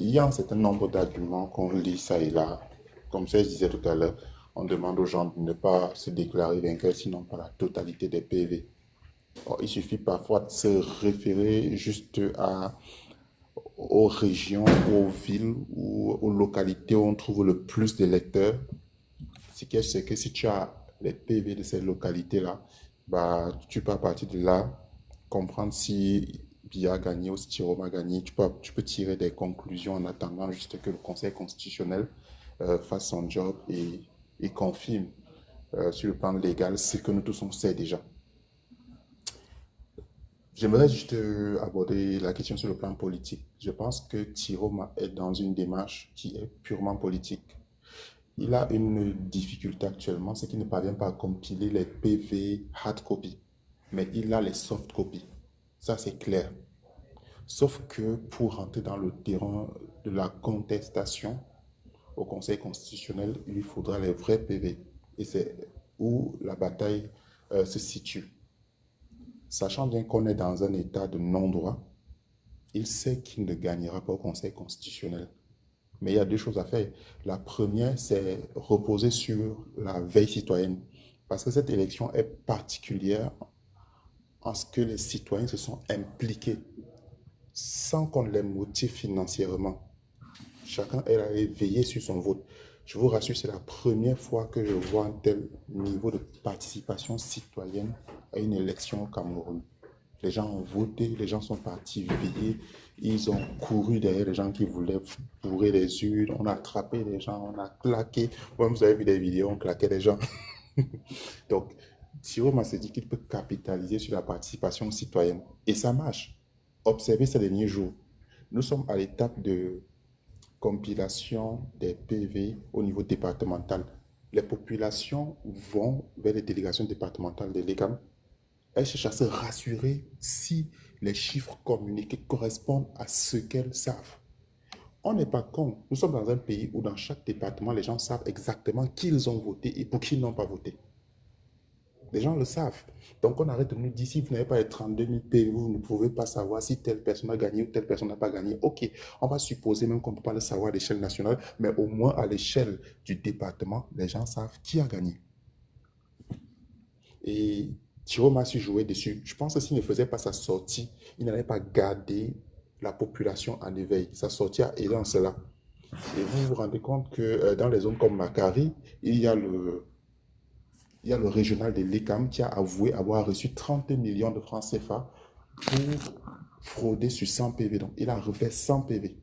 il y a un certain nombre d'arguments qu'on lit ça et là. Comme ça, je disais tout à l'heure, on demande aux gens de ne pas se déclarer vainqueurs, sinon par la totalité des PV. Or, il suffit parfois de se référer juste aux régions, aux villes ou aux localités où on trouve le plus d'électeurs. Ce qui est, c'est que si tu as les PV de ces localités-là, bah, tu peux à partir de là comprendre si Bia a gagné ou si Tiroma a gagné. Tu peux tirer des conclusions en attendant juste que le Conseil constitutionnel fasse son job et confirme sur le plan légal ce que nous tous on sait déjà. J'aimerais juste aborder la question sur le plan politique. Je pense que Tiroma est dans une démarche qui est purement politique. Il a une difficulté actuellement, c'est qu'il ne parvient pas à compiler les PV hard copy, mais il a les soft copy. Ça, c'est clair. Sauf que pour rentrer dans le terrain de la contestation au Conseil constitutionnel, il lui faudra les vrais PV. Et c'est où la bataille se situe. Sachant bien qu'on est dans un état de non-droit, il sait qu'il ne gagnera pas au Conseil constitutionnel. Mais il y a deux choses à faire. La première, c'est reposer sur la veille citoyenne. Parce que cette élection est particulière en ce que les citoyens se sont impliqués sans qu'on les motive financièrement. Chacun est allé veiller sur son vote. Je vous rassure, c'est la première fois que je vois un tel niveau de participation citoyenne à une élection au Cameroun. Les gens ont voté, les gens sont partis veiller, ils ont couru derrière les gens qui voulaient bourrer les urnes, on a attrapé les gens, on a claqué. Vous avez vu des vidéos, on claquait les gens. Donc, Thierry s'est dit qu'il peut capitaliser sur la participation citoyenne. Et ça marche. Observez ces derniers jours. Nous sommes à l'étape de compilation des PV au niveau départemental. Les populations vont vers les délégations départementales de l'EGAM. Elles cherchent à se rassurer si les chiffres communiqués correspondent à ce qu'elles savent. On n'est pas con. Nous sommes dans un pays où dans chaque département, les gens savent exactement qui ils ont voté et pour qui ils n'ont pas voté. Les gens le savent. Donc on arrête de nous dire, si vous n'avez pas les 32 000 PV, vous ne pouvez pas savoir si telle personne a gagné ou telle personne n'a pas gagné. Ok, on va supposer même qu'on ne peut pas le savoir à l'échelle nationale, mais au moins à l'échelle du département, les gens savent qui a gagné. Et Thierry a su jouer dessus. Je pense que s'il ne faisait pas sa sortie, il n'allait pas garder la population en éveil. Sa sortie a aidé en cela. Et vous vous rendez compte que dans les zones comme Macari, il y a le régional de l'ECAM qui a avoué avoir reçu 30 millions de francs CFA pour frauder sur 100 PV. Donc, il a refait 100 PV.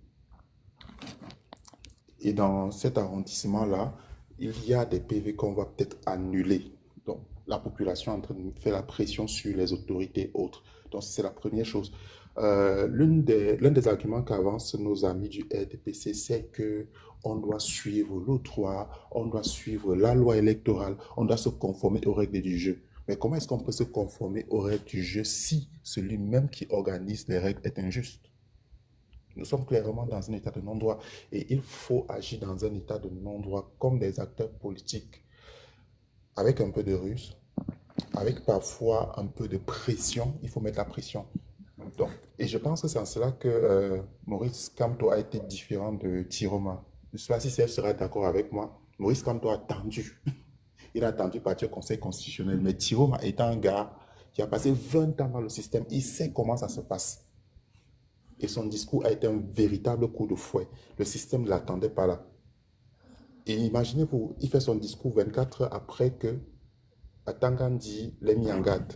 Et dans cet arrondissement-là, il y a des PV qu'on va peut-être annuler. Donc, la population est en train de faire la pression sur les autorités autres. Donc, c'est la première chose. L'un des arguments qu'avancent nos amis du RDPC, c'est que on doit suivre l'O3, on doit suivre la loi électorale, on doit se conformer aux règles du jeu. Mais comment est-ce qu'on peut se conformer aux règles du jeu si celui même qui organise les règles est injuste? Nous sommes clairement dans un état de non-droit et il faut agir dans un état de non-droit comme des acteurs politiques avec un peu de ruse, avec parfois un peu de pression. Il faut mettre la pression. Donc, et je pense que c'est en cela que Maurice Kamto a été différent de Tiroma. Je ne sais pas si elle sera d'accord avec moi. Maurice Kamto a attendu. Il a attendu partir au Conseil constitutionnel. Mais Tiroma est un gars qui a passé 20 ans dans le système. Il sait comment ça se passe. Et son discours a été un véritable coup de fouet. Le système ne l'attendait pas là. Et imaginez-vous, il fait son discours 24 heures après que Atangan dit les mis en garde.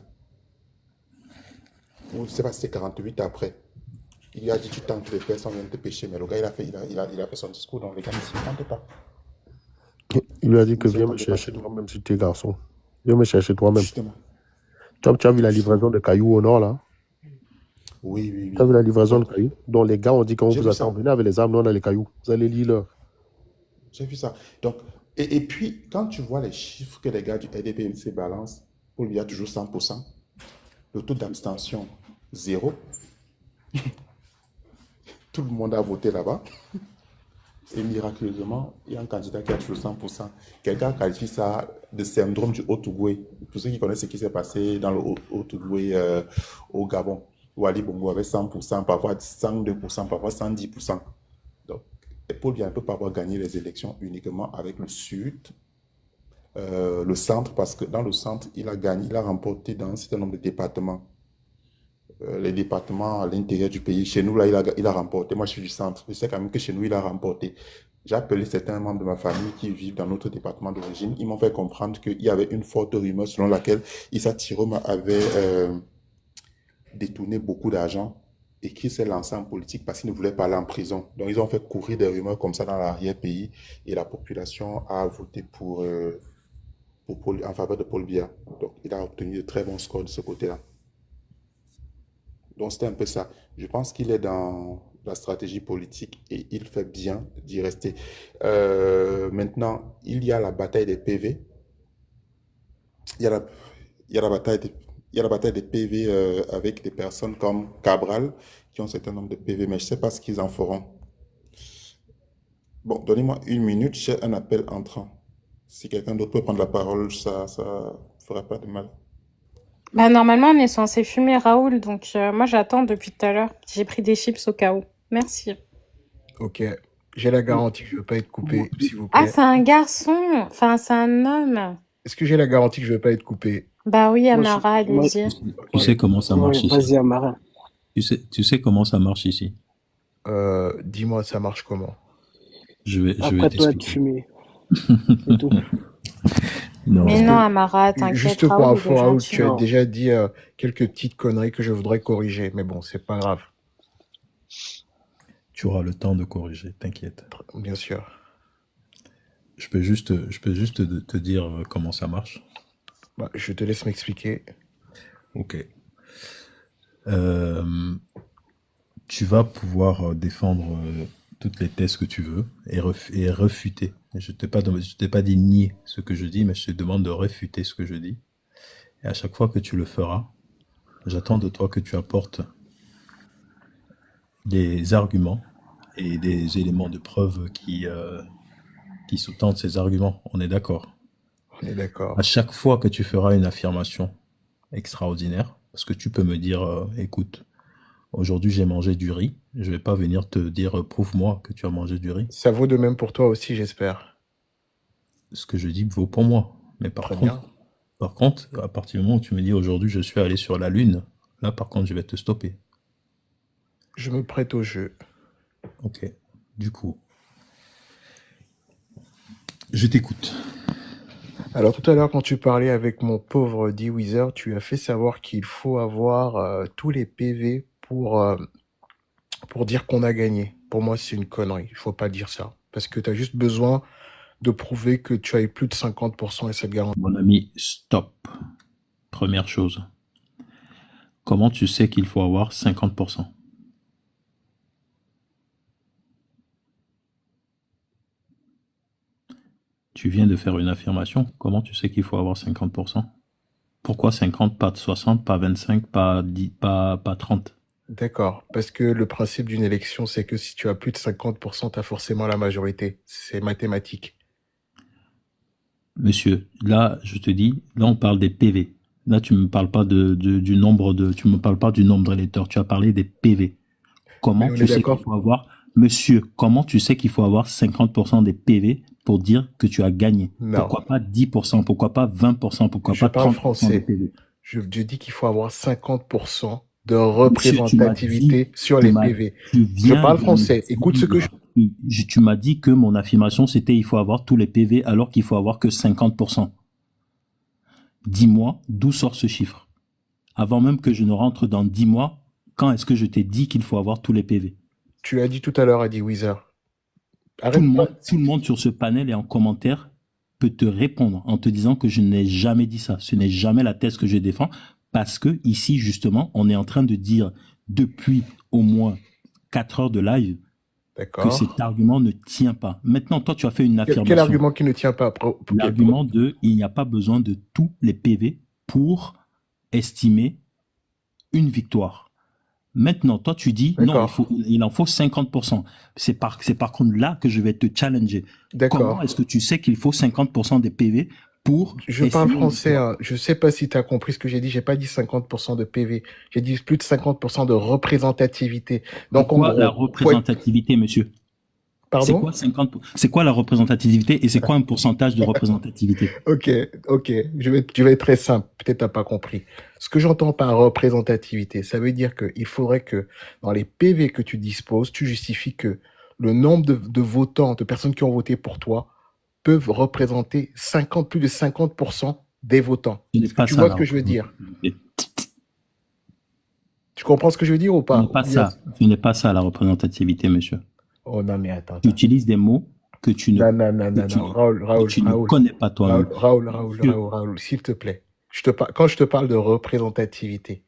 Ou je ne sais pas si c'est 48 après. Il a dit tu tentes de faire sans rien te pécher. Mais le gars, il a fait son discours dans les gars, il ne s'y attendait pas. Il lui a dit que Il s'y viens me attendait pas. chercher toi-même si tu es garçon. Viens me chercher toi-même. Justement. Tu as vu la livraison de cailloux au nord là? Oui, oui, Tu as vu oui. la livraison de Donc, cailloux? Donc les gars ont dit qu'on j'ai vous vu attend. ça. Venez avec les armes, nous on a les cailloux. Vous allez lire là. J'ai vu ça. Donc, et puis, quand tu vois les chiffres que les gars du RDPMC balancent, il y a toujours 100%. Le taux d'abstention, zéro. Tout le monde a voté là-bas. Et miraculeusement, il y a un candidat qui a toujours 100%. Quelqu'un qualifie ça de syndrome du Haut-Ogooué. Pour ceux qui connaissent ce qui s'est passé dans le Haut-Ogooué au Gabon, où Ali Bongo avait 100%, parfois 102%, parfois 110%. Donc, Et Paul Biya ne peut pas avoir gagné les élections uniquement avec le Sud, le centre, parce que dans le centre, il a gagné, il a remporté dans un certain nombre de départements. Les départements à l'intérieur du pays. Chez nous, là, il a remporté. Moi, je suis du centre. Je sais quand même que chez nous, il a remporté. J'ai appelé certains membres de ma famille qui vivent dans notre département d'origine. Ils m'ont fait comprendre qu'il y avait une forte rumeur selon laquelle Issa Tiroma avait détourné beaucoup d'argent et qu'il s'est lancé en politique parce qu'il ne voulait pas aller en prison. Donc, ils ont fait courir des rumeurs comme ça dans l'arrière-pays et la population a voté en faveur de Paul Biya. Donc, il a obtenu de très bons scores de ce côté-là. Donc, c'était un peu ça. Je pense qu'il est dans la stratégie politique et il fait bien d'y rester. Maintenant, il y a la bataille des PV. Il y a la, il y a la bataille des, il y a la bataille des PV avec des personnes comme Cabral qui ont un certain nombre de PV, mais je ne sais pas ce qu'ils en feront. Bon, donnez-moi une minute, j'ai un appel entrant. Si quelqu'un d'autre peut prendre la parole, ça ne fera pas de mal. Bah, normalement, on est censé fumer Raoul, donc moi j'attends depuis tout à l'heure. J'ai pris des chips au cas où. Merci. Ok. J'ai la garantie que je ne veux pas être coupé, s'il vous Ah, plaît. c'est un garçon. Enfin, c'est un homme. Est-ce que j'ai la garantie que je ne veux pas être coupé? Bah oui, Moi, Amara, moi, allez-y. Tu sais comment ça marche ouais, ici. vas-y, Amara. Tu sais comment ça marche ici. Dis-moi, ça marche comment? Je vais Après toi, de t'expliquer. fumer. C'est tout. Non. Mais non, Amara, t'inquiète, Juste pour Raoul, il info, est Raoul, gentil. tu as Non. déjà dit quelques petites conneries que je voudrais corriger, mais bon, c'est pas grave, Tu auras le temps de corriger, t'inquiète. bien sûr. Je peux juste te dire comment ça marche. Bah, je te laisse m'expliquer. Ok. Tu vas pouvoir défendre toutes les thèses que tu veux et refuter. Je t'ai pas dit nier ce que je dis, mais je te demande de réfuter ce que je dis. Et à chaque fois que tu le feras, j'attends de toi que tu apportes des arguments et des éléments de preuve qui sous-tendent ces arguments. On est d'accord? On est d'accord. À chaque fois que tu feras une affirmation extraordinaire, parce que tu peux me dire, écoute, aujourd'hui j'ai mangé du riz, je vais pas venir te dire, prouve-moi que tu as mangé du riz. Ça vaut de même pour toi aussi, j'espère. Ce que je dis vaut pour moi. Mais Très bien. par contre, à partir du moment où tu me dis aujourd'hui je suis allé sur la Lune, là par contre je vais te stopper. Je me prête au jeu. Ok. Du coup, je t'écoute. Alors tout à l'heure, quand tu parlais avec mon pauvre D-Weezer, tu as fait savoir qu'il faut avoir tous les PV pour dire qu'on a gagné. Pour moi, c'est une connerie. Il faut pas dire ça. Parce que tu as juste besoin de prouver que tu as eu plus de 50% et ça te garantit. Mon ami, stop. Première chose. Comment tu sais qu'il faut avoir 50%? Tu viens de faire une affirmation. Comment tu sais qu'il faut avoir 50%? Pourquoi 50, pas 60, pas 25, pas 10, pas 30? D'accord. Parce que le principe d'une élection, c'est que si tu as plus de 50%, tu as forcément la majorité. C'est mathématique. Monsieur, là, je te dis, là, on parle des PV. Là, tu me parles pas du nombre tu me parles pas du nombre d'électeurs. Tu as parlé des PV. Comment Mais on tu est sais qu'il d'accord. faut avoir, monsieur, comment tu sais qu'il faut avoir 50% des PV pour dire que tu as gagné? Non. Pourquoi pas 10%? Pourquoi pas 20%? Pourquoi Je pas parle 30% des français. PV? Je dis qu'il faut avoir 50% de Monsieur, tu m'as représentativité dit, sur tu les m'as, PV. tu Je viens parle de me français. Écoute ce que je... dire, tu m'as dit que mon affirmation c'était il faut avoir tous les PV alors qu'il faut avoir que 50%. Dis-moi d'où sort ce chiffre. Avant même que je ne rentre dans 10 mois, quand est-ce que je t'ai dit qu'il faut avoir tous les PV? Tu l'as dit tout à l'heure à D-Weezer. Tout Arrête pas. le monde sur ce panel et en commentaire peut te répondre en te disant que je n'ai jamais dit ça. Ce n'est jamais la thèse que je défends parce que ici, justement, on est en train de dire depuis au moins 4 heures de live que D'accord. cet argument ne tient pas. Maintenant, toi, tu as fait une Quel affirmation. argument qui ne tient pas? L'argument de il n'y a pas besoin de tous les PV pour estimer une victoire. Maintenant, toi, tu dis non, D'accord. il en faut 50%. C'est par contre là que je vais te challenger. Comment D'accord. est-ce que tu sais qu'il faut 50% des PV pour Je parle estimer une français. victoire? Hein. Je sais pas si tu as compris ce que j'ai dit. J'ai pas dit 50% de PV. J'ai dit plus de 50% de représentativité. Donc, en Pourquoi la gros, représentativité, monsieur? Pardon? quoi 50, c'est quoi la représentativité et c'est quoi un pourcentage de représentativité? Ok, je vais être très simple. Peut-être t'as pas compris. Ce que j'entends par représentativité, ça veut dire qu'il faudrait que dans les PV que tu disposes, tu justifies que le nombre de votants, de personnes qui ont voté pour toi, peuvent représenter plus de 50% des votants. Ce n'est pas Tu ça vois la ce que je veux dire? représentativité. Tu comprends ce que je veux dire ou Ce pas? n'est pas ça. Ce n'est pas ça la représentativité, monsieur. Oh non, mais attends. Tu utilises des mots que tu ne, Non. Raoul, connais pas toi-même. Raoul, s'il te plaît. Quand je te parle de représentativité,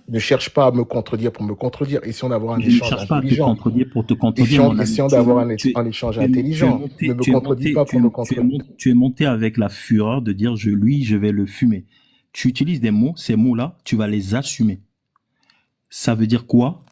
ne cherche pas à me contredire pour me contredire. Essayons d'avoir un Je ne échange cherche pas à te intelligent. contredire pour te contredire, mon ami. Essayons d'avoir un échange intelligent. Ne me contredis pas pour me contredire. Tu es monté avec la fureur de dire je vais le fumer. Tu utilises des mots, ces mots-là, tu vas les assumer. Ça veut dire quoi?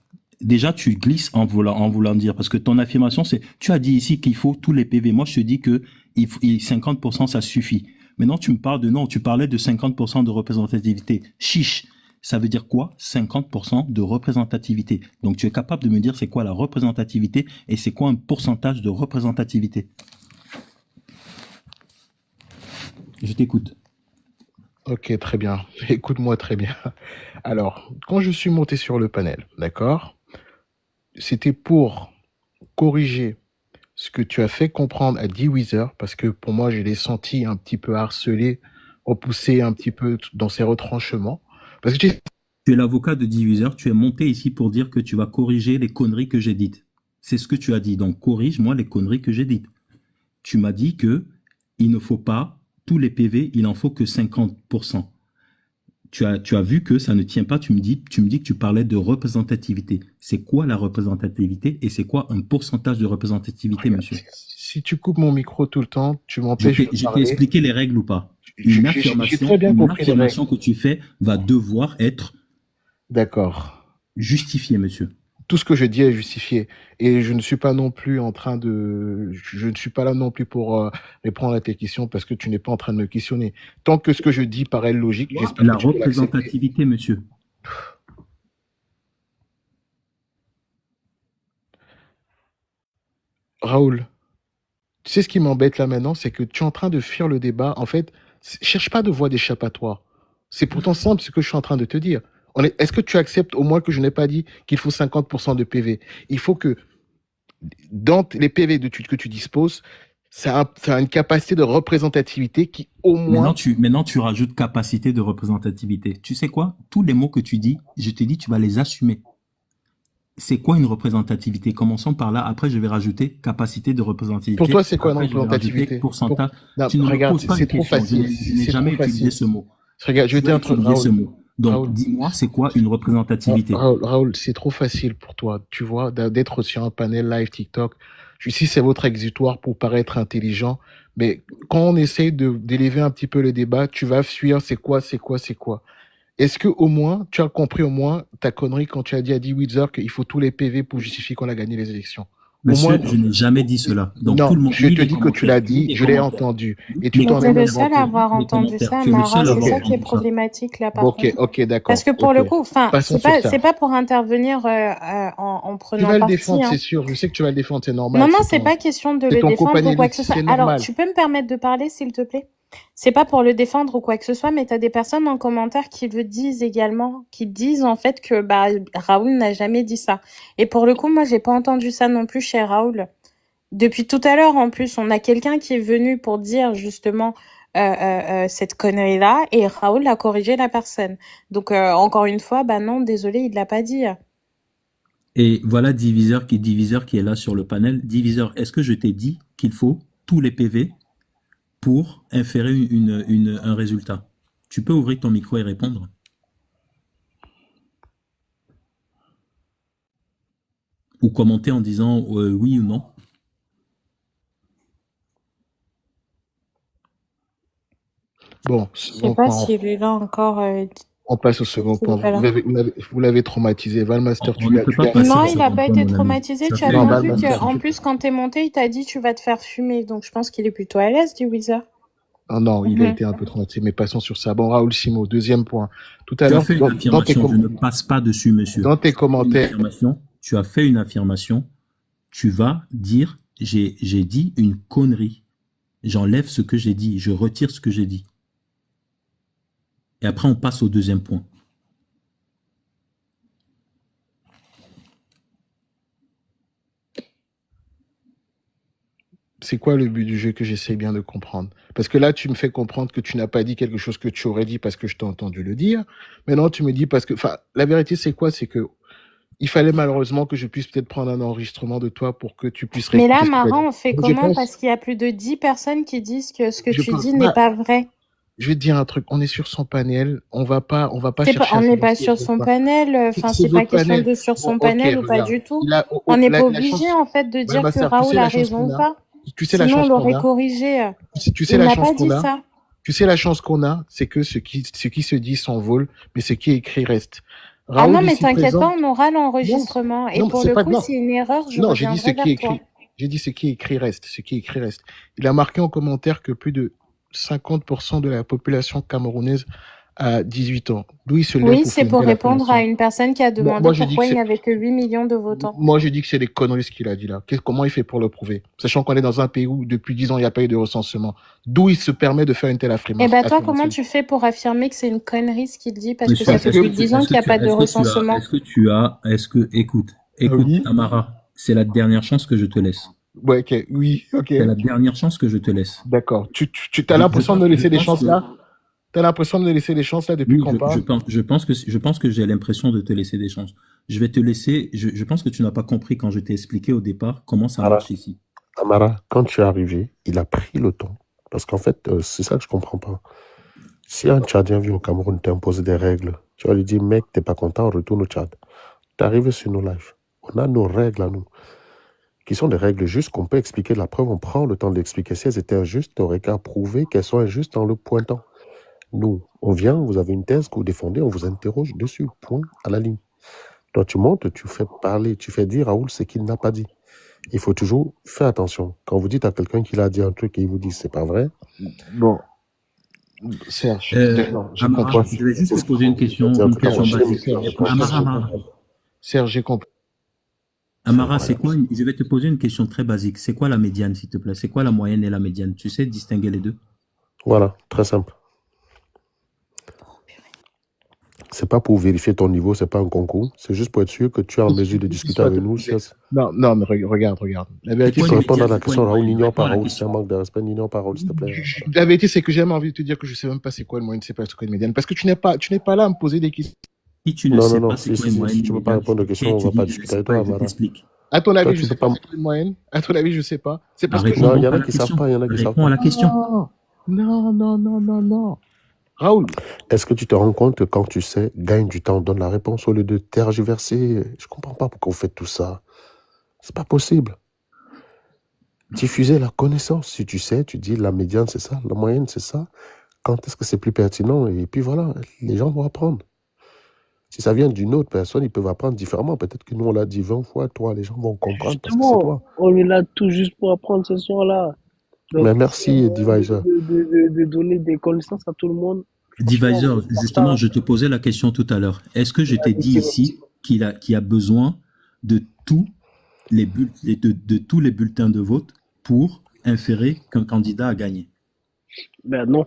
Déjà, tu glisses en voulant dire, parce que ton affirmation, c'est, tu as dit ici qu'il faut tous les PV. Moi, je te dis que 50%, ça suffit. Maintenant, tu me parles de non, tu parlais de 50% de représentativité. Chiche. Ça veut dire quoi? 50% de représentativité. Donc, tu es capable de me dire c'est quoi la représentativité et c'est quoi un pourcentage de représentativité? Je t'écoute. Ok, très bien. Écoute-moi très bien. Alors, quand je suis monté sur le panel, d'accord, c'était pour corriger ce que tu as fait comprendre à D-Weezer, parce que pour moi, je l'ai senti un petit peu harcelé, repoussé un petit peu dans ses retranchements. Parce que tu es l'avocat de D-Weezer, tu es monté ici pour dire que tu vas corriger les conneries que j'ai dites. C'est ce que tu as dit. Donc, corrige-moi les conneries que j'ai dites. Tu m'as dit que il ne faut pas tous les PV, il en faut que 50%. Tu as vu que ça ne tient pas, tu me dis que tu parlais de représentativité. C'est quoi la représentativité et c'est quoi un pourcentage de représentativité, monsieur? Si tu coupes mon micro tout le temps, tu m'empêches de parler. Je t'ai expliqué les règles ou pas? Une affirmation que tu fais va devoir être justifiée, monsieur. Tout ce que je dis est justifié. Et je ne suis pas non plus en train de... Je ne suis pas là non plus pour répondre à tes questions parce que tu n'es pas en train de me questionner. Tant que ce que je dis paraît logique, j'espère la représentativité, monsieur. Raoul, tu sais ce qui m'embête là maintenant, c'est que tu es en train de fuir le débat. En fait, cherche pas de voie d'échappatoire. C'est pourtant simple ce que je suis en train de te dire. Est-ce que tu acceptes au moins que je n'ai pas dit qu'il faut 50% de PV? Il faut que dans les PV que tu disposes, ça a une capacité de représentativité qui au moins... Maintenant, tu rajoutes capacité de représentativité. Tu sais quoi? Tous les mots que tu dis, je te dis, tu vas les assumer. C'est quoi une représentativité? Commençons par là. Après, je vais rajouter capacité de représentativité. Pour toi, c'est quoi une représentativité? Pourcentage. Tu ne me poses pas c'est trop facile. Je n'ai jamais utilisé ce mot. Regarde, je vais t'introduire ce mot. Donc, dis-moi, c'est quoi une représentativité? Raoul, c'est trop facile pour toi, tu vois, d'être sur un panel live TikTok. Ici, c'est votre exutoire pour paraître intelligent. Mais quand on essaye d'élever un petit peu le débat, tu vas fuir, c'est quoi? Est-ce que au moins, tu as compris au moins ta connerie quand tu as dit à D-Weezer qu'il faut tous les PV pour justifier qu'on a gagné les élections? Monsieur, je n'ai jamais dit cela. Donc, non, tout le monde, je te dis que tu l'as dit, je l'ai entendu. Et tu t'en es le seul à avoir entendu ça, Mara, c'est ça qui est problématique là, par contre. Ok, d'accord. Parce que pour le coup, enfin, c'est pas pour intervenir en prenant parti. Tu vas le défendre, c'est sûr. Je sais que tu vas le défendre, c'est normal. Non, c'est pas question de le défendre ou quoi que ce soit. Alors, tu peux me permettre de parler, s'il te plaît? C'est pas pour le défendre ou quoi que ce soit, mais t'as des personnes en commentaire qui le disent également, qui disent en fait que Raoul n'a jamais dit ça. Et pour le coup, moi, j'ai pas entendu ça non plus chez Raoul. Depuis tout à l'heure, en plus, on a quelqu'un qui est venu pour dire justement cette connerie-là, et Raoul a corrigé la personne. Donc encore une fois, non, désolé, il l'a pas dit. Et voilà Diviseur qui est là sur le panel. Diviseur, est-ce que je t'ai dit qu'il faut tous les PV pour inférer un résultat? Tu peux ouvrir ton micro et répondre. Ou commenter en disant oui ou non. Bon, je sais pas s'il est là encore. On passe au second point. Vous l'avez traumatisé. Valmaster, tu l'as... Non, il n'a pas été traumatisé. Tu as bien vu qu'en plus, quand t'es monté, il t'a dit tu vas te faire fumer. Donc, je pense qu'il est plutôt à l'aise, D-Weezer. Non, il a été un peu traumatisé, mais passons sur ça. Bon, Raoul Simo, deuxième point. Tout à l'heure, je ne passe pas dessus, monsieur. Dans tes commentaires, tu as fait une affirmation, tu vas dire j'ai dit une connerie. J'enlève ce que j'ai dit, je retire ce que j'ai dit. Et après, on passe au deuxième point. C'est quoi le but du jeu que j'essaie bien de comprendre? Parce que là, tu me fais comprendre que tu n'as pas dit quelque chose que tu aurais dit parce que je t'ai entendu le dire. Maintenant, tu me dis parce que... Enfin, la vérité, c'est quoi? C'est que il fallait malheureusement que je puisse peut-être prendre un enregistrement de toi pour que tu puisses Mais là, réécouter ce que tu as Mara, dit. on fait Donc, je comment? pense... Parce qu'il y a plus de 10 personnes qui disent que ce que Je tu pense... dis n'est Bah, pas vrai. je vais te dire un truc. On est sur son panel. On va pas C'est chercher pas, on à n'est savoir pas si sur elle veut son pas. panel. Enfin, C'est c'est pas votre question panel. de sur Bon, son ok, panel ou pas regarde. du tout. Il a, On n'est la pas chance... obligé, en fait, de Ouais, dire que Bastard, tu Raoul sais a la chance raison qu'on ou a. pas. Tu sais la Sinon, on chance qu'on l'aurait a. corrigé. Tu sais Il la n'a chance pas qu'on dit a. ça. Tu sais la chance qu'on a, c'est que ce qui se dit s'envole, mais ce qui est écrit reste. Ah non, Raoul mais ici t'inquiète présent... pas, on aura Non, l'enregistrement. Et non, pour c'est le pas... coup, Non, c'est une erreur, je non, j'ai dit ce reviendrai qui est vers écrit. toi. J'ai dit ce qui est écrit reste. Ce qui est écrit reste. Il a marqué en commentaire que plus de 50% de la population camerounaise a 18 ans. D'où il se lève Oui, pour c'est faire une pour telle répondre à affirmation. une personne qui a demandé Moi, je dis pourquoi que il n'y c'est... avait que 8 millions de votants. Moi, je dis que c'est des conneries ce qu'il a dit là. Comment il fait pour le prouver? Sachant qu'on est dans un pays où depuis 10 ans, il n'y a pas eu de recensement. D'où il se permet de faire une telle Et affirmation? bah toi, comment tu fais pour affirmer que c'est une connerie ce qu'il dit? Parce que Monsieur, ça fait plus de 10 ans qu'il n'y a pas de recensement. écoute, Oui. Amara, c'est la dernière chance que je te laisse. Ouais, ok. Oui, ok. C'est la dernière chance que je te laisse. D'accord. Tu as l'impression de me laisser des chances là? T'as l'impression de me laisser des chances là depuis qu'on parle? Je pense que j'ai l'impression de te laisser des chances. Je vais te laisser. Je pense que tu n'as pas compris quand je t'ai expliqué au départ comment ça marche ici. Amara, quand tu es arrivé, il a pris le temps. Parce qu'en fait, c'est ça que je comprends pas. Si un Tchadien vient au Cameroun t'impose des règles, tu vas lui dire, mec, t'es pas content, retourne au Tchad. T'es arrivé sur nos lives. On a nos règles à nous, qui sont des règles justes qu'on peut expliquer. La preuve, on prend le temps d'expliquer. Si elles étaient injustes, t'aurais qu'à prouver qu'elles sont injustes en le pointant. Nous, on vient, vous avez une thèse que vous défendez, on vous interroge dessus, point, à la ligne. Toi, tu montes, tu fais parler, tu fais dire à Raoul ce qu'il n'a pas dit. Il faut toujours faire attention. Quand vous dites à quelqu'un qu'il a dit un truc et il vous dit c'est pas vrai. Bon. Serge, Amara, je vais juste te poser une question basique. Serge, j'ai compris. Amara, c'est quoi je vais te poser une question très basique. C'est quoi la médiane, s'il te plaît? C'est quoi la moyenne et la médiane? Tu sais distinguer les deux? Voilà, très simple. C'est pas pour vérifier ton niveau, c'est pas un concours. C'est juste pour être sûr que tu es en mesure de discuter avec nous. Non, mais regarde. La vérité, c'est répondre à la question, Raoul, n'ignore pas Raoul. C'est un manque de respect, n'ignore pas Raoul, s'il te plaît. La vérité, c'est que j'ai même envie de te dire que je sais même pas c'est quoi une moyenne, c'est pas c'est quoi une médiane. Parce que tu n'es pas là à me poser des questions. Si tu ne sais pas c'est quoi une moyenne, si tu ne peux pas répondre aux questions, on ne va pas discuter avec toi, Amara. À ton avis, je sais pas c'est quoi une moyenne. À ton avis, je sais pas. C'est parce que non, il y en a qui savent pas, il y en a qui savent pas. Réponds à la question. Non. Raoul, est-ce que tu te rends compte que quand tu sais, gagne du temps, donne la réponse au lieu de tergiverser? Je comprends pas pourquoi vous faites tout ça. C'est pas possible. Diffuser la connaissance. Si tu sais, tu dis la médiane c'est ça, la moyenne c'est ça. Quand est-ce que c'est plus pertinent? Et puis voilà, les gens vont apprendre. Si ça vient d'une autre personne, ils peuvent apprendre différemment. Peut-être que nous on l'a dit 20 fois, toi, les gens vont comprendre parce que c'est toi. On est là tout juste pour apprendre ce soir-là. Donc, mais merci, Divisor. De donner des connaissances à tout le monde. Divisor, justement, je te posais la question tout à l'heure. Est-ce que je t'ai dit ici qu'il a besoin de tous les bulletins de vote pour inférer qu'un candidat a gagné? Ben non.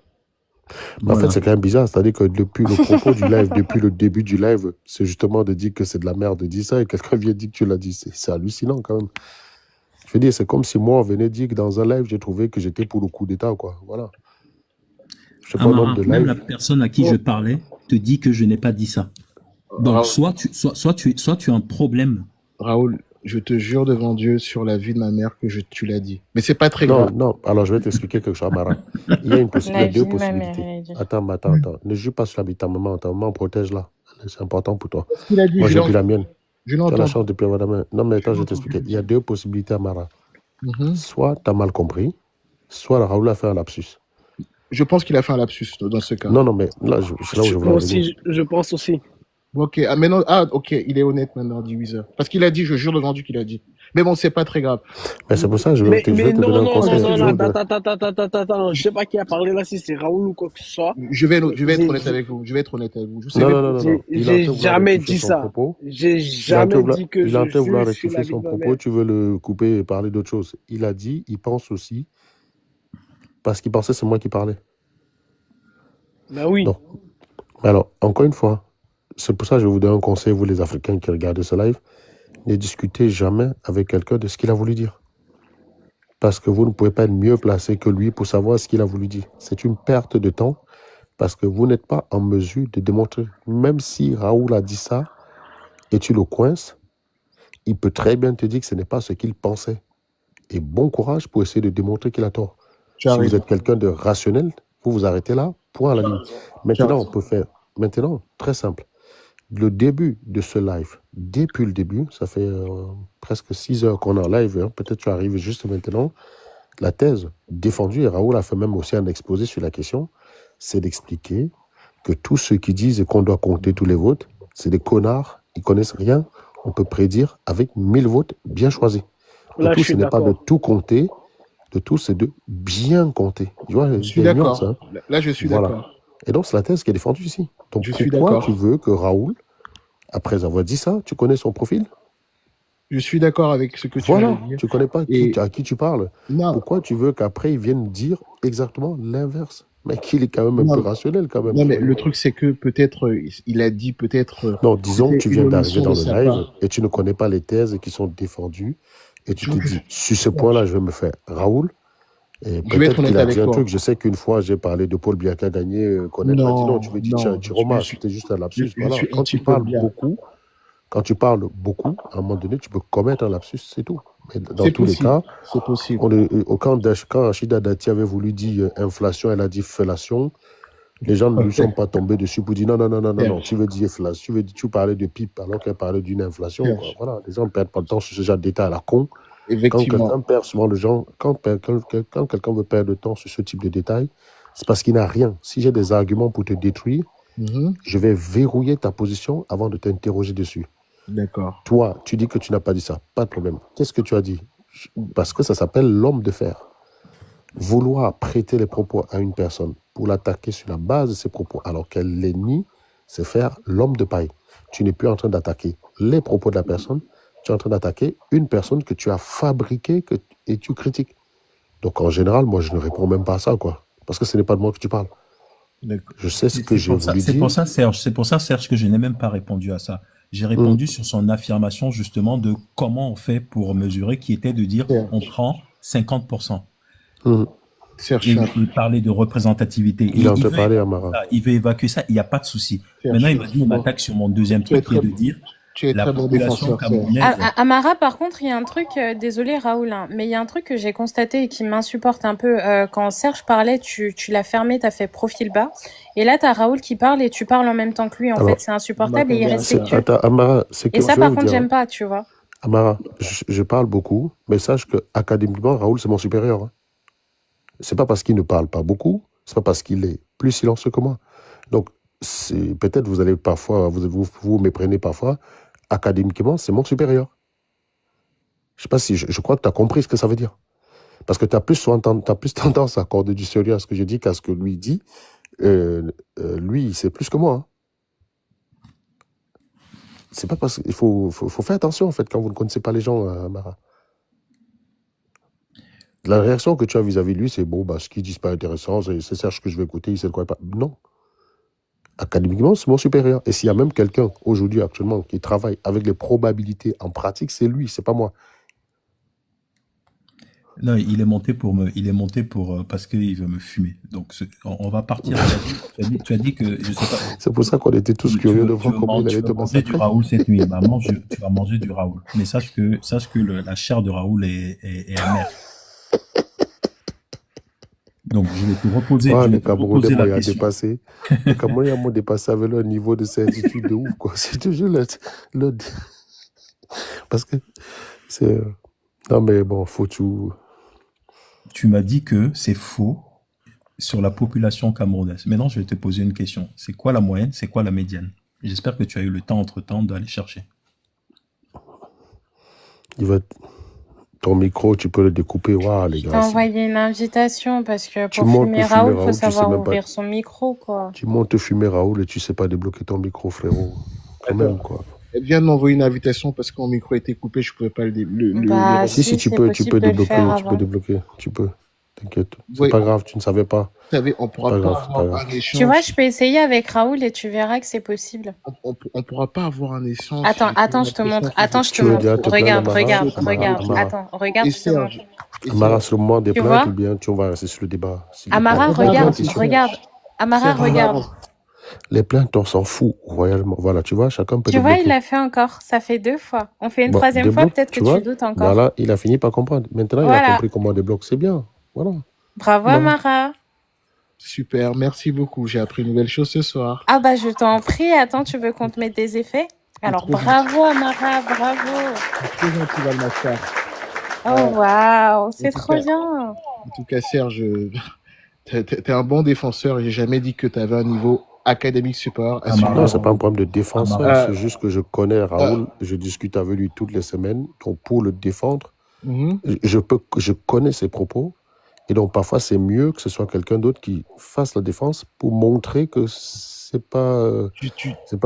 En fait, c'est quand même bizarre. C'est-à-dire que depuis le propos du live, depuis le début du live, c'est justement de dire que c'est de la merde de dire ça et quelqu'un vient dire que tu l'as dit. C'est hallucinant quand même. Je veux dire, c'est comme si moi, on venait dire que dans un live, j'ai trouvé que j'étais pour le coup d'État, quoi. Voilà. Je sais pas, Amara, de live. même la personne à qui je parlais te dit que je n'ai pas dit ça. Donc, soit tu as un problème. Raoul, je te jure devant Dieu sur la vie de ma mère que tu l'as dit. Mais c'est pas très grave. Non, alors je vais t'expliquer quelque chose, Amara. Il y a deux possibilités. Attends. Ne joue pas sur la vie de ta maman. Ta maman, protège-la. C'est important pour toi. Moi, j'ai pris la mienne. Tu as la chance de perdre ta main. Non, mais attends, je vais t'expliquer. Il y a deux possibilités, Amara. Soit tu as mal compris, soit Raoul a fait un lapsus. Je pense qu'il a fait un lapsus dans ce cas. Non, mais là, c'est là où je veux en venir. Je pense aussi. Ok, maintenant, ok, il est honnête maintenant, dit Weezer. Parce qu'il a dit, je jure devant Dieu qu'il a dit. Mais bon, c'est pas très grave. Mais c'est pour ça que je vais te donner un conseil. Attends, je sais pas qui a parlé là, si c'est Raoul ou quoi que ce soit. Je vais être honnête avec vous. Je vais être honnête avec vous. Non. J'ai jamais dit ça. J'ai jamais dit que il a en train de vouloir je suis rectifier son propos. Tu veux le couper et parler d'autre chose. Il a dit, il pense aussi, parce qu'il pensait c'est moi qui parlais. Ben oui. Non. Alors, encore une fois, c'est pour ça que je vous donne un conseil, vous les Africains qui regardez ce live, ne discutez jamais avec quelqu'un de ce qu'il a voulu dire. Parce que vous ne pouvez pas être mieux placé que lui pour savoir ce qu'il a voulu dire. C'est une perte de temps parce que vous n'êtes pas en mesure de démontrer. Même si Raoul a dit ça et tu le coinces, il peut très bien te dire que ce n'est pas ce qu'il pensait. Et bon courage pour essayer de démontrer qu'il a tort. Si vous êtes quelqu'un de rationnel, vous vous arrêtez là, point à la ligne. Maintenant, on peut faire... Maintenant, très simple. Le début de ce live, depuis le début, ça fait presque 6 heures qu'on est en live, hein, peut-être tu arrives juste maintenant, la thèse défendue, et Raoul a fait même aussi un exposé sur la question, c'est d'expliquer que tous ceux qui disent qu'on doit compter tous les votes, c'est des connards, ils connaissent rien, on peut prédire avec 1000 votes bien choisis. Le tout, ce n'est pas de tout compter, de tout, c'est de bien compter. Tu vois, je suis d'accord. Hein. Là, je suis d'accord. Et donc, c'est la thèse qui est défendue ici. Donc, pourquoi tu veux que Raoul, après avoir dit ça, tu connais son profil? Je suis d'accord avec ce que tu viens de dire. Tu ne connais pas à qui tu parles. Non. Pourquoi tu veux qu'après, il vienne dire exactement l'inverse? Mais qu'il est quand même un peu rationnel, quand même. Non, mais le truc, c'est que peut-être, il a dit peut-être... Non, disons que tu viens d'arriver dans le live et tu ne connais pas les thèses qui sont défendues et tu te dis, sur ce point-là, je vais me faire Raoul. Et peut-être qu'il a dit un truc. Je sais qu'une fois, j'ai parlé de Paul Biya qui a gagné. Connaître m'a dit non, tu veux dire Chiroma, c'était juste un lapsus. Voilà. Quand tu parles beaucoup, à un moment donné, tu peux commettre un lapsus, c'est tout. Mais dans tous les cas, c'est possible. Quand Rachida Dati avait voulu dire inflation, elle a dit fellation. Les gens ne lui sont pas tombés dessus pour dire non, tu veux dire inflation, tu parlais de pipe alors qu'elle parlait d'une inflation. Quoi. Voilà, les gens ne perdent pas le temps sur ce genre de détails à la con. Quand quelqu'un perd souvent le genre, quand quelqu'un veut perdre le temps sur ce type de détails, c'est parce qu'il n'a rien. Si j'ai des arguments pour te détruire, je vais verrouiller ta position avant de t'interroger dessus. D'accord. Toi, tu dis que tu n'as pas dit ça, pas de problème. Qu'est-ce que tu as dit? Parce que ça s'appelle l'homme de fer. Vouloir prêter les propos à une personne pour l'attaquer sur la base de ses propos alors qu'elle les nie, c'est faire l'homme de paille. Tu n'es plus en train d'attaquer les propos de la personne, tu es en train d'attaquer une personne que tu as fabriquée et tu critiques. Donc en général, moi je ne réponds même pas à ça, quoi. Parce que ce n'est pas de moi que tu parles. Je sais ce que j'ai voulu dire. C'est pour ça, Serge, que je n'ai même pas répondu à ça. J'ai répondu sur son affirmation, justement, de comment on fait pour mesurer, qui était de dire on prend 50%. Il parlait de représentativité. Il veut évacuer ça, il n'y a pas de souci. Maintenant, il m'attaque sur mon deuxième truc, qui est de dire la population camerounaise. Amara, par contre, il y a un truc, désolé Raoul, hein, mais il y a un truc que j'ai constaté et qui m'insupporte un peu. Quand Serge parlait, tu l'as fermé, tu as fait profil bas. Et là, tu as Raoul qui parle et tu parles en même temps que lui. En fait, c'est insupportable et irrespectueux. Amara, et ça, par contre, j'aime pas, tu vois. Amara, je parle beaucoup, mais sache que académiquement, Raoul, c'est mon supérieur. Hein. C'est pas parce qu'il ne parle pas beaucoup, c'est pas parce qu'il est plus silencieux que moi. Donc, peut-être vous allez parfois, vous méprenez parfois. Académiquement, c'est mon supérieur. Je sais pas si je crois que tu as compris ce que ça veut dire. Parce que tu as plus tendance à accorder du sérieux à ce que je dis qu'à ce que lui dit. Lui, c'est plus que moi. Hein. C'est pas parce qu'il faut faire attention en fait quand vous ne connaissez pas les gens, Mara. La réaction que tu as vis-à-vis de lui, c'est bon, ce qu'il dit, c'est pas intéressant, c'est Serge que je vais écouter, il sait de quoi il parle. Non. Académiquement, c'est mon supérieur. Et s'il y a même quelqu'un aujourd'hui, actuellement, qui travaille avec les probabilités en pratique, c'est lui, c'est pas moi. Non, il est monté pour parce qu'il veut me fumer. Donc, on va partir. Tu as dit que, je sais pas. C'est pour ça qu'on était tous curieux de voir comment il allait te passer. Tu vas manger du Raoul cette nuit. Maman, tu vas manger du Raoul. Mais sache que la chair de Raoul est amère. Donc, je vais te reposer. Les Camerounais m'ont dépassé. Les Camerounais m'ont dépassé avec leur niveau de certitude de ouf, quoi. C'est toujours le... Parce que c'est... Non, mais bon, faut tout... Tu m'as dit que c'est faux sur la population camerounaise. Maintenant, je vais te poser une question. C'est quoi la moyenne? C'est quoi la médiane? J'espère que tu as eu le temps entre-temps d'aller chercher. Ton micro, tu peux le découper. Waouh, les Je t'ai gars. envoyé une invitation parce que Tu pour montes fumer fumer Raoul, faut Raoul, tu sais savoir même pas. ouvrir son micro, quoi. Tu montes fumer Raoul et tu sais pas débloquer ton micro, frérot. Quand même, quoi. Elle vient de m'envoyer une invitation parce que mon micro était coupé, je pouvais pas Bah, Si, si, tu c'est peux possible de le débloquer, faire tu peux avant. débloquer. Tu peux. T'inquiète. C'est Oui. pas grave, tu ne savais pas. Vous savez, on pourra Pas pas grave, c'est pas avoir grave. un échange. Tu vois, je peux essayer avec Raoul et tu verras que c'est possible. On pourra pas avoir un échange. Attends, je te montre. Attends, je te Tu veux montre. dire, te plaindre, Regarde, Amara? regarde. Amara. Attends, regarde, Et je te montre. Serge. Amara, sur le moment des Tu plaintes vois ou bien on va rester sur le débat? Amara, On va regarde, avancer, Serge. regarde. Amara, Serge, on va regarde. avancer. Les plaintes, on s'en fout royalement. Voilà, tu vois, chacun peut Tu vois, il débloquer. l'a fait encore. Ça fait 2 fois. On fait une Bon, 3e fois, débloque, peut-être que tu vois. tu doutes encore. Voilà, il a fini par comprendre. Maintenant, il a Voilà. compris comment on débloque. C'est bien. Voilà. Bravo, Non. Amara. Super, merci beaucoup. J'ai appris une nouvelle chose ce soir. Ah bah, je t'en prie. Attends, tu veux qu'on te mette des effets? Alors, trop bravo, Amara, bravo. C'est très gentil, Valmastar. Oh, waouh, c'est tout trop cas- bien. En tout cas, Serge, t'es un bon défenseur. J'ai jamais dit que t'avais un niveau académique supérieur. à celui Amara. Non, de- c'est pas un problème de défenseur. Amara. C'est juste que je connais Raoul. Je discute avec lui toutes les semaines. Donc, pour le défendre, Mhm. je connais ses propos. Et donc, parfois, c'est mieux que ce soit quelqu'un d'autre qui fasse la défense pour montrer que c'est pas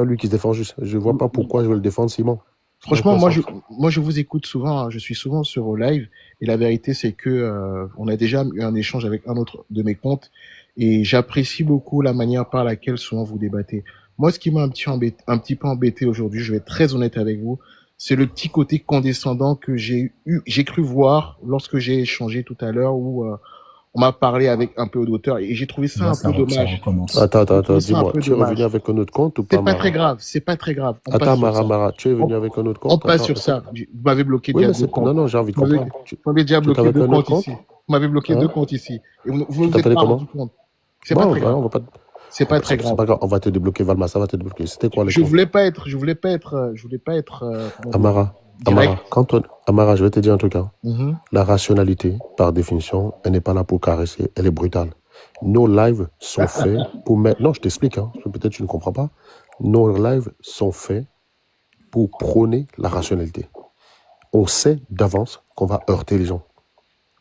lui qui se défend juste. Je vois pas pourquoi je veux le défendre, Simon. Franchement, moi, je vous écoute souvent. Hein. Je suis souvent sur vos lives. Et la vérité, c'est que on a déjà eu un échange avec un autre de mes comptes. Et j'apprécie beaucoup la manière par laquelle souvent vous débattez. Moi, ce qui m'a un petit peu embêté aujourd'hui, je vais être très honnête avec vous, c'est le petit côté condescendant que j'ai cru voir lorsque j'ai échangé tout à l'heure où on m'a parlé avec un peu d'auteur et j'ai trouvé ça Là, un ça peu dommage. recommence. Attends, Je trouve ça un dis-moi, peu tu es dommage. revenu avec un autre compte ou pas, C'est pas Mara? très grave, c'est pas très grave. On passe Attends, sur ça. Mara, tu es venu avec un autre compte? On passe Attends, sur ça. Vous m'avez bloqué Oui, déjà mais deux comptes. non, j'ai envie de Vous m'avez- comprendre. Vous m'avez déjà tu bloqué t'avais 2 un autre comptes compte? ici. Vous m'avez bloqué Hein? 2 comptes ici. Et vous Tu vous êtes t'appelais pas comment? rendu compte. C'est pas très grave. On va pas... C'est pas très C'est grave. pas grave, on va te débloquer, Valma, ça va te débloquer. C'était quoi les Je comptes? voulais pas être comment dire, Amara, direct. Amara, je vais te dire un truc. Hein. Mhm. La rationalité, par définition, elle n'est pas là pour caresser, elle est brutale. Nos lives sont faits pour mettre... Non, je t'explique, hein. Peut-être tu ne comprends pas. Nos lives sont faits pour prôner la rationalité. On sait d'avance qu'on va heurter les gens.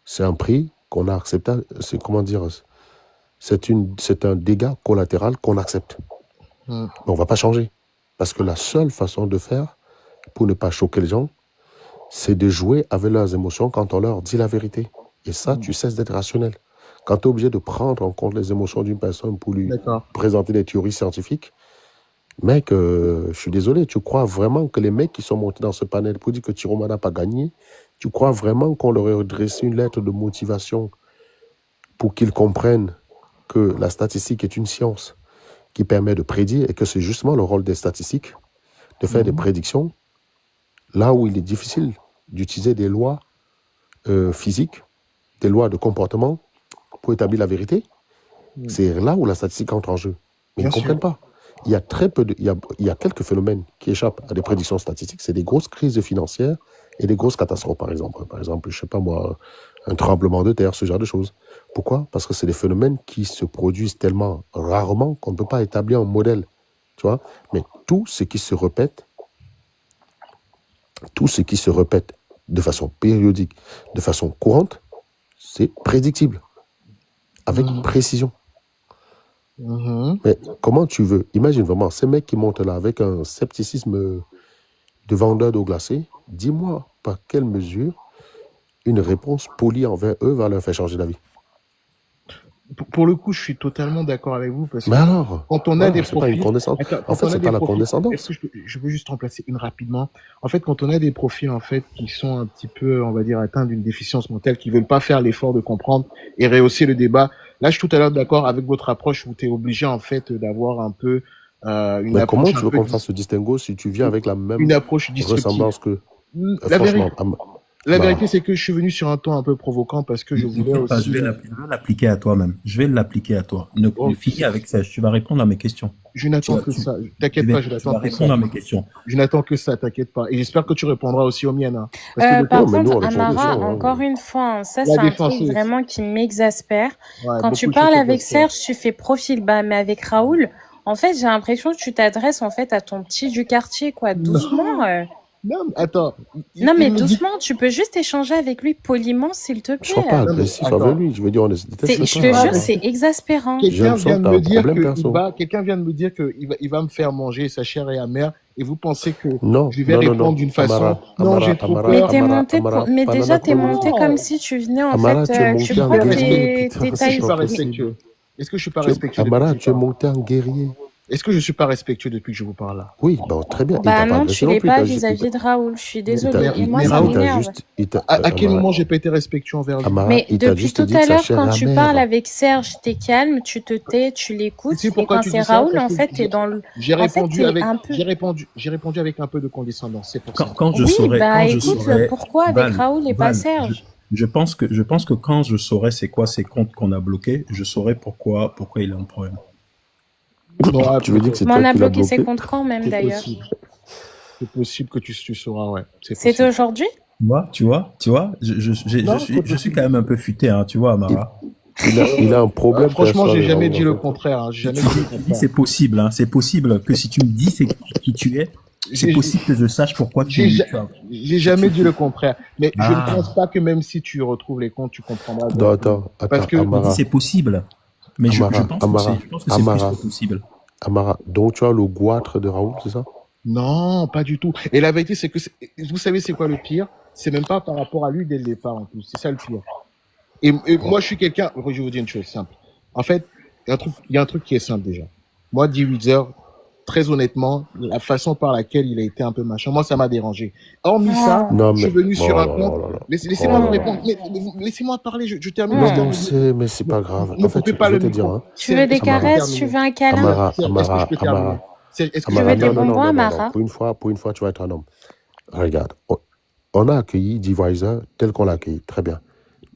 C'est un prix qu'on a accepté. C'est comment dire? C'est un dégât collatéral qu'on accepte. Mais on ne va pas changer. Parce que la seule façon de faire pour ne pas choquer les gens, c'est de jouer avec leurs émotions quand on leur dit la vérité. Et ça, tu cesses d'être rationnel. Quand tu es obligé de prendre en compte les émotions d'une personne pour lui présenter des théories scientifiques, mec, je suis désolé, tu crois vraiment que les mecs qui sont montés dans ce panel pour dire que Tiroma n'a pas gagné, tu crois vraiment qu'on leur aurait dressé une lettre de motivation pour qu'ils comprennent que la statistique est une science qui permet de prédire et que c'est justement le rôle des statistiques de faire des prédictions là où il est difficile d'utiliser des lois physiques, des lois de comportement pour établir la vérité. C'est là où la statistique entre en jeu. Mais ils ne comprennent pas. Il y a très peu il y a quelques phénomènes qui échappent à des prédictions statistiques. C'est des grosses crises financières et des grosses catastrophes, par exemple. Par exemple, je sais pas moi, un tremblement de terre, ce genre de choses. Pourquoi? Parce que c'est des phénomènes qui se produisent tellement rarement qu'on ne peut pas établir un modèle. Tu vois? Mais tout ce qui se répète de façon périodique, de façon courante, c'est prédictible, avec précision. Mais comment tu veux? Imagine vraiment, ces mecs qui montent là avec un scepticisme de vendeur d'eau glacée, dis-moi par quelle mesure une réponse polie envers eux va leur faire changer d'avis. Pour le coup, je suis totalement d'accord avec vous parce que Mais alors, quand on a des c'est pas une condescendance. En fait, c'est pas la condescendance. Est-ce que je peux juste remplacer une rapidement? En fait, quand on a des profils en fait qui sont un petit peu, on va dire, atteints d'une déficience mentale, qui veulent pas faire l'effort de comprendre et rehausser le débat. Là, je suis tout à l'heure d'accord avec votre approche où tu es obligé en fait d'avoir un peu une approche. Comment tu veux qu'on fasse ce distinguo si tu viens avec la même ressemblance que La vérité, c'est que je suis venu sur un ton un peu provoquant parce que je voulais aussi... Je vais l'appliquer à toi même. Je vais l'appliquer à toi. Ne finis avec ça. Tu vas répondre à mes questions. Je n'attends que ça. T'inquiète pas, je n'attends que ça. Tu vas répondre à mes questions. Je n'attends que ça, t'inquiète pas. Et j'espère que tu répondras aussi aux miennes. Hein. Par contre, Amara, encore une fois, ça c'est un truc vraiment qui m'exaspère. Quand tu parles avec Serge, tu fais profil bas, mais avec Raoul, En fait, j'ai l'impression que tu t'adresses en fait à ton petit du quartier, quoi. Doucement. Non, attends. Non, mais doucement, tu peux juste échanger avec lui poliment, s'il te plaît. Je ne pas agressif avec lui. Je veux dire, on est déteste Je te jure, c'est exaspérant. Quelqu'un vient de me dire qu'il va me faire manger, sa chair est amère, et vous pensez que je vais répondre d'une façon. Non, j'ai trop peur. Mais déjà, t'es monté comme si tu venais en fait. Tu prends tes tailles. Est-ce que je suis pas respectueux? Amara, tu es monté en guerrier. Est-ce que je suis pas respectueux depuis que je vous parle là? Oui, très bien. Non, tu l'es pas vis-à-vis de Raoul. Je suis désolée. Et moi, ça m'énerve. À quel moment j'ai pas été respectueux envers lui? Mais depuis tout à l'heure, quand tu parles avec Serge, t'es calme, tu te tais, tu l'écoutes. Et quand c'est Raoul, en fait, t'es dans le. J'ai répondu avec un peu de condescendance. C'est pour ça. Quand je saurais, pourquoi avec Raoul et pas Serge? Je pense que quand je saurais c'est quoi ces comptes qu'on a bloqués, je saurais pourquoi il a un problème. Non, tu veux dire que c'est toi qui l'as bloqué? On a bloqué ses comptes quand même, d'ailleurs. C'est possible que tu sauras, ouais. C'est aujourd'hui? Tu vois, je suis quand même un peu futé, hein, tu vois, Amara. Il a un problème. Franchement, j'ai jamais dit le contraire. C'est possible, hein. C'est possible que si tu me dis qui tu es, c'est possible que je sache pourquoi tu. J'ai jamais dit le contraire. Mais je ne pense pas que même si tu retrouves les comptes, tu comprendras. Attends. Parce que c'est possible. Mais je pense que c'est plus possible. Amara, donc tu as le goitre de Raoul, c'est ça? Non, pas du tout. Et la vérité, c'est que vous savez c'est quoi le pire? C'est même pas par rapport à lui dès le départ en plus. C'est ça le pire. Et moi, je suis quelqu'un. Je vais vous dire une chose simple. En fait, il y a un truc qui est simple déjà. Moi, D-Weezer, très honnêtement, la façon par laquelle il a été un peu machin, moi, ça m'a dérangé. Hormis ça, je suis venu sur un compte. Laissez-moi me répondre. Laissez-moi parler, je termine. Non, mais c'est pas grave. En fait, je vais te dire. Tu veux des caresses, tu veux un câlin? Amara. Est-ce que tu veux des bonbons, Amara? Pour une fois, tu vas être un homme. Regarde, on a accueilli D-Weezer tel qu'on l'a accueilli. Très bien.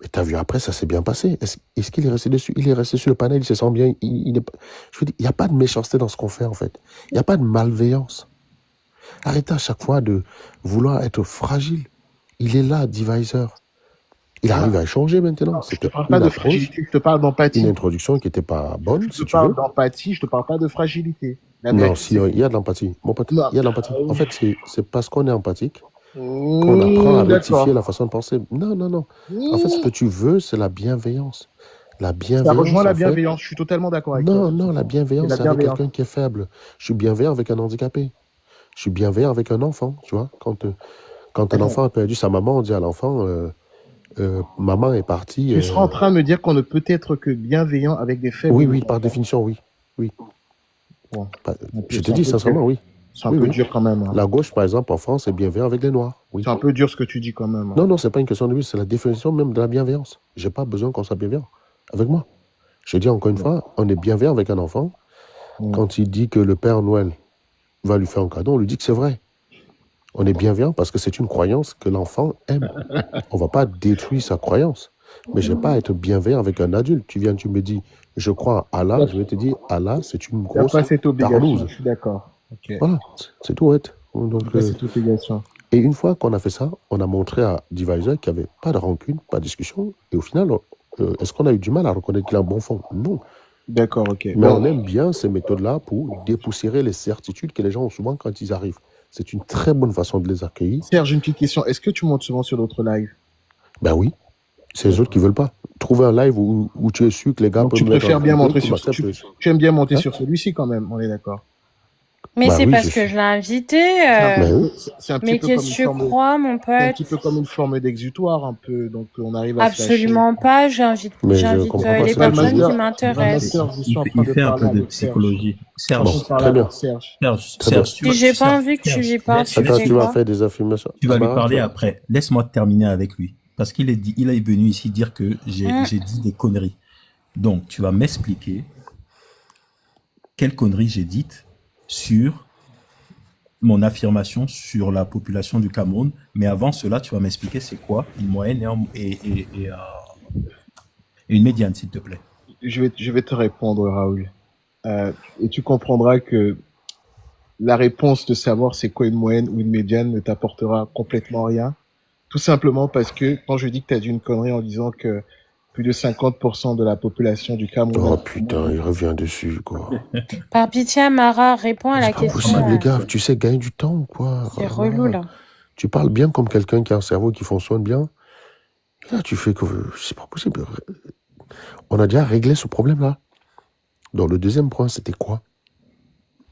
Mais t'as vu, après, ça s'est bien passé. Est-ce qu'il est resté dessus? Il est resté sur le panel, il se sent bien. Je veux dire, il n'y a pas de méchanceté dans ce qu'on fait, en fait. Il n'y a pas de malveillance. Arrêtez à chaque fois de vouloir être fragile. Il est là, D-Weezer. Il arrive à échanger maintenant. Je te parle pas de fragilité, je te parle d'empathie. Une introduction qui n'était pas bonne, Je te parle d'empathie, je te parle pas de fragilité. Non, il y a de l'empathie. Mon pote, il y a de l'empathie. En fait, c'est parce qu'on est empathique qu'on apprend à rectifier la façon de penser. Non. En fait, ce que tu veux, c'est la bienveillance. La bienveillance. Ça rejoint la bienveillance, je suis totalement d'accord avec toi. Non, la bienveillance, c'est avec quelqu'un qui est faible. Je suis bienveillant avec un handicapé. Je suis bienveillant avec un enfant, tu vois. Quand un enfant a perdu sa maman, on dit à l'enfant, maman est partie. Tu seras en train de me dire qu'on ne peut être que bienveillant avec des faibles. Oui, par définition, oui. Bon. Je te dis sincèrement, oui. C'est un peu dur quand même. La gauche, par exemple, en France, est bienveillant avec les Noirs. Oui. C'est un peu dur ce que tu dis quand même. Non, c'est pas une question de lui, c'est la définition même de la bienveillance. J'ai pas besoin qu'on soit bienveillant avec moi. Je dis encore une fois, on est bienveillant avec un enfant. Quand il dit que le Père Noël va lui faire un cadeau, on lui dit que c'est vrai. On est bienveillant parce que c'est une croyance que l'enfant aime. On va pas détruire sa croyance. Mais je vais pas être bienveillant avec un adulte. Tu me dis, je crois à Allah, je vais te dire, Allah, c'est une grosse tarlouse. Je suis d'accord. Okay. Voilà, c'est tout, ouais. Donc, c'est obligation. Et une fois qu'on a fait ça, on a montré à D-Weezer qu'il n'y avait pas de rancune, pas de discussion. Et au final, est-ce qu'on a eu du mal à reconnaître qu'il a un bon fond? Non. D'accord, ok. Mais on aime bien ces méthodes-là pour dépoussiérer les certitudes que les gens ont souvent quand ils arrivent. C'est une très bonne façon de les accueillir. Serge, j'ai une petite question. Est-ce que tu montes souvent sur d'autres lives? Ben oui. C'est les autres qui veulent pas. Trouver un live où tu es sûr que les gars peuvent tu préfères bien montrer sur tu aimes bien monter sur celui-ci quand même, on est d'accord. Mais c'est parce que je l'ai invité. Mais qu'est-ce que tu crois, mon pote? C'est un petit peu comme une forme d'exutoire, un peu. Donc on arrive à absolument pas. J'invite les personnes qui m'intéressent. Il fait un peu de psychologie. Serge, très bien. Serge, j'ai pas envie que tu lui parles. Attends, tu vas faire des affirmations. Tu vas lui parler après. Laisse-moi terminer avec lui. Parce qu'il est venu ici dire que j'ai dit des conneries. Donc, tu vas m'expliquer quelles conneries j'ai dites sur mon affirmation sur la population du Cameroun. Mais avant cela, tu vas m'expliquer c'est quoi une moyenne et une médiane, s'il te plaît. Je vais te répondre, Raoul. Et tu comprendras que la réponse de savoir c'est quoi une moyenne ou une médiane ne t'apportera complètement rien. Tout simplement parce que quand je dis que tu as dit une connerie en disant que Plus de 50% de la population du Cameroun. Oh putain, il revient dessus, quoi. Par pitié, Amara, réponds à la question. C'est pas possible, les gars. Tu sais, gagner du temps ou quoi? C'est relou, là. Tu parles bien comme quelqu'un qui a un cerveau qui fonctionne bien. Là, tu fais que... C'est pas possible. On a déjà réglé ce problème-là. Donc, le deuxième point, c'était quoi?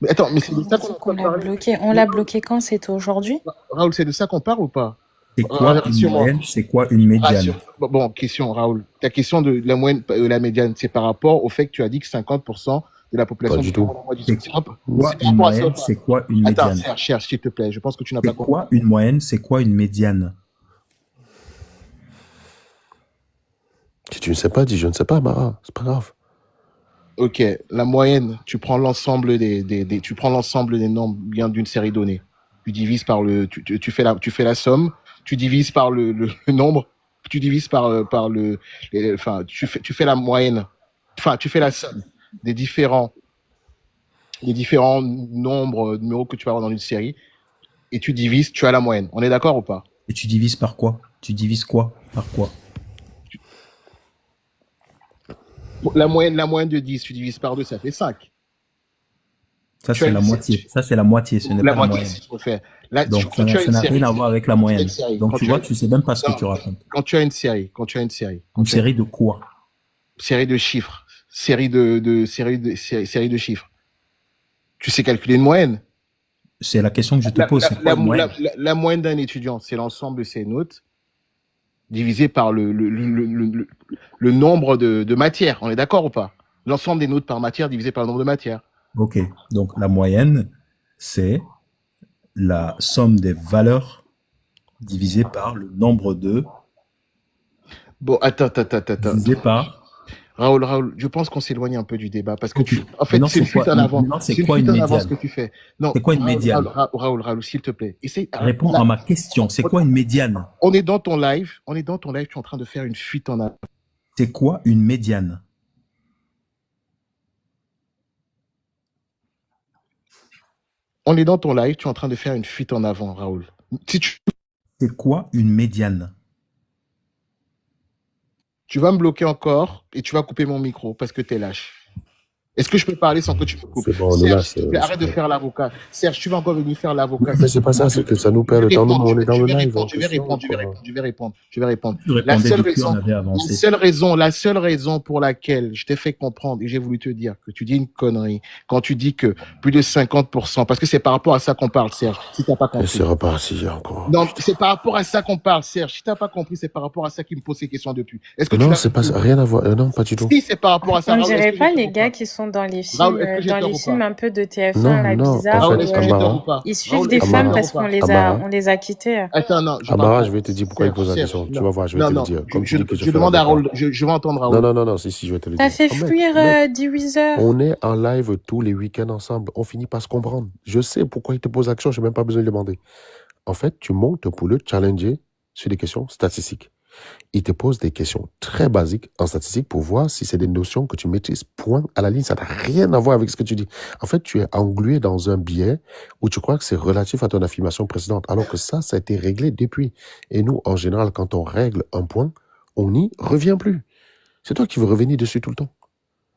Mais attends, mais c'est de ça qu'on l'a bloqué. On l'a bloqué quand? C'était aujourd'hui? Raoul, c'est de ça qu'on parle ou pas? C'est quoi une moyenne? C'est quoi une médiane? Bon, question, Raoul. Ta question de la moyenne, la médiane, c'est par rapport au fait que tu as dit que 50% de la population du Cameroun. C'est quoi une médiane? Attends, cherche, s'il te plaît. Je pense que tu n'as pas compris. C'est quoi une moyenne? C'est quoi une médiane? Si tu ne sais pas, dis je ne sais pas, Mara. C'est pas grave. Ok, la moyenne, tu prends l'ensemble tu prends l'ensemble des nombres bien d'une série donnée. Tu divises par tu fais la somme, tu divises par le nombre, tu divises par tu fais la moyenne. Enfin, tu fais la somme des différents nombres, numéros que tu vas avoir dans une série et tu divises, tu as la moyenne. On est d'accord ou pas? Et tu divises par quoi? Tu divises quoi par quoi? La moyenne de 10, tu divises par 2, ça fait 5. Ça, c'est la moitié. Ça, c'est la moitié. Ce n'est pas la moyenne. Là, donc, ça n'a rien à voir avec la moyenne. Donc, tu vois, tu sais même pas ce que tu racontes. Quand tu as une série. Une série de quoi? Série de chiffres. Série de chiffres. Tu sais calculer une moyenne? C'est la question que je te pose. La moyenne d'un étudiant, c'est l'ensemble de ses notes divisé par le nombre de matières. On est d'accord ou pas? L'ensemble des notes par matière divisé par le nombre de matières. Ok. Donc, la moyenne, c'est la somme des valeurs divisée par le nombre de... Bon, attends. Divisé par... Raoul, je pense qu'on s'éloigne un peu du débat parce que en fait, c'est une fuite en avant. C'est quoi une médiane? Ce que tu fais. C'est quoi une médiane? Raoul, s'il te plaît. Réponds à ma question. C'est quoi une médiane? On est dans ton live. Tu es en train de faire une fuite en avant. C'est quoi une médiane? On est dans ton live. Tu es en train de faire une fuite en avant, Raoul. C'est quoi une médiane? Tu vas me bloquer encore et tu vas couper mon micro parce que tu es lâche. Est-ce que je peux parler sans que tu me coupes? Bon, Serge, arrête de faire l'avocat. Serge, tu vas encore venir faire l'avocat. Mais c'est pas ça, c'est que ça nous perd le temps. Nous, on est dans le live. Je vais répondre. La seule raison pour laquelle je t'ai fait comprendre et j'ai voulu te dire que tu dis une connerie quand tu dis que plus de 50%, parce que c'est par rapport à ça qu'on parle, Serge, si t'as pas compris. C'est reparti encore. Non, c'est par rapport à ça qu'on parle, Serge. Si t'as pas compris, c'est par rapport à ça qu'il me pose ces questions depuis. Est-ce que non, c'est pas rien à voir. Non, pas du tout. Si, c'est par rapport à ça. On dirait pas les gars qui sont dans les films, un peu de TF1, bizarre. En fait, ils suivent des femmes parce qu'on les a quittés. Attends, non. Amara, je vais te dire pourquoi il pose la question. Tu vas voir, je vais te le dire. Comme tu dis que je demande à Raoul, je vais entendre Raoul. Non, si, je vais te le dire. T'as fait fuir 10 Weezer. On est en live tous les week-ends ensemble. On finit par se comprendre. Je sais pourquoi il te pose la question, je n'ai même pas besoin de demander. En fait, tu montes pour le challenger sur des questions statistiques. Il te pose des questions très basiques en statistique pour voir si c'est des notions que tu maîtrises. Point à la ligne, ça n'a rien à voir avec ce que tu dis. En fait, tu es englué dans un biais où tu crois que c'est relatif à ton affirmation précédente, alors que ça a été réglé depuis. Et nous, en général, quand on règle un point, on n'y revient plus. C'est toi qui veux revenir dessus tout le temps.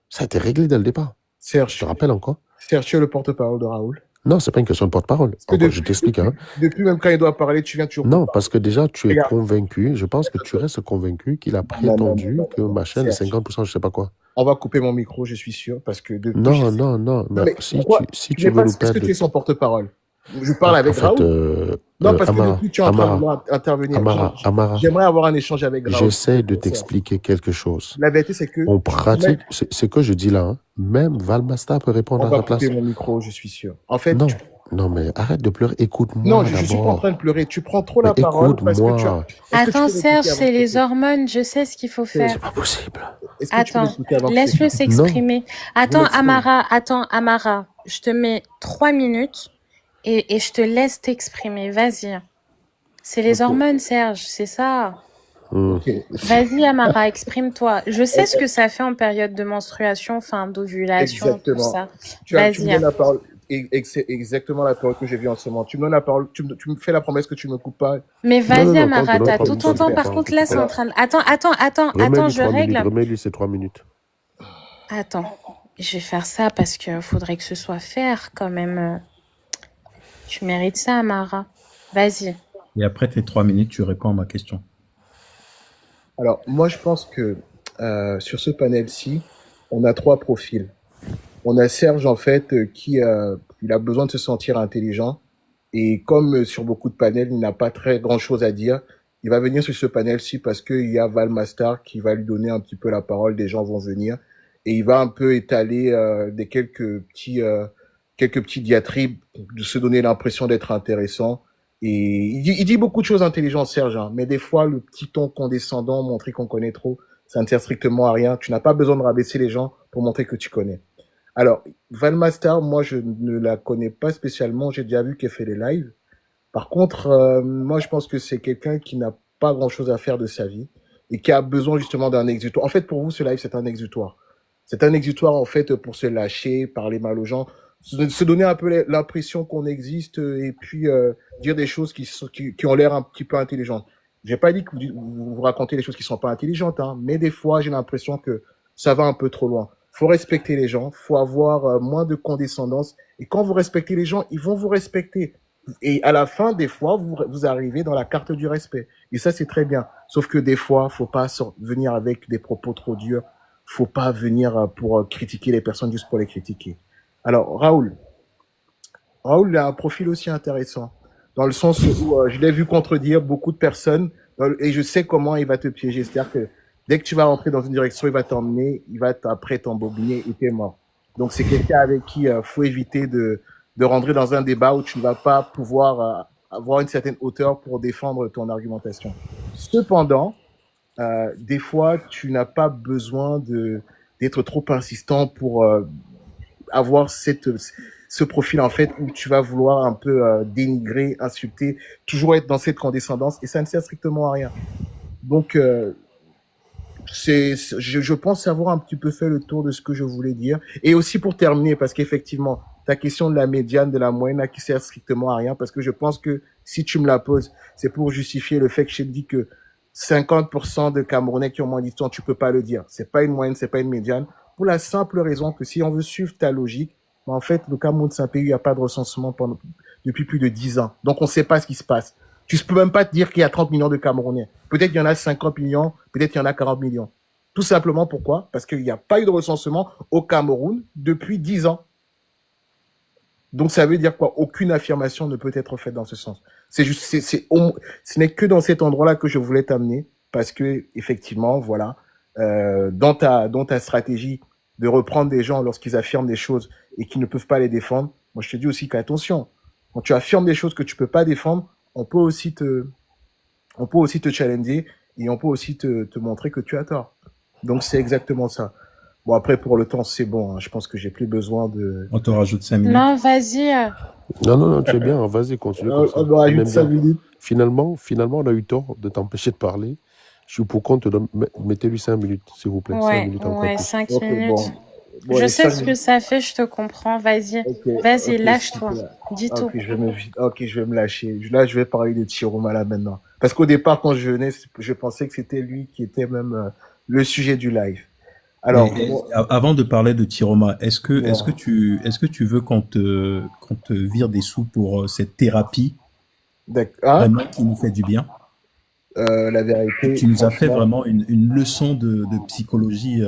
Ça a été réglé dès le départ. Serge, je te rappelle encore. Serge, tu es le porte-parole de Raoul. Non, c'est pas une question de porte-parole. Je t'explique. Depuis même quand il doit parler, tu viens toujours. Non, parce que déjà, tu es convaincu. Je pense que tu restes convaincu qu'il a prétendu que ma chaîne est 50%, je sais pas quoi. On va couper mon micro, je suis sûr, parce que... Non. Mais si tu veux nous perdre... Est-ce que tu es son porte-parole? Je parle avec Raoul. Non, parce que depuis, tu es en train d'intervenir. Amara, j'aimerais avoir un échange avec Raoul. J'essaie de t'expliquer quelque chose. La vérité, c'est que... On pratique... C'est que je dis là. Même Valmasta peut répondre à ta place. On va couper mon micro, je suis sûr. En fait... Non, mais arrête de pleurer. Écoute-moi. Non, je suis pas en train de pleurer. Tu prends trop la parole parce que tu as... Attends, Serge, c'est les hormones. Je sais ce qu'il faut faire. C'est pas possible. Attends, laisse-le s'exprimer. Attends, Amara. Je te mets 3 minutes et je te laisse t'exprimer. Vas-y. C'est les hormones, Serge. C'est ça. Vas-y, Amara, exprime-toi. Je sais ce que ça fait en période de menstruation, d'ovulation, tout ça. Vas-y. exactement la parole que j'ai vue en ce moment. Tu me donnes la parole, tu me fais la promesse que tu ne me coupes pas. Mais Non, vas-y, non, non, Amara, quand t'as tu tout donnes ton 3 temps. minutes, Par attends, contre, là, c'est Alors, en train de... Attends, remets-lui je 3 minutes, règle. remets-lui ces 3 minutes. Attends, je vais faire ça parce que faudrait que ce soit fair quand même. Tu mérites ça, Amara. Vas-y. Et après tes 3 minutes, tu réponds à ma question. alors, moi, je pense que sur ce panel-ci, on a 3 profils. On a Serge, en fait, qui il a besoin de se sentir intelligent. Et comme sur beaucoup de panels, il n'a pas très grand-chose à dire, il va venir sur ce panel-ci parce qu'il y a Valmastar qui va lui donner un petit peu la parole, des gens vont venir. Et il va un peu étaler quelques petits diatribes, de se donner l'impression d'être intéressant. Et il dit beaucoup de choses intelligentes, Serge, hein, mais des fois, le petit ton condescendant, montrer qu'on connaît trop, ça ne sert strictement à rien. Tu n'as pas besoin de rabaisser les gens pour montrer que tu connais. Alors, Valmastar, moi, je ne la connais pas spécialement. J'ai déjà vu qu'elle fait des lives. Par contre, moi, je pense que c'est quelqu'un qui n'a pas grand-chose à faire de sa vie et qui a besoin justement d'un exutoire. En fait, pour vous, ce live, c'est un exutoire. C'est un exutoire, en fait, pour se lâcher, parler mal aux gens, se donner un peu l'impression qu'on existe et puis dire des choses qui ont l'air un petit peu intelligentes. J'ai pas dit que vous racontez des choses qui sont pas intelligentes, hein, mais des fois, j'ai l'impression que ça va un peu trop loin. Faut respecter les gens, faut avoir moins de condescendance. Et quand vous respectez les gens, ils vont vous respecter. Et à la fin, des fois, vous arrivez dans la carte du respect. Et ça, c'est très bien. Sauf que des fois, faut pas venir avec des propos trop durs. Faut pas venir pour critiquer les personnes juste pour les critiquer. Alors, Raoul il a un profil aussi intéressant. Dans le sens où je l'ai vu contredire beaucoup de personnes. Et je sais comment il va te piéger. C'est-à-dire que dès que tu vas rentrer dans une direction, il va t'emmener, il va après t'embobiner et t'es mort. Donc, c'est quelqu'un avec qui faut éviter de rentrer dans un débat où tu ne vas pas pouvoir avoir une certaine hauteur pour défendre ton argumentation. Cependant, des fois, tu n'as pas besoin d'être trop insistant pour avoir ce profil, en fait, où tu vas vouloir un peu dénigrer, insulter, toujours être dans cette condescendance, et ça ne sert strictement à rien. Donc, je pense avoir un petit peu fait le tour de ce que je voulais dire. Et aussi pour terminer, parce qu'effectivement, ta question de la médiane, de la moyenne, qui sert strictement à rien, parce que je pense que si tu me la poses, c'est pour justifier le fait que je t'ai dit que 50% de Camerounais qui ont moins d'10 ans, tu peux pas le dire. C'est pas une moyenne, c'est pas une médiane. Pour la simple raison que si on veut suivre ta logique, en fait, le Cameroun, c'est un pays où il n'y a pas de recensement depuis plus de 10 ans. Donc, on ne sait pas ce qui se passe. Tu ne peux même pas te dire qu'il y a 30 millions de Camerounais. Peut-être qu'il y en a 50 millions, peut-être qu'il y en a 40 millions. Tout simplement pourquoi? Parce qu'il n'y a pas eu de recensement au Cameroun depuis 10 ans. Donc, ça veut dire quoi? Aucune affirmation ne peut être faite dans ce sens. C'est juste, ce n'est que dans cet endroit-là que je voulais t'amener, parce que, effectivement, voilà, dans ta stratégie de reprendre des gens lorsqu'ils affirment des choses et qui ne peuvent pas les défendre, moi, je te dis aussi qu'attention, quand tu affirmes des choses que tu peux pas défendre, on peut aussi te challenger et on peut aussi te montrer que tu as tort. Donc, c'est exactement ça. Bon, après, pour le temps, c'est bon. Hein. Je pense que j'ai plus besoin de... On te rajoute 5 minutes. Non, vas-y. Non, tu es bien. Vas-y, continue comme ça. On va rajouter 5 minutes. Finalement, on a eu tort de t'empêcher de parler. Je suis pour qu'on te donne... Mettez-lui 5 minutes, s'il vous plaît. 5 minutes encore plus. 5 minutes. Bon, je sais ce que ça fait, je te comprends. Vas-y. Okay, vas-y, lâche-toi. Dis tout. Je vais me lâcher. Là, je vais parler de Chiromala maintenant. Parce qu'au départ, quand je venais, je pensais que c'était lui qui était même le sujet du live. Alors, avant de parler de Tiroma, est-ce que tu veux qu'on te vire des sous pour cette thérapie vraiment qui nous fait du bien? La vérité. Tu nous as fait vraiment une leçon de psychologie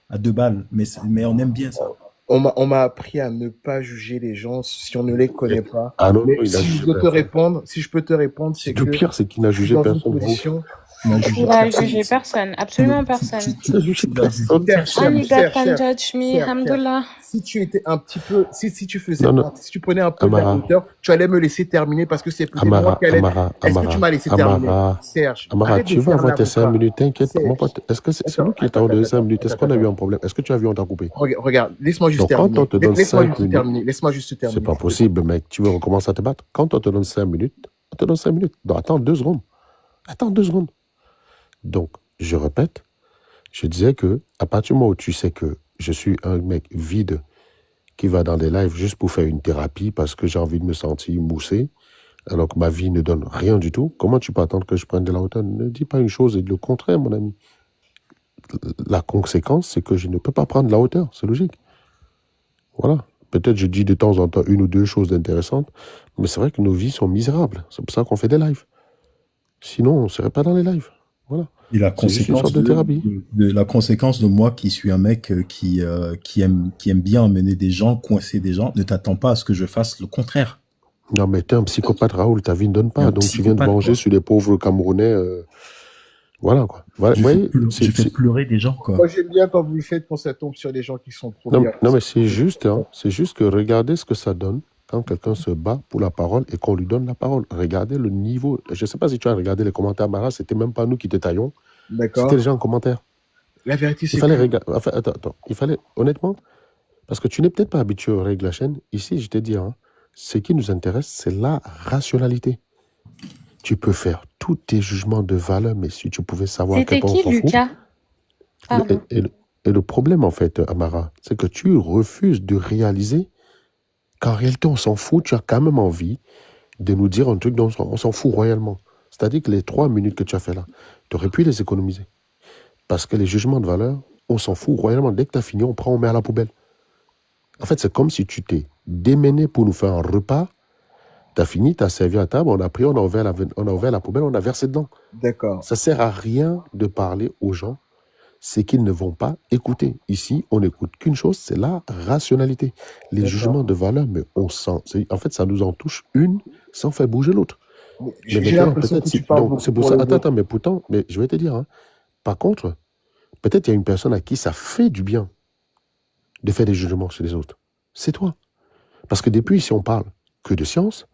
à 2 balles, mais on aime bien ça. On m'a appris à ne pas juger les gens si on ne les connaît pas. Ah non, mais si je peux te répondre, c'est que le pire, c'est qu'il n'a jugé personne. Il a jugé personne, absolument personne. Si tu étais un petit peu, si tu faisais, si tu prenais un peu de la hauteur, tu allais me laisser terminer parce que c'est peut-être moi qui allais. Est-ce que tu m'as laissé terminer, Serge? Amara, tu vas avoir tes 5 minutes, t'inquiète. Mon pote, est-ce que c'est nous qui t'avons donné 5 minutes? Est-ce qu'on a eu un problème? Est-ce que tu as vu on t'a coupé? Regarde, laisse-moi juste terminer. Quand on te donne 5 minutes, laisse-moi juste terminer. C'est pas possible, mec. Tu veux recommencer à te battre? Quand on te donne 5 minutes, on te donne 5 minutes. Donc, attends 2 secondes. Donc, je répète, je disais que à partir du moment où tu sais que je suis un mec vide qui va dans des lives juste pour faire une thérapie parce que j'ai envie de me sentir moussé, alors que ma vie ne donne rien du tout, comment tu peux attendre que je prenne de la hauteur? Ne dis pas une chose et le contraire, mon ami. La conséquence, c'est que je ne peux pas prendre de la hauteur, c'est logique. Voilà. Peut-être je dis de temps en temps une ou deux choses intéressantes, mais c'est vrai que nos vies sont misérables. C'est pour ça qu'on fait des lives. Sinon, on ne serait pas dans les lives. Voilà. Et la C'est juste une sorte de thérapie. la conséquence de moi qui suis un mec qui aime bien emmener des gens, coincer des gens, ne t'attends pas à ce que je fasse le contraire. Non, mais t'es un psychopathe, Raoul, ta vie ne donne Un pas. Donc tu viens de psychopathe, manger quoi. sur les pauvres Camerounais. Voilà, quoi. Voilà, Je vous fais, voyez, je fais pleurer des gens, quoi. Moi, j'aime bien quand vous le faites quand ça tombe sur des gens qui sont trop non, bien. non, mais c'est juste, hein, c'est juste que regardez ce que ça donne quand quelqu'un se bat pour la parole et qu'on lui donne la parole. Regardez le niveau. Je ne sais pas si tu as regardé les commentaires, Mara, c'était même pas nous qui détaillons. D'accord. C'était les gens en commentaire. La vérité, c'est Il fallait que... regarder. Enfin, attends. Il fallait, honnêtement, parce que tu n'es peut-être pas habitué aux règles de la chaîne. Ici, je te dis, hein, ce qui nous intéresse, c'est la rationalité. Tu peux faire tous tes jugements de valeur, mais si tu pouvais savoir à quel C'était point on qui, s'en fout. Lucas? Pardon. Et le problème, en fait, Amara, c'est que tu refuses de réaliser qu'en réalité, on s'en fout. Tu as quand même envie de nous dire un truc dont on s'en fout royalement. C'est-à-dire que les 3 minutes que tu as fait là, tu aurais pu les économiser. Parce que les jugements de valeur, on s'en fout royalement. Dès que tu as fini, on prend, on met à la poubelle. En fait, c'est comme si tu t'es démené pour nous faire un repas. Tu as fini, tu as servi à table, on a pris, on a ouvert la poubelle, on a versé dedans. D'accord. Ça sert à rien de parler aux gens, c'est qu'ils ne vont pas écouter. Ici, on n'écoute qu'une chose, c'est la rationalité. Les D'accord. jugements de valeur, mais on sent. En fait, ça nous en touche une sans faire bouger l'autre. Mais J'ai maintenant, l'impression que peut-être tu si. parles Donc, beaucoup c'est pour pour ça. les Attends, autres. mais pourtant, mais je vais te dire, hein, par contre, peut-être il y a une personne à qui ça fait du bien de faire des jugements sur les autres. C'est toi. Parce que depuis ici, on parle que de science,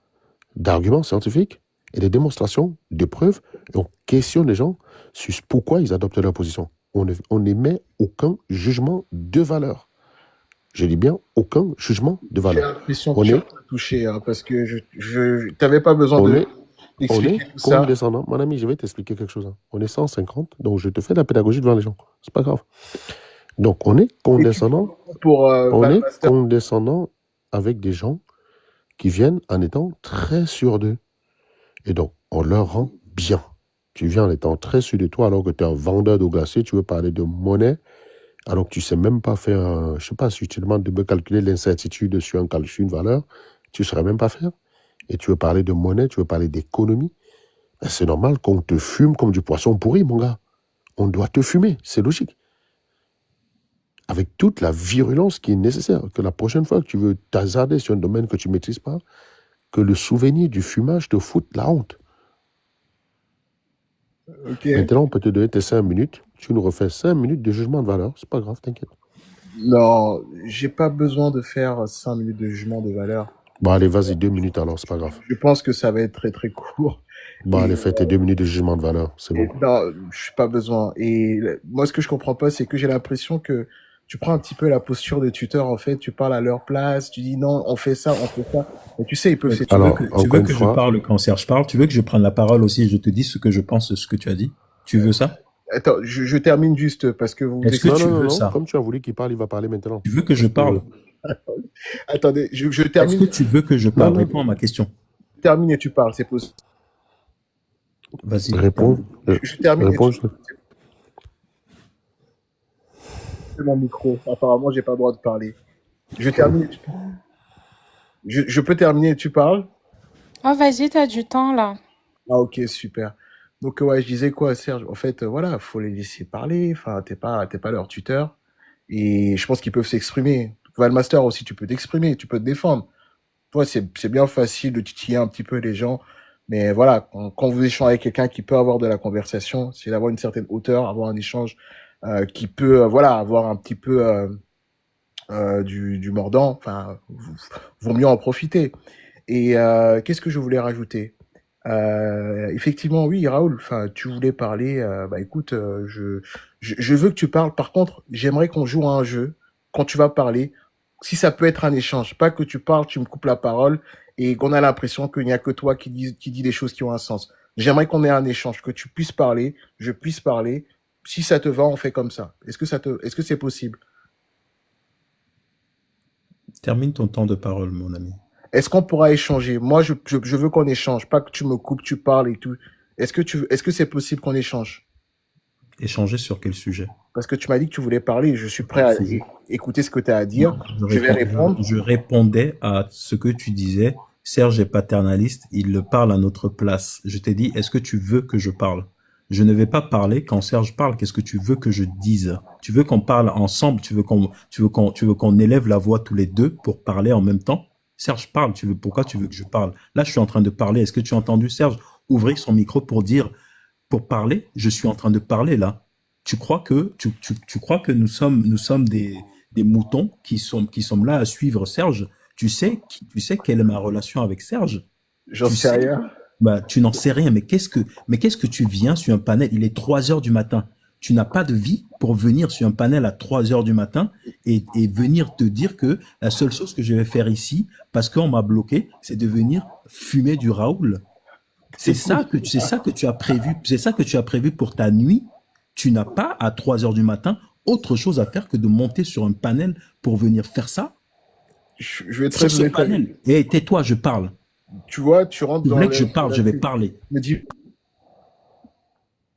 d'arguments scientifiques et de démonstrations, de preuves, et on questionne les gens sur pourquoi ils adoptent leur position. On n'émet aucun jugement de valeur. Je dis bien aucun jugement de J'ai valeur. l'impression que On tu est, as touché, hein, parce que je t'avais pas besoin on de est, on d'expliquer est tout ça. condescendant. Mon ami, je vais t'expliquer quelque chose. Hein. On est 150, donc je te fais de la pédagogie devant les gens. C'est pas grave. Donc, on est Et tu condescendant. pour On est Valmaster. condescendant avec des gens qui viennent en étant très sûrs d'eux. Et donc, on leur rend bien. Tu viens en étant très sûr de toi alors que tu es un vendeur d'eau glacée, tu veux parler de monnaie, alors que tu ne sais même pas faire, je ne sais pas, si tu te demandes de me calculer l'incertitude sur une valeur, tu ne saurais même pas faire. Et tu veux parler de monnaie, tu veux parler d'économie. Ben, c'est normal qu'on te fume comme du poisson pourri, mon gars. On doit te fumer, c'est logique. Avec toute la virulence qui est nécessaire. Que la prochaine fois que tu veux t'hasarder sur un domaine que tu ne maîtrises pas, que le souvenir du fumage te foute la honte. Ok. Maintenant, on peut te donner tes 5 minutes. Tu nous refais 5 minutes de jugement de valeur. C'est pas grave, t'inquiète. Non, j'ai pas besoin de faire 5 minutes de jugement de valeur. Bon, allez, vas-y, 2 minutes alors, c'est pas grave. Je pense que ça va être très très court. Bon, Et, allez, fais tes 2 minutes de jugement de valeur. C'est bon. non, je suis pas besoin. Et moi, ce que je comprends pas, c'est que j'ai l'impression que tu prends un petit peu la posture des tuteurs, en fait, tu parles à leur place, tu dis non, on fait ça, on fait ça. Et tu sais, ils peuvent s'étudier. Alors, Tu encore veux une que je fois, parle quand Serge parle? Tu veux que je prenne la parole aussi et je te dise ce que je pense de ce que tu as dit? Tu veux ça? Attends, je termine juste parce que vous... Est-ce que non, tu non, non, veux non. ça? Comme tu as voulu qu'il parle, il va parler maintenant. Tu veux que je parle? Attendez, je Est-ce termine. que tu veux que je parle? Non, non. Réponds à ma question. Termine et tu parles, c'est possible. Vas-y. Réponds. Je termine et Réponds. tu c'est mon micro. Apparemment, j'ai pas le droit de parler. Je termine et tu parles. Je peux terminer et tu parles? Oh, vas-y, t'as du temps, là. Ah, ok, super. Donc, ouais, je disais quoi, Serge? En fait, voilà, faut les laisser parler. Enfin, t'es pas leur tuteur. Et je pense qu'ils peuvent s'exprimer. Valmaster aussi, tu peux t'exprimer, tu peux te défendre. Toi, c'est bien facile de titiller un petit peu les gens. Mais voilà, quand vous échangez avec quelqu'un qui peut avoir de la conversation, c'est d'avoir une certaine hauteur, avoir un échange qui peut, voilà, avoir un petit peu du mordant. Enfin, vaut mieux en profiter. Et qu'est-ce que je voulais rajouter? Effectivement, oui, Raoul. Enfin, tu voulais parler. Bah, écoute, je veux que tu parles. Par contre, j'aimerais qu'on joue à un jeu quand tu vas parler. Si ça peut être un échange, pas que tu parles, tu me coupes la parole et qu'on a l'impression qu'il n'y a que toi qui dit des choses qui ont un sens. J'aimerais qu'on ait un échange, que tu puisses parler, je puisse parler. Si ça te va, on fait comme ça. Est-ce que c'est possible? Termine ton temps de parole, mon ami. Est-ce qu'on pourra échanger? Moi, je veux qu'on échange, pas que tu me coupes, tu parles et tout. Est-ce que c'est possible qu'on échange? Échanger sur quel sujet? Parce que tu m'as dit que tu voulais parler. Je suis prêt à écouter ce que tu as à dire. Je vais répondre. Je répondais à ce que tu disais. Serge est paternaliste, il le parle à notre place. Je t'ai dit, est-ce que tu veux que je parle? Je ne vais pas parler quand Serge parle. Qu'est-ce que tu veux que je dise? Tu veux qu'on parle ensemble? Tu veux qu'on élève la voix tous les deux pour parler en même temps? Serge parle. Pourquoi tu veux que je parle? Là, je suis en train de parler. Est-ce que tu as entendu Serge ouvrir son micro pour parler? Je suis en train de parler là. Tu crois que nous sommes des moutons qui sont là à suivre Serge? Tu sais quelle est ma relation avec Serge? J'en sais rien. Bah, tu n'en sais rien, mais qu'est-ce que tu viens sur un panel? Il est 3h du matin. Tu n'as pas de vie pour venir sur un panel à 3h du matin et venir te dire que la seule chose que je vais faire ici, parce qu'on m'a bloqué, c'est de venir fumer du Raoul. C'est ça que tu as prévu pour ta nuit. Tu n'as pas à 3h du matin autre chose à faire que de monter sur un panel pour venir faire ça. Je vais très sur ce panel. Et tais-toi, je parle. Tu vois, tu rentres dans. Tu voulais que je parle, je vais parler.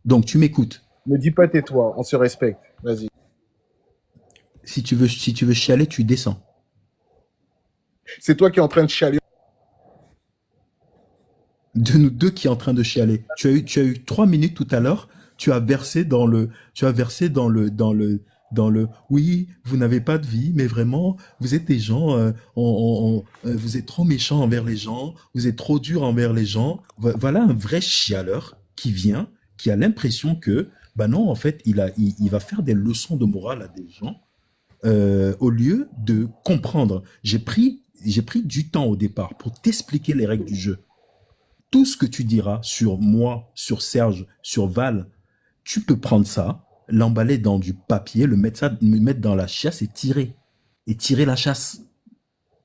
Donc tu m'écoutes. Me dis pas tais-toi, on se respecte. Vas-y. Si tu veux chialer, tu descends. C'est toi qui es en train de chialer. De nous deux qui est en train de chialer. Tu as eu 3 minutes tout à l'heure. Tu as versé dans le oui, vous n'avez pas de vie, mais vraiment, vous êtes des gens, vous êtes trop méchants envers les gens, vous êtes trop durs envers les gens. Voilà un vrai chialeur qui a l'impression que, bah non, en fait, il va faire des leçons de morale à des gens, au lieu de comprendre. J'ai pris du temps au départ pour t'expliquer les règles du jeu. Tout ce que tu diras sur moi, sur Serge, sur Val, tu peux prendre ça, l'emballer dans du papier, le mettre dans la chasse et tirer la chasse.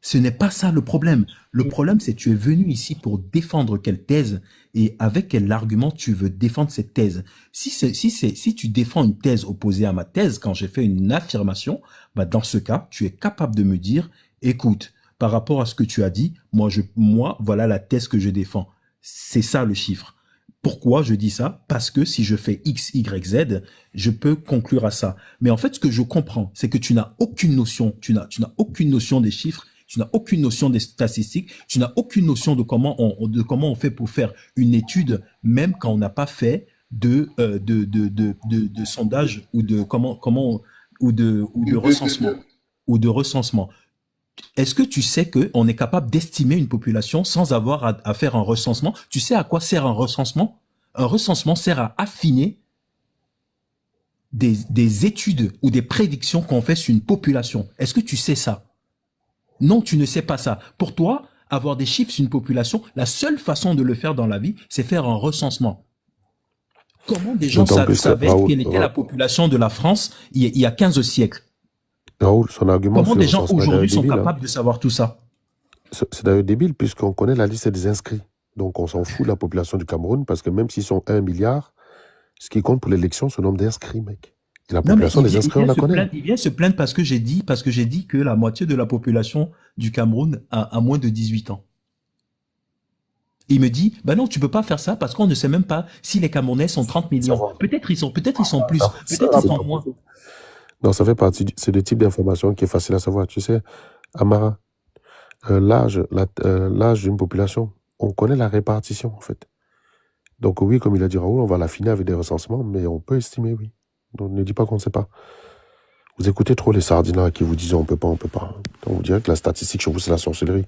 Ce n'est pas ça le problème. Le problème, c'est que tu es venu ici pour défendre quelle thèse et avec quel argument tu veux défendre cette thèse. Si tu défends une thèse opposée à ma thèse quand j'ai fait une affirmation, bah dans ce cas, tu es capable de me dire, écoute, par rapport à ce que tu as dit, moi, voilà la thèse que je défends. C'est ça le chiffre. Pourquoi je dis ça? Parce que si je fais X, Y, Z, je peux conclure à ça. Mais en fait, ce que je comprends, c'est que tu n'as aucune notion, tu n'as aucune notion des chiffres, tu n'as aucune notion des statistiques, tu n'as aucune notion de comment on fait pour faire une étude, même quand on n'a pas fait de sondage ou de recensement. Est-ce que tu sais qu'on est capable d'estimer une population sans avoir à faire un recensement? Tu sais à quoi sert un recensement? Un recensement sert à affiner des études ou des prédictions qu'on fait sur une population. Est-ce que tu sais ça? Non, tu ne sais pas ça. Pour toi, avoir des chiffres sur une population, la seule façon de le faire dans la vie, c'est faire un recensement. Comment des gens savaient quelle était la population de la France il y a 15 siècles? Raoul, son argument. Comment des gens aujourd'hui sont capables de savoir tout ça? C'est d'ailleurs débile puisqu'on connaît la liste des inscrits. Donc on s'en fout de la population du Cameroun parce que même s'ils sont 1 milliard, ce qui compte pour l'élection, c'est le nombre d'inscrits, mec. Et la population des inscrits, on la connaît. Il vient se plaindre parce que j'ai dit que la moitié de la population du Cameroun a moins de 18 ans. Il me dit, bah non, tu peux pas faire ça parce qu'on ne sait même pas si les Camerounais sont 30 millions. Peut-être ils sont plus, peut-être ils sont moins. Non, ça fait partie, c'est le type d'information qui est facile à savoir. Tu sais, Amara, l'âge d'une population, on connaît la répartition, en fait. Donc oui, comme il a dit Raoul, on va l'affiner avec des recensements, mais on peut estimer, oui. Donc ne dis pas qu'on ne sait pas. Vous écoutez trop les sardinats qui vous disent on peut pas. On vous dirait que la statistique chez vous, c'est la sorcellerie.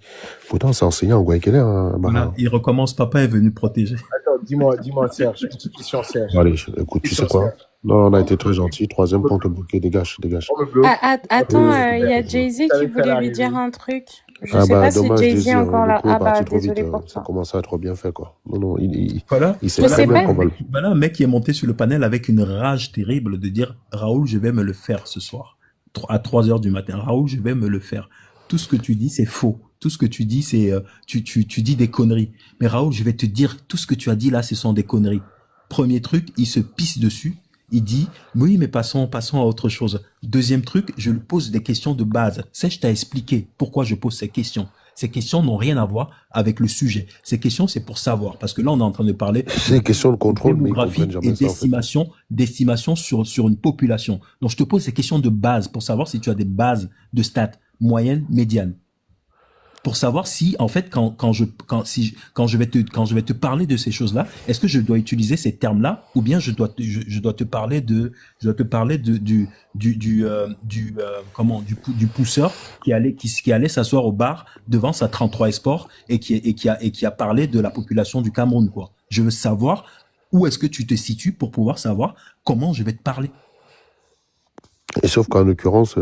Pourtant, c'est enseigné en Guayaquil, hein, Amara. Il recommence, papa est venu protéger. Attends, dis-moi, Serge, petite question, Serge. Allez, écoute, tu sais quoi? Non, on a été très gentil. 3e point, le bouquet, dégage. Attends, il y a Jay-Z qui voulait lui dire un truc. Je sais pas si Jay-Z est encore là. Ah bah, désolé pour ça. Ça commence à être bien fait, quoi. Non, il sait très bien qu'on va le... Voilà un mec qui est monté sur le panel avec une rage terrible de dire « Raoul, je vais me le faire ce soir. À 3h du matin. Raoul, je vais me le faire. Tout ce que tu dis, c'est faux. Tout ce que tu dis, c'est... tu dis des conneries. Mais Raoul, je vais te dire, tout ce que tu as dit là, ce sont des conneries. » Premier truc, il se pisse dessus. Il dit, oui, mais passons à autre chose. Deuxième truc, je lui pose des questions de base. Je t'ai expliqué pourquoi je pose ces questions. Ces questions n'ont rien à voir avec le sujet. Ces questions, c'est pour savoir. Parce que là, on est en train de parler C'est une question de contrôle, mais ils démographie comprennent et jamais ça, en fait. d'estimation sur une population. Donc, je te pose ces questions de base pour savoir si tu as des bases de stats moyennes, médianes. Pour savoir si, en fait, quand je vais te parler de ces choses-là, est-ce que je dois utiliser ces termes-là, ou bien je dois te parler du pousseur qui allait s'asseoir au bar devant sa 33 Sport et qui a parlé de la population du Cameroun, quoi. Je veux savoir où est-ce que tu te situes pour pouvoir savoir comment je vais te parler. Et sauf qu'en l'occurrence,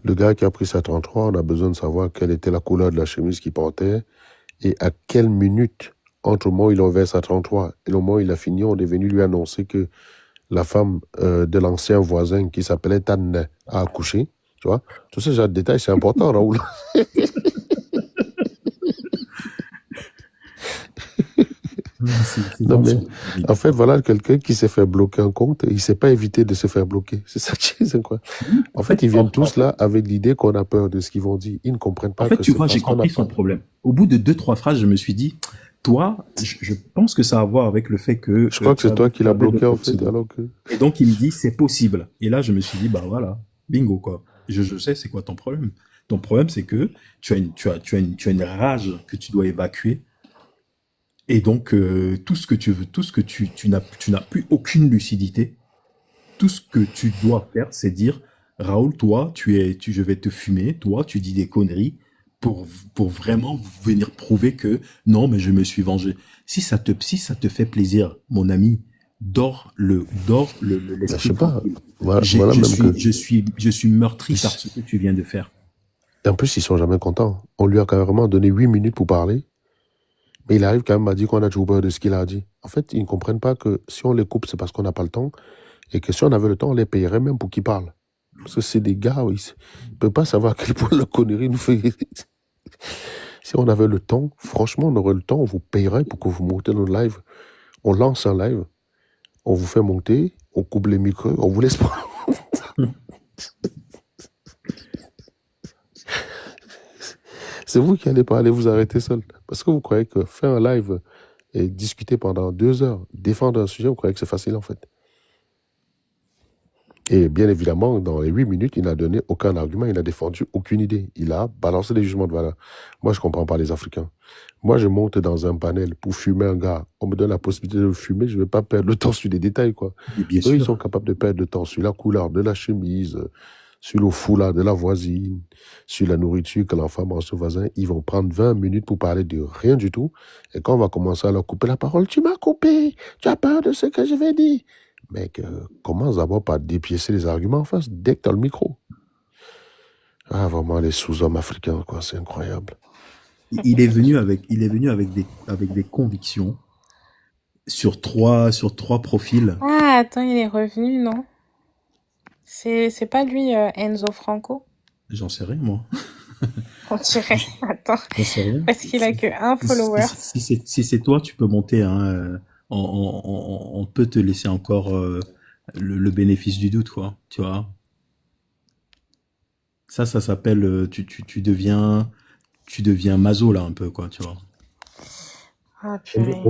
le gars qui a pris sa 33, on a besoin de savoir quelle était la couleur de la chemise qu'il portait et à quelle minute, entre le moment où il a ouvert sa 33 et le moment où il a fini, on est venu lui annoncer que la femme de l'ancien voisin qui s'appelait Tanne a accouché. Tu vois, tout ce genre de détails, c'est important, Raoul. Non, mais en fait, voilà quelqu'un qui s'est fait bloquer un compte et il ne s'est pas évité de se faire bloquer. C'est ça qui est quoi. En fait, ils viennent tous là avec l'idée qu'on a peur de ce qu'ils vont dire. Ils ne comprennent pas. En fait, que tu vois, j'ai compris son problème. Au bout de 2-3 phrases, je me suis dit, toi, je pense que ça a à voir avec le fait que... Je crois que c'est toi qui l'as bloqué, en fait. Alors que... Et donc, il me dit, c'est possible. Et là, je me suis dit, bah voilà, bingo, quoi. Je sais, c'est quoi ton problème. Ton problème, c'est que tu as une rage que tu dois évacuer. Et donc, tout ce que tu veux, tout ce que tu n'as plus aucune lucidité. Tout ce que tu dois faire, c'est dire, Raoul, toi, je vais te fumer. Toi, tu dis des conneries pour vraiment venir prouver que non, mais je me suis vengé. Si ça te fait plaisir, mon ami, dors l'esprit. Je sais pas. Voilà, je suis meurtri par ce que tu viens de faire. Et en plus, ils sont jamais contents. On lui a carrément donné 8 minutes pour parler. Mais il arrive quand même à dire qu'on a toujours peur de ce qu'il a dit. En fait, ils ne comprennent pas que si on les coupe, c'est parce qu'on n'a pas le temps. Et que si on avait le temps, on les payerait même pour qu'ils parlent. Parce que c'est des gars, oui. Ils ne peuvent pas savoir à quel point la connerie nous fait. Si on avait le temps, franchement, on aurait le temps, on vous payerait pour que vous montez nos lives. On lance un live, on vous fait monter, on coupe les micros, on vous laisse pas. C'est vous qui allez pas aller vous arrêter seul. Parce que vous croyez que faire un live et discuter pendant 2 heures, défendre un sujet, vous croyez que c'est facile en fait. Et bien évidemment, dans les 8 minutes, il n'a donné aucun argument, il n'a défendu aucune idée. Il a balancé des jugements de valeur. Moi, je ne comprends pas les Africains. Moi, je monte dans un panel pour fumer un gars. On me donne la possibilité de le fumer, je ne vais pas perdre le temps sur des détails, quoi. Eux, ils sont capables de perdre le temps sur la couleur de la chemise, sur le foulard de la voisine, sur la nourriture que l'enfant mange au voisin. Ils vont prendre 20 minutes pour parler de rien du tout. Et quand on va commencer à leur couper la parole, tu m'as coupé, tu as peur de ce que je vais dire. Mec, commence d'abord par dépiécer les arguments en face dès que tu as le micro. Ah, vraiment, les sous-hommes africains, quoi, c'est incroyable. Il est venu avec des convictions sur trois profils. Ah, attends, il est revenu, non? C'est pas lui, Enzo Franco? J'en sais rien, moi. On dirait. Attends. J'en sais rien. Parce qu'il a que un follower. Si c'est toi, tu peux monter, hein. On peut te laisser encore le bénéfice du doute, quoi. Tu vois. Ça s'appelle tu deviens maso là un peu, quoi, tu vois. Ah, purée.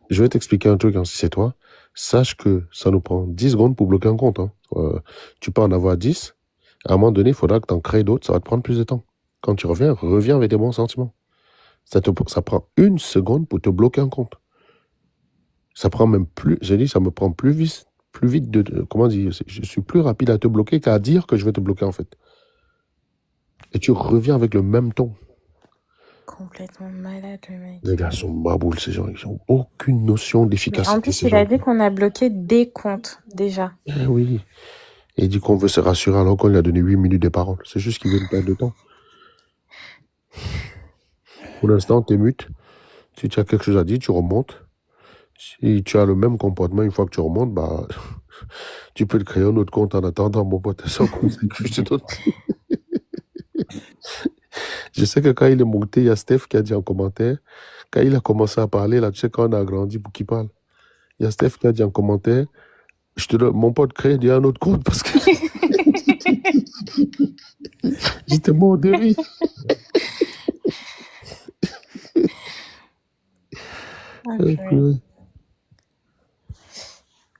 Je vais t'expliquer un truc, hein, si c'est toi. Sache que ça nous prend 10 secondes pour bloquer un compte. Hein. Tu peux en avoir 10. À un moment donné, il faudra que tu en crées d'autres. Ça va te prendre plus de temps. Quand tu reviens avec des bons sentiments. Ça prend 1 seconde pour te bloquer un compte. Ça prend même plus... J'ai dit, ça me prend plus vite de... Comment dire? Je suis plus rapide à te bloquer qu'à dire que je vais te bloquer, en fait. Et tu reviens avec le même ton. Complètement malade, le mec. Les gars sont baboules, ces gens. Ils n'ont aucune notion d'efficacité. En plus, il a dit qu'on a bloqué des comptes, déjà. Eh oui. Et il dit qu'on veut se rassurer alors qu'on lui a donné 8 minutes de parole. C'est juste qu'il veut une perte de temps. Pour l'instant, tu es mute. Si tu as quelque chose à dire, tu remontes. Si tu as le même comportement une fois que tu remontes, bah, tu peux te créer un autre compte en attendant, mon pote. Sans compte que je te donne. Je sais que quand il est monté, il y a Steph qui a dit en commentaire, quand il a commencé à parler, là, tu sais, quand on a grandi pour qu'il parle, il y a Steph qui a dit en commentaire, Je te donne, mon pote, crée un autre compte parce que j'étais mort de rire.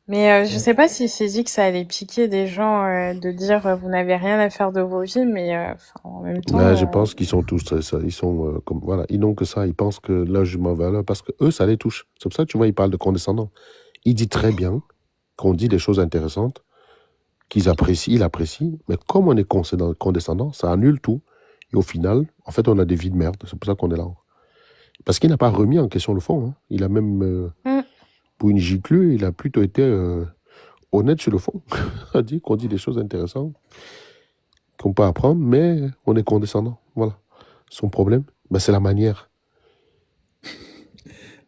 Mais je sais pas si c'est dit que ça allait piquer des gens de dire vous n'avez rien à faire de vos vies, mais en même temps. Ouais, je pense qu'ils sont tous ça, ils sont comme voilà, ils n'ont que ça, ils pensent que là je m'en vais là parce que eux ça les touche. C'est pour ça que tu vois, ils parlent de condescendant. Il dit très bien qu'on dit des choses intéressantes, qu'ils apprécient, il apprécie, mais comme on est condescendant, ça annule tout. Et au final, en fait, on a des vies de merde. C'est pour ça qu'on est là. Parce qu'il n'a pas remis en question le fond. Hein. Il a même, pour une giclue, il a plutôt été honnête sur le fond. Il a dit qu'on dit des choses intéressantes, qu'on peut apprendre, mais on est condescendant. Voilà. Son problème, ben, c'est la manière.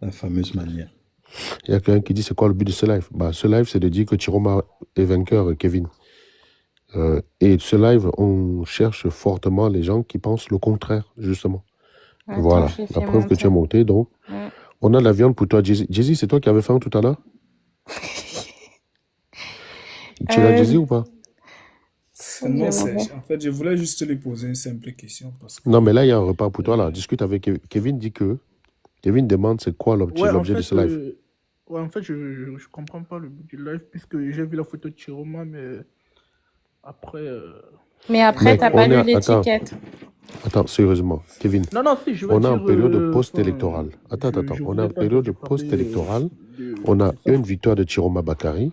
La fameuse manière. Il y a quelqu'un qui dit c'est quoi le but de ce live? Bah, ce live, c'est de dire que Chiroma est vainqueur, Kevin. Et ce live, on cherche fortement les gens qui pensent le contraire, justement. Attends, voilà, la preuve que tu es monté. Donc, on a de la viande pour toi, Jay-Z. Jay-Z, c'est toi qui avais faim tout à l'heure? Tu l'as Jay-Z ou pas? Non, en fait, je voulais juste lui poser une simple question. Parce que... Non, mais là, il y a un repas pour toi. Là. Discute avec Kevin. Dit que Kevin demande c'est quoi l'objet de ce live. Ouais, en fait, je comprends pas le but du live puisque j'ai vu la photo de Chiroma, mais après. Mais après, t'as pas lu l'étiquette. Attends, sérieusement, Kevin. Non, si, je veux on dire, est en période post-électorale. Attends, on est en période post-électorale. On a une victoire de Chiroma Bakary.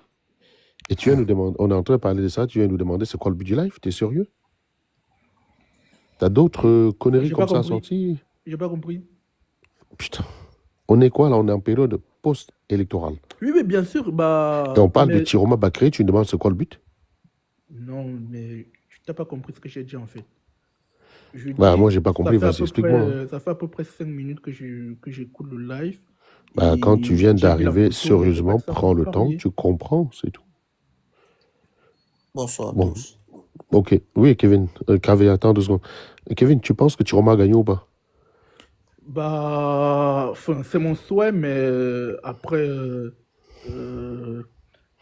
Et tu viens nous demander, on est en train de parler de ça, tu viens nous demander c'est quoi le but du live? T'es sérieux? T'as d'autres conneries comme ça sorties? J'ai pas compris. Putain. On est quoi là? On est en période post-électorale. Oui, mais bien sûr. Bah, et on parle de Chiroma Bakary, tu nous demandes c'est quoi le but? Non, mais tu n'as pas compris ce que j'ai dit en fait. Bah, moi, j'ai pas compris, vas-y, explique-moi. Ça fait à peu près 5 minutes que j'écoute le live. Bah, quand tu viens d'arriver, sérieusement, prends le temps, tu comprends, c'est tout. Bonsoir à tous. Ok, oui, Kevin. Kravé, attends 2 secondes. Kevin, tu penses que Chiroma a gagné ou pas? Bah, c'est mon souhait, mais après,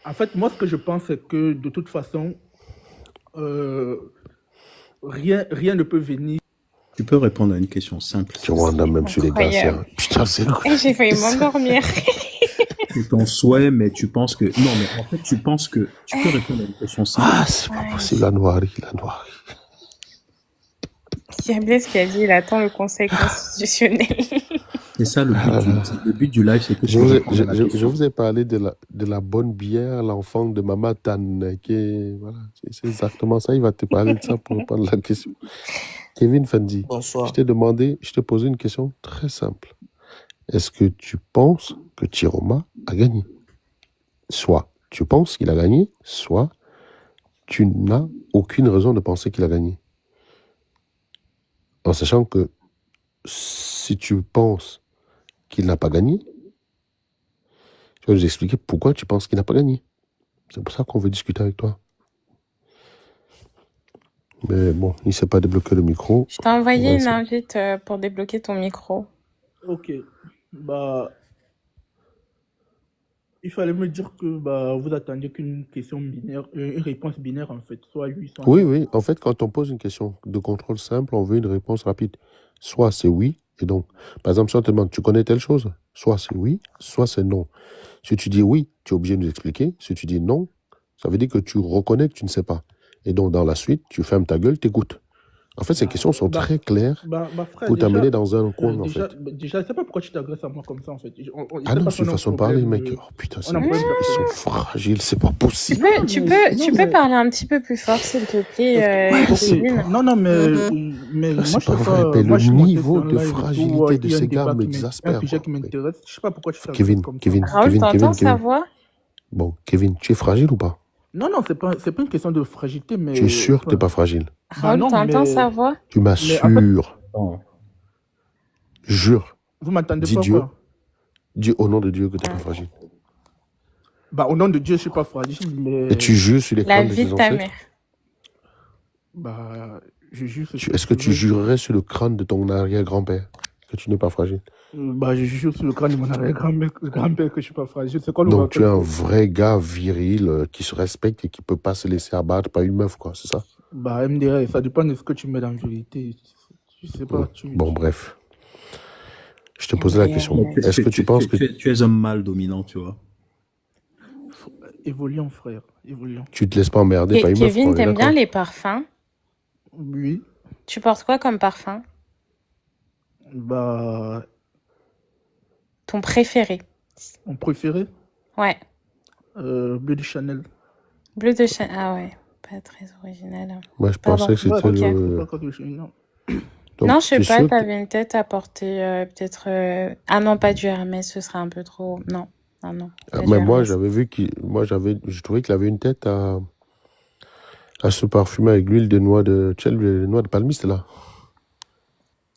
en fait, moi, ce que je pense, c'est que de toute façon, rien ne peut venir. Tu peux répondre à une question simple. Tu vois, même sur les gars. Putain, c'est quoi? J'ai failli m'endormir. C'est ton souhait, mais tu penses que... Non, mais en fait, tu penses que... Tu peux répondre à une question simple. Ah, c'est pas possible, la noirie. Il y a Blaise qui a dit il attend le Conseil constitutionnel. C'est ça le but du live, c'est que je vous ai parlé de la bonne bière, l'enfant de Maman Tan. Voilà, c'est exactement ça. Il va te parler de ça pour répondre à la question. Kevin Fendi, Bonsoir. je t'ai posé une question très simple. Est-ce que tu penses que Chiroma a gagné? Soit tu penses qu'il a gagné, soit tu n'as aucune raison de penser qu'il a gagné. En sachant que si tu penses qu'il n'a pas gagné, je vais vous expliquer pourquoi tu penses qu'il n'a pas gagné. C'est pour ça qu'on veut discuter avec toi. Mais bon, il ne s'est pas débloqué le micro. Je t'ai envoyé une invite pour débloquer ton micro. Ok. Bah, il fallait me dire que vous attendiez qu'une question binaire, une réponse binaire en fait, soit oui, soit non. Oui. En fait, quand on pose une question de contrôle simple, on veut une réponse rapide. Soit c'est oui, et donc, par exemple, si on te demande, tu connais telle chose? Soit c'est oui, soit c'est non. Si tu dis oui, tu es obligé de nous expliquer. Si tu dis non, ça veut dire que tu reconnais que tu ne sais pas. Et donc, dans la suite, tu fermes ta gueule, t'écoutes. En fait, ces questions sont très claires frère, pour t'amener dans un coin, en fait. Déjà, je sais pas pourquoi tu t'agresses à moi comme ça, en fait. Non, c'est une façon de parler, mec. Oh, putain, ils sont fragiles, c'est pas possible. Tu peux parler un petit peu plus fort, s'il te plaît. Non, mais moi, c'est pas vrai. Le niveau de fragilité de ces gars m'exaspère. Je sais pas pourquoi tu fais Kevin, Raoul, t'entends sa voix? Bon, Kevin, tu es fragile ou pas? Non, c'est pas une question de fragilité, mais... Tu es sûr que t'es pas fragile? Raoul, t'entends sa voix? Tu m'assures. Jure. Vous m'entendez pas, Dieu. Dis au nom de Dieu que t'es pas fragile. Au nom de Dieu, je suis pas fragile, mais... Et tu jures sur les crânes de tes ancêtres? La vie de ta mère. Je jure... Est-ce que tu jurerais sur le crâne de ton arrière-grand-père? que tu n'es pas fragile? Bah, je jure sur le crâne de mon arrière-grand-père que je suis pas fragile. C'est quoi le Donc, tu es un rappel? vrai gars viril qui se respecte et qui peut pas se laisser abattre par une meuf, quoi, c'est ça? Bah, MDR, ça dépend de ce que tu mets dans vérité. Je sais pas, Bon, bref. Je te posais la question. Est-ce que tu penses que... Tu es un mâle dominant, tu vois? Évoluons, frère. Évoluons. Tu te laisses pas emmerder par une meuf, Kevin, on est t'aimes bien d'accord? les parfums? Oui. Tu portes quoi comme parfum? Bah, Ton préféré? mon préféré, Ouais. Bleu de Chanel. Bleu de Chanel. Ah ouais, pas très original. Moi, je Pardon. pensais que c'était Ouais, Ok. le... c'est pas quand je suis- non. Donc, Non, je sais tu es pas, sûr que... t'avais une tête à porter peut-être... Ah non, pas du Hermès, ce serait un peu trop... Non, non, non, pas du Mais moi, Hermès. j'avais vu qu'il... Moi, je trouvais qu'il avait une tête à se parfumer avec l'huile de noix de... Tu sais, l'huile de noix de palmiste, là.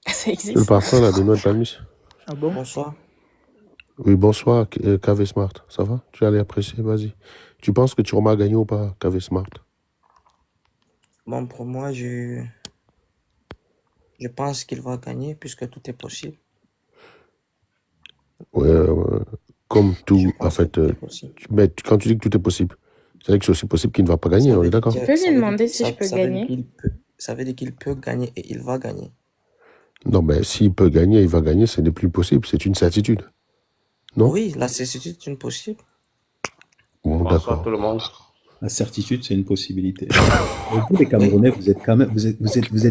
Ça Le existe. parfum, là, de noix de palmiste. Ah bon? Bonsoir. Oui, bonsoir, KV Smart. Ça va? Tu as l'air apprécié, vas-y. Tu penses que Chiroma a gagné ou pas, KV Smart? Bon, pour moi, je pense qu'il va gagner puisque tout est possible. Ouais, comme Je tout, en pense que fait... tout est possible. mais quand tu dis que tout est possible, c'est-à-dire que c'est aussi possible qu'il ne va pas gagner, Ça on veut est d'accord? Tu dire, peux ça lui veut demander dire, si je peux ça veut dire gagner. ça veut dire qu'il peut gagner et il va gagner. Non, mais s'il peut gagner, il va gagner, ce n'est plus possible, c'est une certitude. Non? Oui, la certitude est une possible. Bon, Bonsoir d'accord. tout le monde. La certitude, c'est une possibilité. Et vous, les Camerounais, vous êtes quand même, vous êtes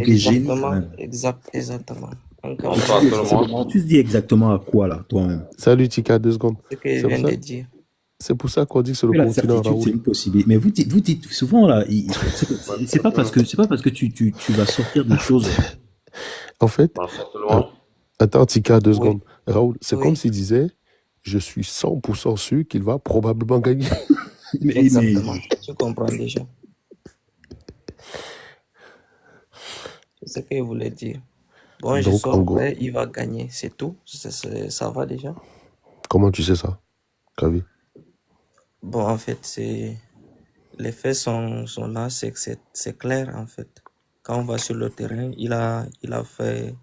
des génies quand Exactement, même. exactement. Encore Bonsoir tout le monde. Tu te dis exactement à quoi, là, toi-même? Salut Tika, 2 secondes. ce que je C'est pour viens ça, de dire. c'est pour ça qu'on dit que c'est le Oui, la continent certitude, c'est Raoul. une possibilité. Mais vous dites souvent, là, c'est pas parce que tu vas sortir des choses. En fait, Bonsoir tout le monde. attends Tika, 2 Oui, secondes. Raoul, c'est comme oui, s'il disait, je suis 100% sûr qu'il va probablement gagner. Mais exactement. Tu comprends déjà. C'est ce que je voulais dire. Bon, je Donc, en sors gros, vrai, il va gagner, c'est tout. Ça va déjà. comment tu sais ça, Kavi? Bon, en fait, les faits sont là, c'est que c'est clair, en fait. Quand on va sur le terrain, il a fait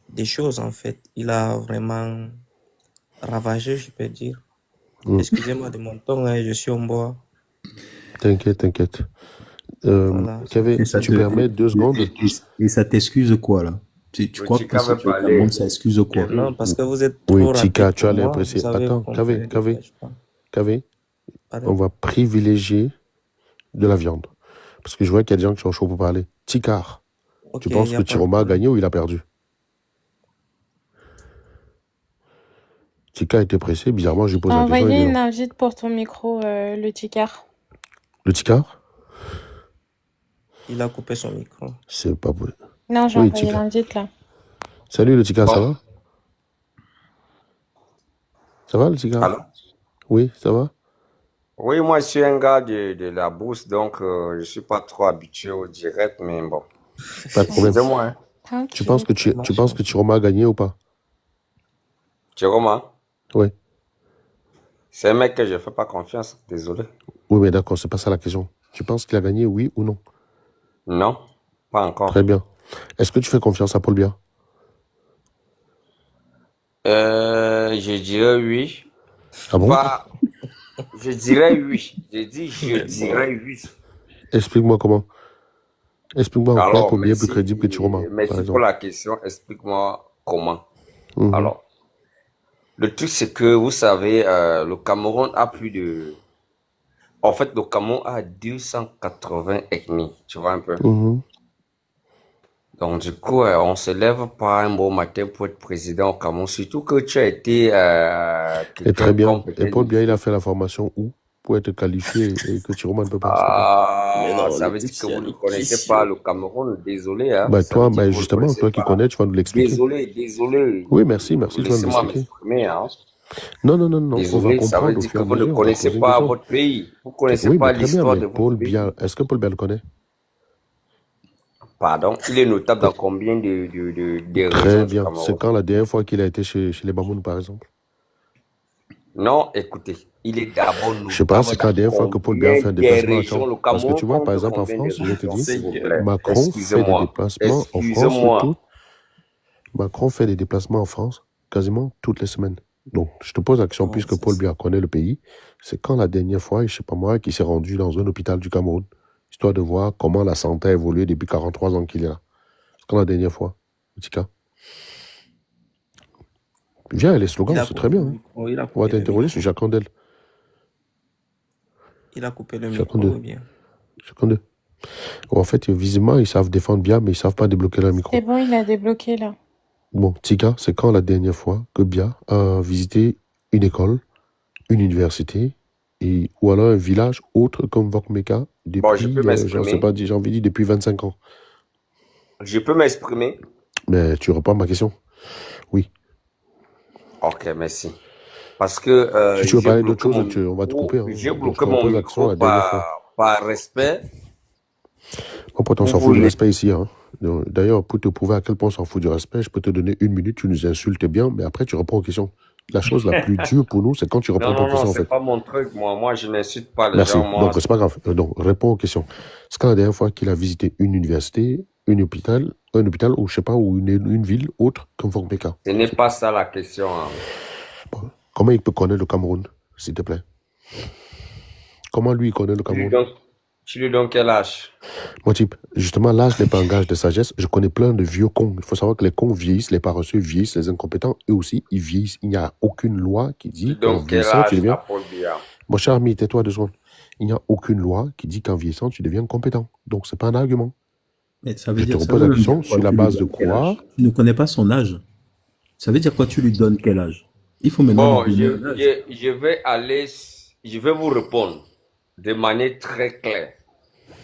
des choses, en fait. Il a vraiment ravagé, je peux dire. Excusez-moi de mon ton, hein, je suis en bois. T'inquiète. Voilà. Kavi, et ça tu te, permets 2 secondes? et ça t'excuse quoi, là? Tu Le crois que Tika si veut tu es au parler. Cameroun, ça excuse quoi? Non, parce que vous êtes Oui, trop Tika, rapide tu as pour moi. Vous l'impression... savez, vous Attends, comprenez de quoi je parle. Kavi, on Pardon? va privilégier de la viande. Parce que je vois qu'il y a des gens qui sont chauds pour parler. Tikar, Ok, tu il penses n'y que a pas de Chiroma a problème. gagné ou il a perdu? Tika était pressé, bizarrement, je lui pose la question, il Envoyez dit une non. invite pour ton micro, le Ticard. Le Tikar? Il a coupé son micro. C'est pas possible. Non, j'ai Oui, envoyé Tika. l'invite là. Salut le Tika, ça Bon, va? Ça va le Tika? allô? Oui, ça va? Oui, moi je suis un gars de la bourse, donc je suis pas trop habitué au direct, mais bon. Pas de problème. Excusez-moi, hein. Tu penses que tu penses que Chiroma a gagné ou pas? Jérôme, hein, Oui. c'est un mec que je fais pas confiance, désolé. Oui, mais d'accord, c'est pas ça la question. Tu penses qu'il a gagné, oui ou non? Non, pas encore. Très bien. Est-ce que tu fais confiance à Paul Biya? Je dirais oui. Ah bon? Pas, je dirais oui. J'ai dit je dirais oui. Explique-moi comment. Explique-moi en quoi Alors, Paul Biya est plus crédible que merci, Chiroma, par merci pour exemple. la question. Explique-moi comment. Mhm. Alors, le truc, c'est que vous savez, le Cameroun a plus de. En fait, le Cameroun a 280 ethnies, tu vois un peu. Mhm. Donc, du coup, on se lève pas un beau matin pour être président au Cameroun. Surtout que tu as été Et très quelqu'un bien. comme Et peut-être. Paul Biya, il a fait la formation où pour être qualifié et que Chiroma ne peut pas, s'il te plaît. Mais non, Ça le veut dire que vous ne question, connaissez pas le Cameroun. Désolé, hein. Bah Ça veut toi, dire bah que vous ne justement, connaissez toi qui pas. connais, tu vas nous l'expliquer. Désolé. Oui, merci, tu vas nous Laissez-moi l'expliquer. m'exprimer, hein. Non, on va Désolé, ça veut comprendre au dire fur que et à vous ne mesure, on va connaissez poser une pas question. votre pays. Vous ne connaissez Oui, pas mais très bien, l'histoire mais de votre Paul pays. Biya, est-ce que Paul Biya le connaît? Pardon, il est notable dans combien de Très régions du bien. C'est Cameroun? quand la dernière fois qu'il a été chez les Bamouns, par exemple? Non, écoutez, il est d'abord Je sais pas, c'est notable quand la dans dernière fois que Paul Biya combien fait un des déplacement à régions? Tchad. Le Parce que Cameroun tu vois, par compte exemple, en combien de France, je te régions, dis, s'il vous plaît? Macron fait des Excusez-moi. déplacements en France Excusez-moi. surtout. Macron fait des déplacements en France quasiment toutes les semaines. Donc, je te pose la question, Ouais, puisque c'est Paul ça. Biya connaît le pays, c'est quand la dernière fois, je sais pas moi, qu'il s'est rendu dans un hôpital du Cameroun, histoire de voir comment la santé a évolué depuis 43 ans qu'il est là. C'est quand la dernière fois, Tika? Viens, les Il slogans, a c'est très coupé bien. le Hein. micro, il a On va coupé le t'interroger micro. sur chacun d'elles. Il a coupé le Chacun micro, d'eux. ou bien. Chacun d'eux. En fait, visiblement, ils savent défendre bien, mais ils savent pas débloquer leur C'est micro. bon, il a débloqué là. Bon, Tika, c'est quand la dernière fois que Bia a visité une école, une université, ou alors un village autre comme Vokmeka Bon, je peux depuis, j'en sais m'exprimer. pas, j'ai envie de dire depuis 25 ans. Je peux m'exprimer. Mais tu réponds à ma question. Oui. Ok, merci. Parce que Si tu veux j'ai parler d'autre bloqué mon chose, on va te couper. micro, j'ai Donc, je bloqué te mon repose la question micro la dernière fois. par respect Oh, pote, on pour s'en vous fout du les... respect ici. Hein. D'ailleurs, pour te prouver à quel point on s'en fout du respect, je peux te donner 1 minute, tu nous insultes bien, mais après tu réponds aux questions. La chose la plus dure pour nous, c'est quand tu réponds Non, pas aux non, non, questions, en c'est fait. pas mon truc, moi. Moi, je n'insulte pas les Merci. gens, moi. Donc, c'est pas grave. Donc, réponds aux questions. C'est quand la dernière fois qu'il a visité une université, un hôpital ou je sais pas, ou une ville autre comme Vokmeka. Ce n'est pas ça la question. Hein. Bon. Comment il peut connaître le Cameroun, s'il te plaît? Comment lui, il connaît le Cameroun? Tu lui donnes quel âge? Mon type, justement, l'âge n'est pas un gage de sagesse. Je connais plein de vieux cons. Il faut savoir que les cons vieillissent, les paresseux vieillissent, les incompétents, eux aussi, ils vieillissent. Il n'y a aucune loi qui dit qu'en Donc, quel vieillissant, tu âge deviens... à Paul Biya? Mon cher ami, tais-toi 2 secondes. Il n'y a aucune loi qui dit qu'en vieillissant, tu deviens compétent. Donc, c'est pas un argument. Mais ça veut Je te dire, ça repose veut la même question dire quoi, sur la tu lui base de donnes quel âge? quoi. Tu ne connais pas son âge. Ça veut dire quoi, tu lui donnes quel âge? Il faut maintenant Bon, lui donner un âge. je vais vous répondre de manière très claire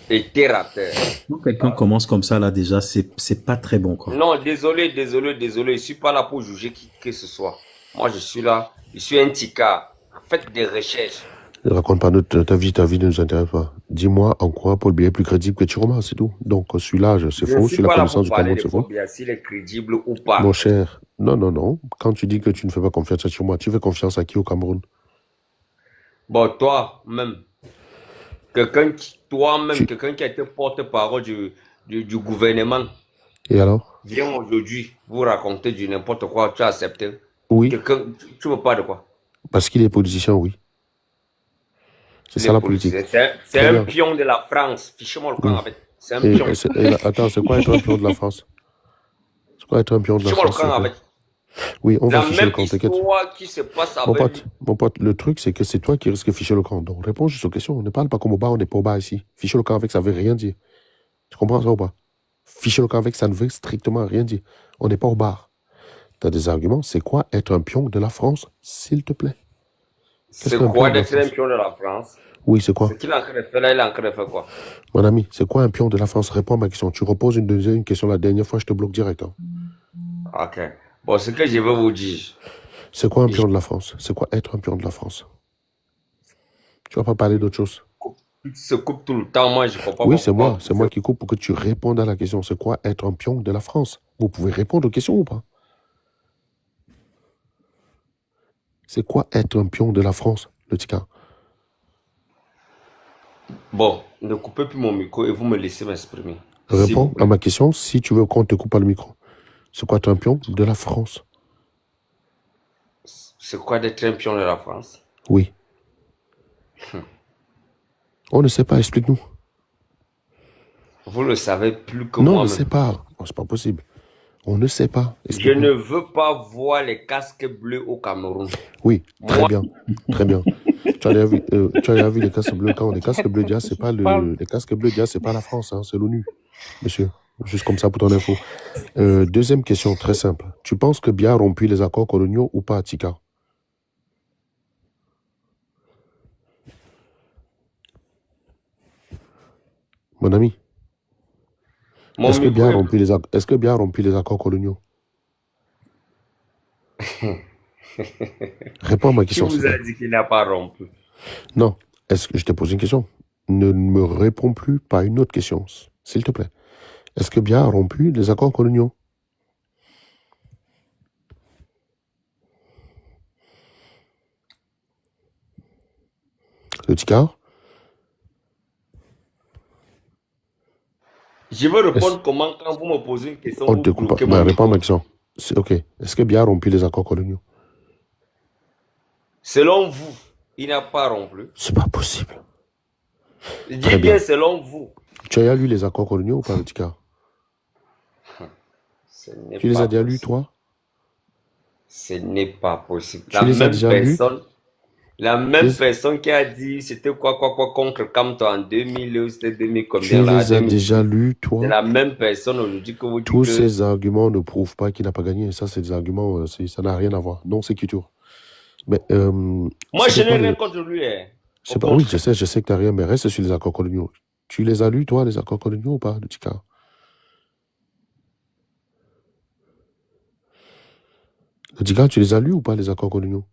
et terre à terre. Quand quelqu'un commence comme ça, là, déjà, c'est pas très bon, quoi. Non, désolé. Je suis pas là pour juger qui que ce soit. Moi, je suis là. Je suis un ticard. Faites des recherches. Ne raconte pas ta vie ne nous intéresse pas. Dis-moi en quoi Paul Biya est plus crédible que Chiroma, c'est tout. Donc, sur l'âge, c'est Je ne faux. suis Sur la pas là connaissance pour du parler Cameroun, de c'est Paul faux. Biya, s'il est crédible ou pas. Mon cher, non. Quand tu dis que tu ne fais pas confiance à Chiroma, tu fais confiance à qui au Cameroun? Bon, toi-même, quelqu'un qui a été porte-parole du gouvernement, Et alors? vient aujourd'hui vous raconter du n'importe quoi, tu as accepté. Oui. Tu veux pas de quoi? Parce qu'il est politicien, oui. C'est ça la politique. C'est un pion de la France. Fichez-moi le camp avec. C'est un pion. Attends, c'est quoi être un pion de la France? C'est quoi être un pion de la France? Fichez-moi le camp avec. Oui, on va ficher le camp, t'inquiète. Qui se passe avec mon pote, le truc, c'est que c'est toi qui risques de ficher le camp. Donc, réponds juste aux questions. On ne parle pas comme au bar, on n'est pas au bar ici. Ficher le camp avec, ça veut rien dire. Tu comprends ça ou pas? Ficher le camp avec, ça ne veut strictement rien dire. On n'est pas au bar. Tu as des arguments. C'est quoi être un pion de la France, s'il te plaît? C'est quoi d'être un pion de la France? Oui, c'est quoi? Ce qu'il est en train de faire là, il est en train de faire quoi? Mon ami, c'est quoi un pion de la France? Réponds à ma question. Tu reposes une question la dernière fois, je te bloque direct. Hein. Ok. Bon, ce que je veux vous dire. C'est quoi un pion de la France? C'est quoi être un pion de la France? Tu vas pas parler d'autre chose? Tu se coupes tout le temps, moi je comprends pas. Oui, c'est moi qui coupe pour que tu répondes à la question. C'est quoi être un pion de la France? Vous pouvez répondre aux questions ou pas? C'est quoi être un pion de la France, le ticard? Bon, ne coupez plus mon micro et vous me laissez m'exprimer. Réponds à ma question si tu veux qu'on te coupe pas le micro. C'est quoi être un pion de la France? C'est quoi d'être un pion de la France? Oui. On ne sait pas, explique-nous. Vous le savez plus que moi. Non, moi. on ne sait pas. Oh, c'est pas possible. On ne sait pas. Je ne veux pas voir les casques bleus au Cameroun. Oui, très bien. Très bien. Tu as déjà vu les casques bleus quand les casques bleus déjà, c'est pas les casques bleus déjà, c'est pas la France, hein, c'est l'ONU. Monsieur, juste comme ça pour ton info. Deuxième question très simple. Tu penses que Biya a rompu les accords coloniaux ou pas, Tika? Mon ami, est-ce que Biya a rompu les accords coloniaux? Réponds à ma question. Qui vous a dit qu'il n'a pas rompu? Non. Est-ce que je t'ai posé une question? Ne me réponds plus pas une autre question, s'il te plaît. Est-ce que Biya a rompu les accords coloniaux? Le ticard? Je veux répondre comment quand vous me posez une question. On ne te coupe pas. Réponds à ma question. Ok. Est-ce que Biya a rompu les accords coloniaux? Selon vous, il n'a pas rompu. C'est pas possible. Je dis Très bien bien. selon vous. Tu as lu les accords coloniaux ou pas, le Tika? Ce n'est Tu les as pas déjà lus, possible. toi? Ce n'est pas possible. Tu les as déjà lus? La même personne qui a dit c'était quoi contre Kamto en 2000, c'était 2000 Tu combien là? les as déjà lus, C'est toi? la même personne aujourd'hui que vous dites Tous que... ces arguments ne prouvent pas qu'il n'a pas gagné. Ça, c'est des arguments, ça n'a rien à voir. Non, c'est culture. Mais, Moi, je n'ai rien contre lui. Hein. C'est pas... Oui, je sais que tu n'as rien, mais reste sur les accords coloniaux. Tu les as lus, toi, les accords coloniaux ou pas, le Tika? Le Tika, tu les as lus ou pas, les accords coloniaux?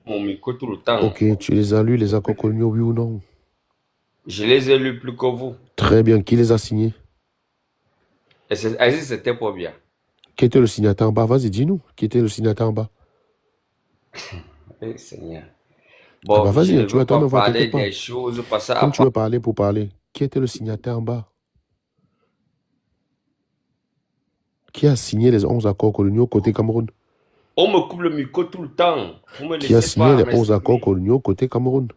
Mon micro tout le temps. Ok, tu les as lus, les accords coloniaux, oui ou non? Je les ai lus plus que vous. Très bien. Qui les a signés? Est-ce que c'était pas bien? Qui était le signataire en bas? Vas-y, dis-nous. Qui était le signataire en bas? Eh, Seigneur. Bon, bah vas-y, je ne tu veux vas pas parler des choses parce Comme tu veux parler pour parler. Qui était le signataire en bas? Qui a signé les 11 accords coloniaux côté Cameroun? On me coupe le micro tout le temps. Vous me Qui a laissez signé pas les 11 accords coloniaux côté Cameroun?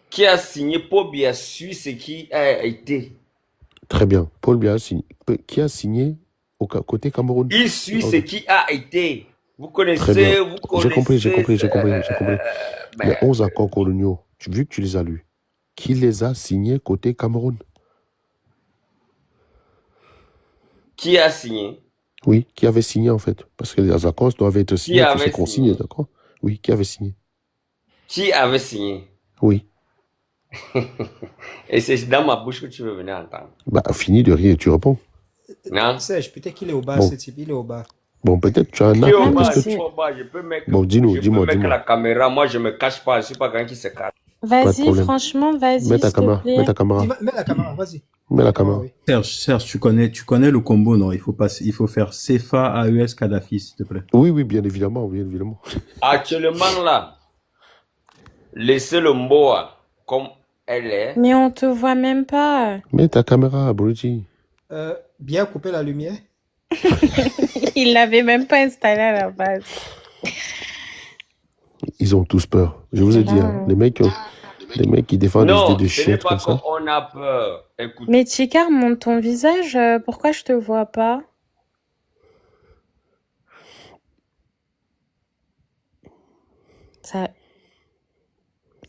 Qui a signé Paul Biya suit ce qui a été. Très bien. Paul Biya a signé. Qui a signé au côté Cameroun? Il suit ce qui a été. Vous connaissez, Très bien. vous connaissez. J'ai compris. Les 11 accords coloniaux, vu que tu les as lus, qui les a signés côté Cameroun? Qui a signé? Oui, qui avait signé en fait? Parce que les accords doivent être signés. Tu sais qu'on signe les accords. Oui, qui avait signé? Qui avait signé? Oui. Et c'est dans ma bouche que tu veux venir entendre. Bah, fini de rire, tu réponds. Non? Serge, peut-être qu'il est au bar, ce type, il est au bar. Bon, peut-être tu as un acte. je peux mettre la caméra, moi je me cache pas, je suis pas quelqu'un qui se cache. Vas-y, franchement, vas-y. Mets ta caméra. Mets la caméra, vas-y. Mets la caméra. Serge, tu connais le combo, non? Il faut faire CFA, AES, Kadhafi, s'il te plaît. Oui, bien évidemment, Actuellement là, laissez le Mboa comme elle est. Mais on te voit même pas. Mets ta caméra, Brutti. Bien couper la lumière. Il l'avait même pas installé à la base. Ils ont tous peur. Je vous ai dit, hein, les mecs qui défendent les idées de chiottes comme ça. On a peur. Écoute. Mais Tchikar, montre ton visage. Pourquoi je te vois pas? Ça...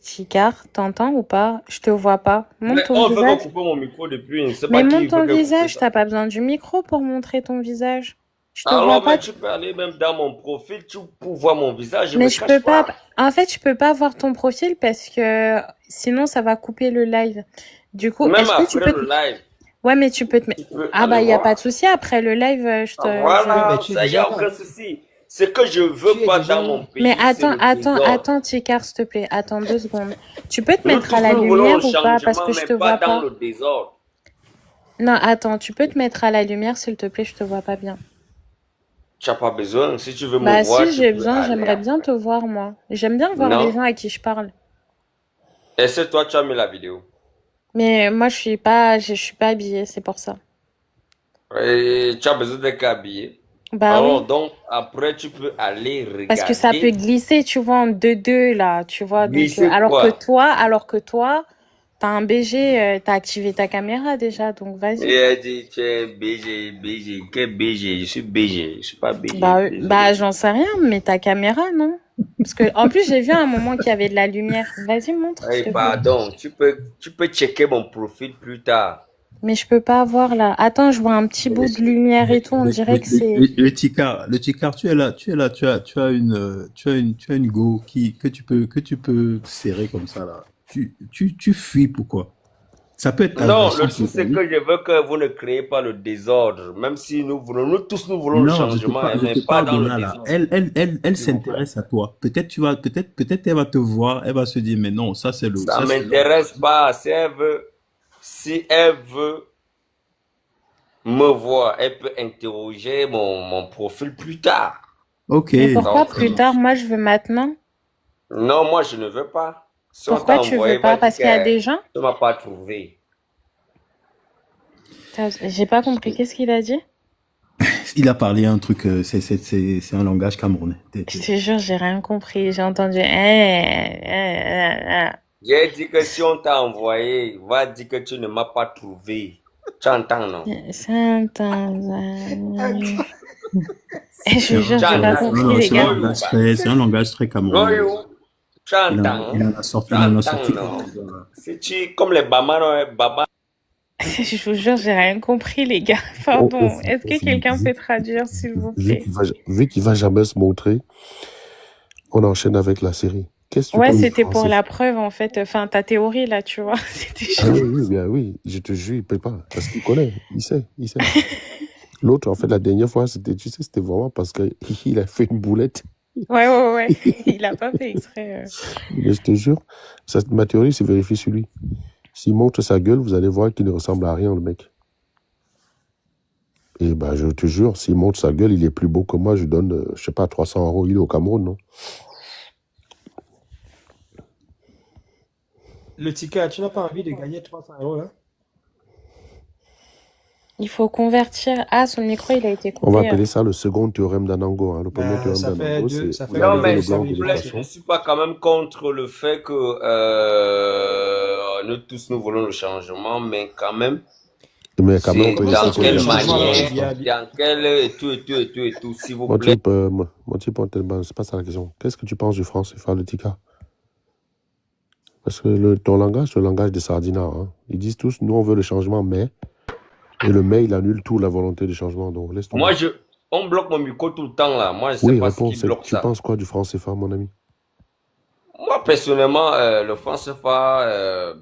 Tchikar, t'entends ou pas? Je te vois pas. Montre ton visage. On veut couper mon micro depuis. Mais montre ton visage. T'as pas besoin du micro pour montrer ton visage. Alors, mais tu peux aller même dans mon profil, tu peux voir mon visage. Mais je peux pas. En fait, je peux pas voir ton profil parce que sinon, ça va couper le live. Du coup, même après tu peux le live. Ouais, mais tu peux te mettre. Ah bah, il y a pas de souci. Après le live, je te. Voilà, ça y a aucun souci. C'est que je veux pas dans mon pays. Mais attends, Tchikar, s'il te plaît. Attends 2 secondes. Tu peux te mettre à la lumière ou pas? Parce que je te vois pas. Dans le désordre. Non, attends, tu peux te mettre à la lumière, s'il te plaît, je te vois pas bien. Tu n'as pas besoin, si tu veux me voir. Bah, si j'ai besoin, j'aimerais bien te voir, moi. J'aime bien voir les gens à qui je parle. Est-ce que toi, tu as mis la vidéo? Mais moi, je suis pas habillée, c'est pour ça. Et tu as besoin d'être habillée? Bah alors, oui. donc, après, tu peux aller regarder. Parce que ça peut glisser, tu vois, en 2-2, là, tu vois. Donc, alors que toi, t'as un BG, t'as activé ta caméra déjà, donc vas-y. Et elle dit, tu es BG, quel BG? Je suis BG, je suis pas BG. Bah, j'en sais rien, mais ta caméra, non? Parce que, en plus, j'ai vu à un moment qu'il y avait de la lumière. Vas-y, montre. Hey, pardon, tu peux checker mon profil plus tard. Mais je peux pas voir là. Attends, je vois un petit bout de lumière et tout. On dirait que c'est. Le Ticard, tu es là. Tu as une go que tu peux serrer comme ça là. Tu fuis pourquoi? Ça peut être. Non, le truc c'est que je veux que vous ne créez pas le désordre. Même si nous tous nous voulons le changement, mais pas dans le désordre. Elle s'intéresse à toi. Peut-être elle va te voir, elle va se dire mais non, ça c'est le. Ça m'intéresse pas. Si elle veut me voir, elle peut interroger mon profil plus tard. Ok. Mais pourquoi plus tard? Moi, je veux maintenant. Non, moi, je ne veux pas. Pourquoi tu veux pas? Parce qu'il y a des gens? Tu ne m'as pas trouvé. J'ai pas compris. Qu'est-ce qu'il a dit? Il a parlé un truc, c'est un langage camerounais. Je te jure, j'ai rien compris. J'ai entendu. J'ai dit que si on t'a envoyé, va dire que tu ne m'as pas trouvé. Tu entends, non? C'est un Tanzanie. Je vous jure, j'ai pas compris, les gars. C'est un langage très camerounais. Tu entends? Il en a sorti. Si tu, comme les Bama, Baba. Je vous jure, j'ai rien compris, les gars. Pardon. Est-ce que quelqu'un peut traduire, s'il vous plaît? Vu qu'il va jamais se montrer, on enchaîne avec la série. Ouais, c'était pour la preuve, en fait. Enfin, ta théorie, là, tu vois. C'était oui, je te jure, il peut pas. Parce qu'il connaît, il sait. L'autre, en fait, la dernière fois, c'était vraiment parce qu'il a fait une boulette. Ouais. Il a pas fait exprès. Mais je te jure, ma théorie se vérifie sur lui. S'il montre sa gueule, vous allez voir qu'il ne ressemble à rien, le mec. Et je te jure, s'il montre sa gueule, il est plus beau que moi, je donne, je sais pas, 300 €. Il est au Cameroun, non? Le Tika, tu n'as pas envie de gagner 300 € là? Il faut convertir. Ah, son micro, il a été coupé. On va appeler ça le second théorème d'Anango. Hein. Le premier théorème d'Anango, c'est... Non, mais je ne suis pas quand même contre le fait que nous tous, nous voulons le changement, mais quand même... Mais quand même, dans quelle manière, dans quel... et tout, s'il vous plaît. Mon type, c'est pas ça la question. Qu'est-ce que tu penses du franc CFA, le Tika? Parce que ton langage, c'est le langage des sardinards. Hein. Ils disent tous, nous, on veut le changement, mais... Et le mais, il annule tout la volonté de changement. Donc, laisse tomber. Moi, on bloque mon micro tout le temps, là. Moi, je sais pas ce qui bloque ça. Tu penses quoi du franc CFA, mon ami? Moi, personnellement, le franc CFA,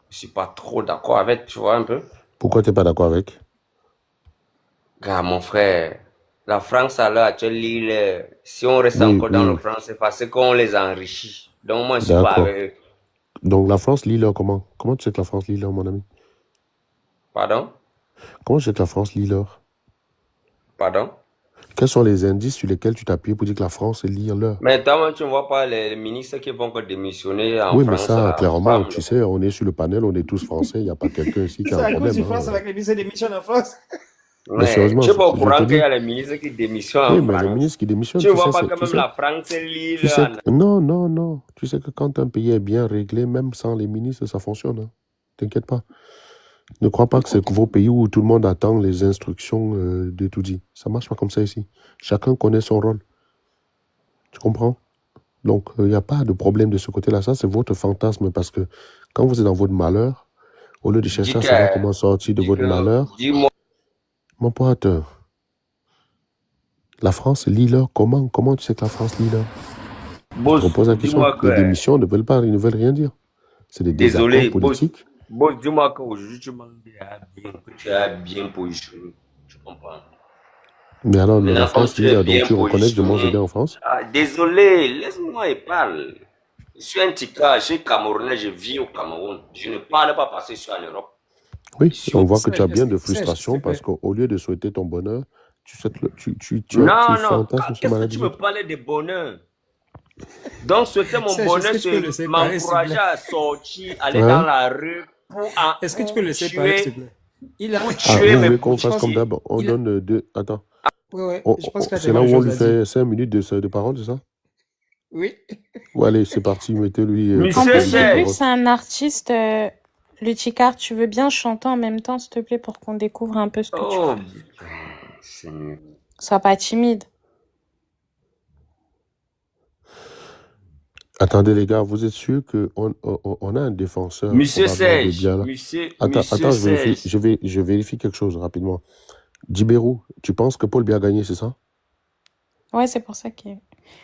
je suis pas trop d'accord avec, tu vois, un peu. Pourquoi tu n'es pas d'accord avec? Car, mon frère, la France, à l'heure actuelle, si on reste encore dans le franc CFA, c'est qu'on les enrichit. Donc, moi, je suis pas avec eux. Donc, la France lit l'heure comment? Comment tu sais que la France lit l'heure, mon ami? Pardon? Comment tu sais que la France lit l'heure? Pardon? Quels sont les indices sur lesquels tu t'appuies pour dire que la France lit l'heure? Mais toi, tu ne vois pas les ministres qui vont démissionner en France. Oui, mais ça, clairement, tu sais, on est sur le panel, on est tous français, il n'y a pas quelqu'un ici qui a un problème. C'est à cause du France avec les ministres qui démissionnent en France. Mais sérieusement, tu es pas au courant qu'il y a les ministres qui démissionnent en France. Oui, mais les ministres qui démissionnent, tu ne vois pas quand même la France lit l'heure. Non. Tu sais que quand un pays est bien réglé, même sans les ministres, ça fonctionne. Hein. T'inquiète pas. Ne crois pas que c'est vos pays où tout le monde attend les instructions de tout dit. Ça marche pas comme ça ici. Chacun connaît son rôle. Tu comprends? Donc, il n'y a pas de problème de ce côté-là. Ça, c'est votre fantasme parce que quand vous êtes dans votre malheur, au lieu de chercher à savoir comment sortir de votre malheur, mon pote, la France lit l'heure. Comment tu sais que la France lit l'heure? Je te pose la question. Les démissions ne veulent rien dire. C'est des désaccords politiques. Bon, dis-moi qu'aujourd'hui, tu as bien positionné. Je comprends. Mais alors, la France, donc tu reconnais que je mange bien en France? Désolé, laisse-moi y parler. Je suis un Tika, je suis Camerounais, je vis au Cameroun. Je ne parle pas parce que je suis en Europe. Oui, on voit que tu as bien de frustration parce qu'au lieu de souhaiter ton bonheur, tu non, qu'est-ce que tu me parlais de bonheur? Donc, souhaiter mon bonheur, c'est m'encourager à sortir, aller dans la rue pour Est-ce que tu peux le séparer, s'il te plaît? Il a tué mes qu'on fasse comme d'hab. On donne deux. Attends. Ouais. C'est là où on lui fait 5 minutes de parole, c'est ça? Oui. Ouais, allez, c'est parti, mettez-lui. En plus, j'ai vu que c'est un artiste, le Ticard. Tu veux bien chanter en même temps, s'il te plaît, pour qu'on découvre un peu ce que tu fais. Sois pas timide. Attendez les gars, vous êtes sûr qu'on a un défenseur? Monsieur Serge, Attends, je vérifie quelque chose rapidement. Djibérou, tu penses que Paul Biya a gagné, c'est ça? Ouais, c'est pour ça que...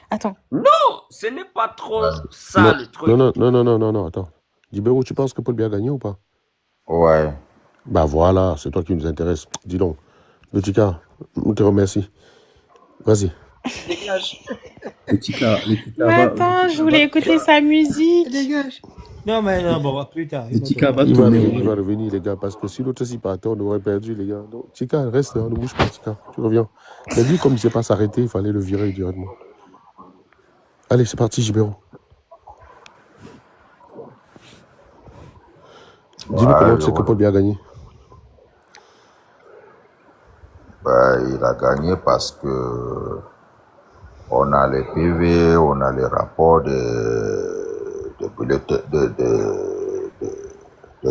Attends. Non, ce n'est pas trop ça le truc. Non, attends. Djibérou, tu penses que Paul Biya a gagné ou pas? Ouais. Bah voilà, c'est toi qui nous intéresse. Dis donc. Le Tika, on te remercie. Vas-y. Dégage. Mais attends, je voulais écouter sa musique. Dégage. Non, bon, plus tard. Il va revenir, les gars, parce que si l'autre s'y partait, on aurait perdu, les gars. Donc, Tika, reste, ne bouge pas, Tika. Tu reviens. Mais lui, comme il ne sait pas s'arrêter, il fallait le virer directement. Allez, c'est parti, Jibéro. Dis-nous comment tu sais que Paul Biya a gagné. Il a gagné parce que on a les PV, on a les rapports de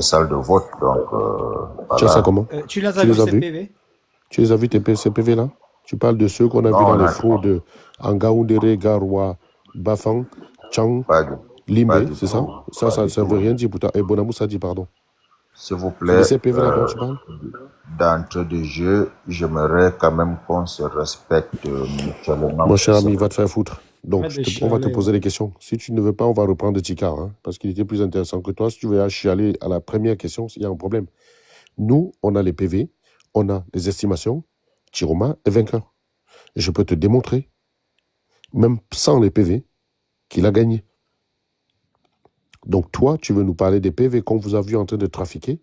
salles de vote. Donc, Tu as ça voilà. comment? Tu les Tu as vus, les as ces vus? PV? Tu les as vus, ces PV-là? Tu parles de ceux qu'on a vus Non, dans on les a fraudes en Gaoundéré, Garoua, Bafang, Chang, pas du Limbe, c'est ça? tout. Pas du Ça veut tout. rien dire pour toi. Et Bonamou, ça dit pardon. S'il vous C'est de plaît, ces PV-là dont tu parles? d'entrée de jeu, j'aimerais quand même qu'on se respecte mutuellement. Mon cher ami, va te faire foutre. Donc, Arrête de on va te chialer. poser des questions. Si tu ne veux pas, on va reprendre Ticard, hein, parce qu'il était plus intéressant que toi. Si tu veux à chialer à la première question, il y a un problème. Nous, on a les PV, on a les estimations. Chiroma est vainqueur. Et je peux te démontrer, même sans les PV, qu'il a gagné. Donc, toi, tu veux nous parler des PV qu'on vous a vu en train de trafiquer.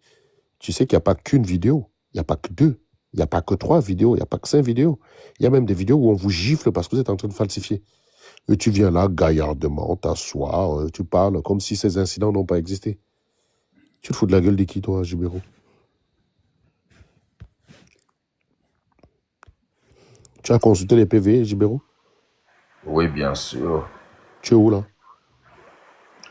Tu sais qu'il n'y a pas qu'une vidéo, il n'y a pas que 2, il n'y a pas que 3 vidéos, il n'y a pas que 5 vidéos. Il y a même des vidéos où on vous gifle parce que vous êtes en train de falsifier. Et tu viens là, gaillardement, t'asseoir, tu parles comme si ces incidents n'ont pas existé. Tu te fous de la gueule de qui, toi, Jibero? Tu as consulté les PV, Jibero? Oui, bien sûr. Tu es où, là?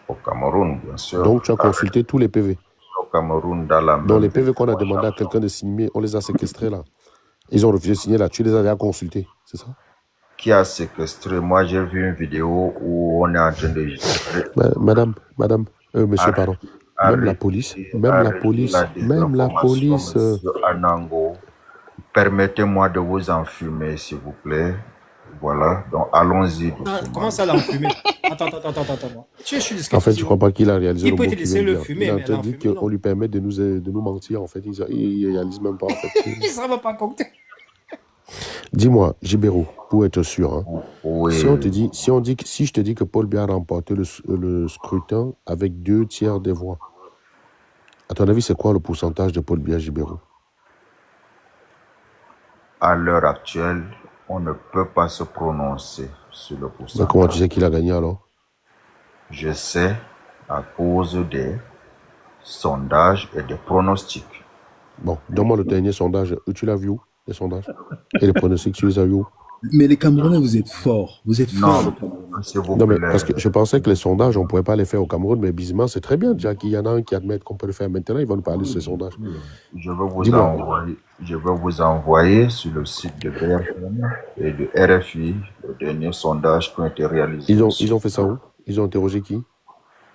Au Cameroun, bien sûr. Donc, tu as consulté tous les PV. Au Cameroun, dans la Donc, même les PV ville. qu'on a demandé à quelqu'un de signer, on les a séquestrés, là. Ils ont refusé de signer, là. Tu les as déjà consultés, c'est ça? Qui a séquestré? Moi, j'ai vu une vidéo où on est en train de... Madame, monsieur, pardon. Même la police, Monsieur Anango, permettez-moi de vous enfumer, s'il vous plaît. Voilà, donc allons-y. Comment ça, l'enfumer? Attends. Je suis discuté. En fait, je crois pas qu'il a réalisé Il le peut mot te qu'il laisser vient de le dire. fumer, Il a mais entendu l'enfumer, qu'on lui permet de nous mentir, en fait. Il réalise même pas, en fait. Il ne sera pas compté. Dis-moi, Jibero, pour être sûr, hein, Oui. si je te dis que Paul Biya a remporté le scrutin avec 2 tiers des voix, à ton avis, c'est quoi le pourcentage de Paul Biya, Jibero? À l'heure actuelle, on ne peut pas se prononcer sur le pourcentage. Mais comment tu sais qu'il a gagné alors? Je sais à cause des sondages et des pronostics. Bon, donne-moi le dernier sondage. Tu l'as vu où, les sondages? Et les pronostics, tu les as vus où? Mais les Camerounais, vous êtes forts. Vous êtes forts. Non, s'il vous Non, mais plaît. parce que je pensais que les sondages, on ne pouvait pas les faire au Cameroun, mais bizarrement, c'est très bien. Déjà qu'il y en a un qui admet qu'on peut le faire maintenant, il va nous parler de ces sondages. Je vais vous envoyer sur le site de BFM et de RFI le dernier sondage qui ont été réalisés. Ils ont fait ça où? Ils ont interrogé qui?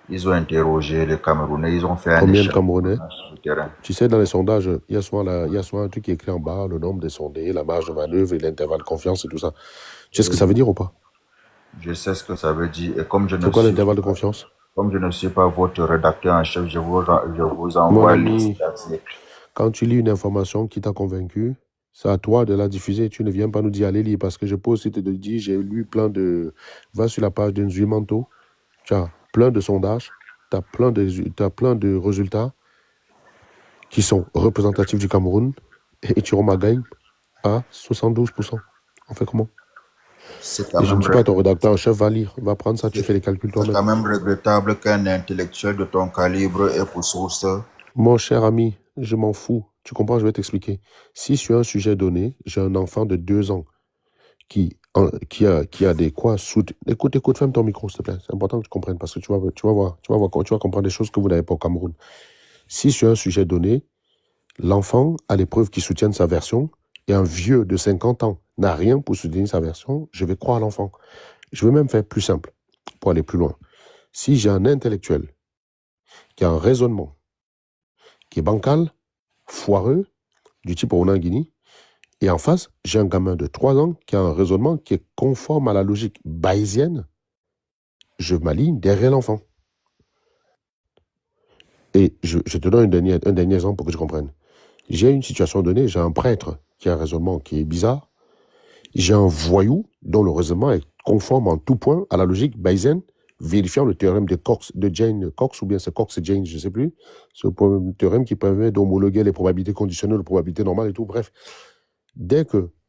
Ils ont interrogé les Camerounais, ils ont fait un Combien de échange Camerounais? sur le terrain. Tu sais, dans les sondages, il y a souvent un truc qui est écrit en bas, le nombre des sondés, la marge de manœuvre et l'intervalle de confiance et tout ça. Tu sais ce que ça veut dire ou pas? Je sais ce que ça veut dire. Et comme je C'est quoi l'intervalle de confiance? Comme je ne suis pas votre rédacteur en chef, je vous Mon envoie ami, quand tu lis une information qui t'a convaincu, c'est à toi de la diffuser. Tu ne viens pas nous dire allez lire parce que je peux aussi te dire j'ai lu plein de... Va sur la page de Nzuimanto, tu as plein de sondages, tu as plein de résultats qui sont représentatifs du Cameroun et Chiroma gagne à 72%. On fait comment? Et je ne suis pas ton rédacteur en chef, va lire, va prendre ça, tu fais les calculs C'est toi-même. quand même regrettable qu'un intellectuel de ton calibre ait pour source. Mon cher ami, je m'en fous. Tu comprends, je vais t'expliquer. Si sur un sujet donné, j'ai un enfant de 2 ans qui a des quoi sous... Écoute, ferme ton micro, s'il te plaît. C'est important que tu comprennes parce que tu vas comprendre des choses que vous n'avez pas au Cameroun. Si sur un sujet donné, l'enfant a les preuves qui soutiennent sa version et un vieux de 50 ans n'a rien pour soutenir sa version, je vais croire à l'enfant. Je vais même faire plus simple pour aller plus loin. Si j'ai un intellectuel qui a un raisonnement qui est bancal, foireux, du type Onanguini, et en face, j'ai un gamin de 3 ans qui a un raisonnement qui est conforme à la logique bayésienne, je m'aligne derrière l'enfant. Et je te donne un dernier exemple pour que tu comprennes. J'ai une situation donnée, j'ai un prêtre qui a un raisonnement qui est bizarre, j'ai un voyou dont le raisonnement est conforme en tout point à la logique bayésienne, vérifiant le théorème de Jane Cox, ou bien c'est Cox et Jane, je ne sais plus, c'est le théorème qui permet d'homologuer les probabilités conditionnelles, les probabilités normales et tout, bref.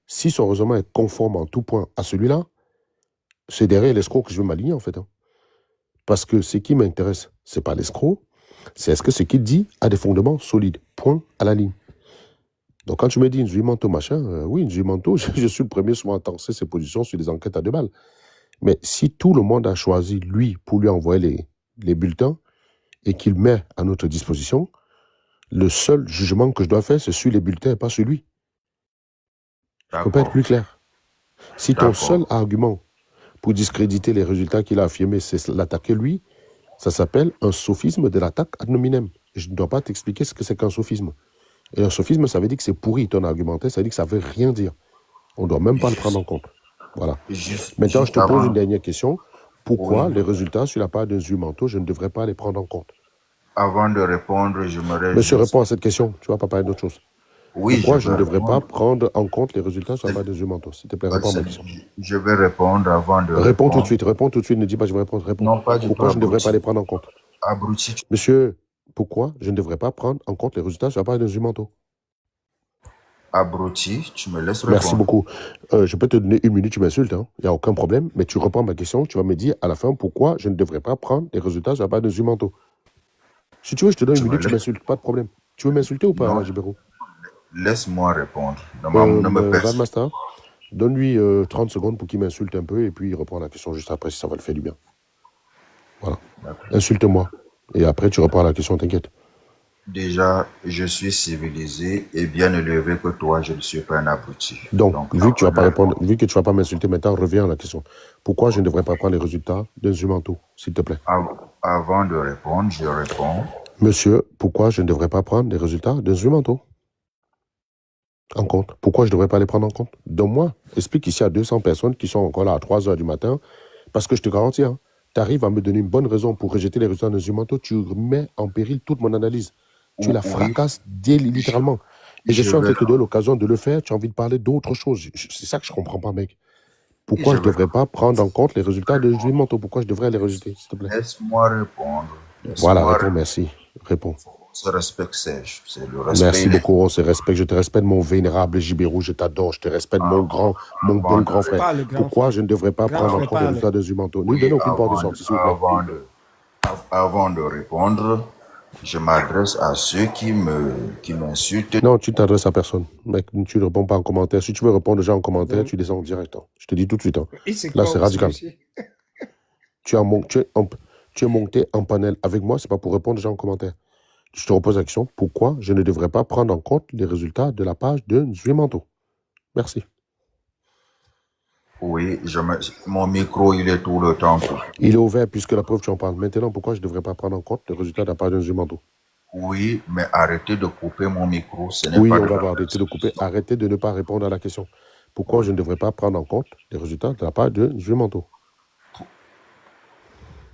Si son raisonnement est conforme en tout point à celui-là, c'est derrière l'escroc que je veux m'aligner en fait. Parce que ce qui m'intéresse, ce n'est pas l'escroc, c'est est-ce que ce qu'il dit a des fondements solides, point à la ligne. Donc, quand tu me dis Nzuimanto, machin, oui, Nzuimanto, je suis le premier souvent à tenser ses positions sur les enquêtes à 2 balles. Mais si tout le monde a choisi, lui, pour lui envoyer les bulletins et qu'il met à notre disposition, le seul jugement que je dois faire, c'est sur les bulletins et pas sur lui. Je ne peux pas être plus clair. Si ton seul argument pour discréditer les résultats qu'il a affirmés, c'est l'attaquer lui, ça s'appelle un sophisme de l'attaque ad nominem. Je ne dois pas t'expliquer ce que c'est qu'un sophisme. Et un sophisme, ça veut dire que c'est pourri ton argumentaire, ça veut dire que ça ne veut rien dire. On ne doit même pas le prendre en compte. Voilà. Maintenant, je te pose une dernière question. Pourquoi les résultats sur la part d'un Nzuimanto, je ne devrais pas les prendre en compte? Avant de répondre, j'aimerais Monsieur, réponds à cette question. Tu ne vas pas parler d'autre chose. Oui, pourquoi je ne devrais pas prendre en compte les résultats sur la part d'un Nzuimanto? S'il te plaît, réponds à ma question. Je vais répondre avant de réponds tout de suite. Réponds tout de suite. Ne dis pas je vais répondre. Réponds. Non, pas du pourquoi tout, je ne devrais pas les prendre en compte? Abruti. Monsieur, pourquoi je ne devrais pas prendre en compte les résultats sur la part d'un Nzuimanto? Abruti, tu me laisses répondre. Merci beaucoup. Je peux te donner 1 minute, tu m'insultes, hein. Il n'y a aucun problème, mais tu reprends ma question, tu vas me dire à la fin pourquoi je ne devrais pas prendre les résultats sur la part d'un Nzuimanto. Si tu veux, je te donne 1 minute, tu m'insultes, pas de problème. Tu veux m'insulter ou pas, Gibero? Laisse-moi répondre. Ne me Valmaster, donne-lui 30 secondes pour qu'il m'insulte un peu et puis il reprend la question juste après si ça va le faire du bien. Voilà. Insulte-moi. Et après, tu reprends la question, t'inquiète. Déjà, je suis civilisé et bien élevé que toi, je ne suis pas un abruti. Donc vu que tu ne vas pas m'insulter maintenant, reviens à la question. Pourquoi je ne devrais pas prendre les résultats d'un Nzuimanto, s'il te plaît? Avant de répondre, je réponds. Monsieur, pourquoi je ne devrais pas prendre les résultats d'un Nzuimanto en compte? Pourquoi je ne devrais pas les prendre en compte? Donne-moi. Explique ici à 200 personnes qui sont encore là à 3 heures du matin, parce que je te garantis, hein, tu arrives à me donner une bonne raison pour rejeter les résultats d'un Nzuimanto, tu mets en péril toute mon analyse. Tu la fracasses littéralement. Et je suis en train de te donner l'occasion de le faire. Tu as envie de parler d'autre chose. C'est ça que je ne comprends pas, mec. Pourquoi je ne devrais pas prendre en compte les résultats de Nzuimanto? Pourquoi je devrais les rejeter, s'il te plaît? Laisse-moi répondre. Voilà, réponds, merci. Réponds. On se respecte, Serge. C'est le respect. Merci beaucoup, on se respecte. Je te respecte, mon vénérable Gibero. Je t'adore. Je te respecte, mon bon grand frère. Pourquoi je ne devrais pas prendre en compte les résultats de Nzuimanto? Ne lui donnez aucune porte de sortie, s'il vous plaît. Avant de répondre, je m'adresse à ceux qui m'insultent. Non, tu t'adresses à personne. Mec, tu ne réponds pas en commentaire. Si tu veux répondre déjà en commentaire, tu descends en direct. Hein. Je te dis tout de suite. Hein. Là, c'est radical. Tu es monté en panel avec moi, c'est pas pour répondre déjà en commentaire. Je te repose la question. Pourquoi je ne devrais pas prendre en compte les résultats de la page de Nzuimanto? Merci. Oui, mon micro, il est tout le temps. Il est ouvert puisque la preuve, tu en parles. Maintenant, pourquoi je ne devrais pas prendre en compte les résultats de la page de Nzuimanto? Oui, mais arrêtez de couper mon micro. Oui, on va arrêter de couper. Arrêtez de ne pas répondre à la question. Pourquoi je ne devrais pas prendre en compte les résultats de la page de Nzuimanto?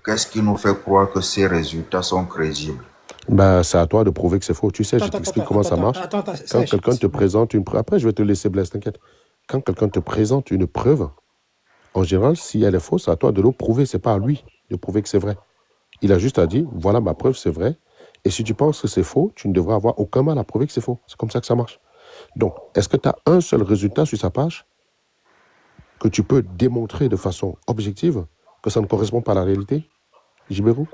Qu'est-ce qui nous fait croire que ces résultats sont crédibles? Ben, c'est à toi de prouver que c'est faux. Tu sais, je t'explique comment ça marche. Quand quelqu'un te présente une preuve, après je vais te laisser Blaise, t'inquiète. Quand quelqu'un te présente une preuve, en général, si elle est fausse, c'est à toi de le prouver. C'est pas à lui de prouver que c'est vrai. Il a juste à dire, voilà ma preuve, c'est vrai. Et si tu penses que c'est faux, tu ne devrais avoir aucun mal à prouver que c'est faux. C'est comme ça que ça marche. Donc, est-ce que tu as un seul résultat sur sa page que tu peux démontrer de façon objective que ça ne correspond pas à la réalité, Gibero?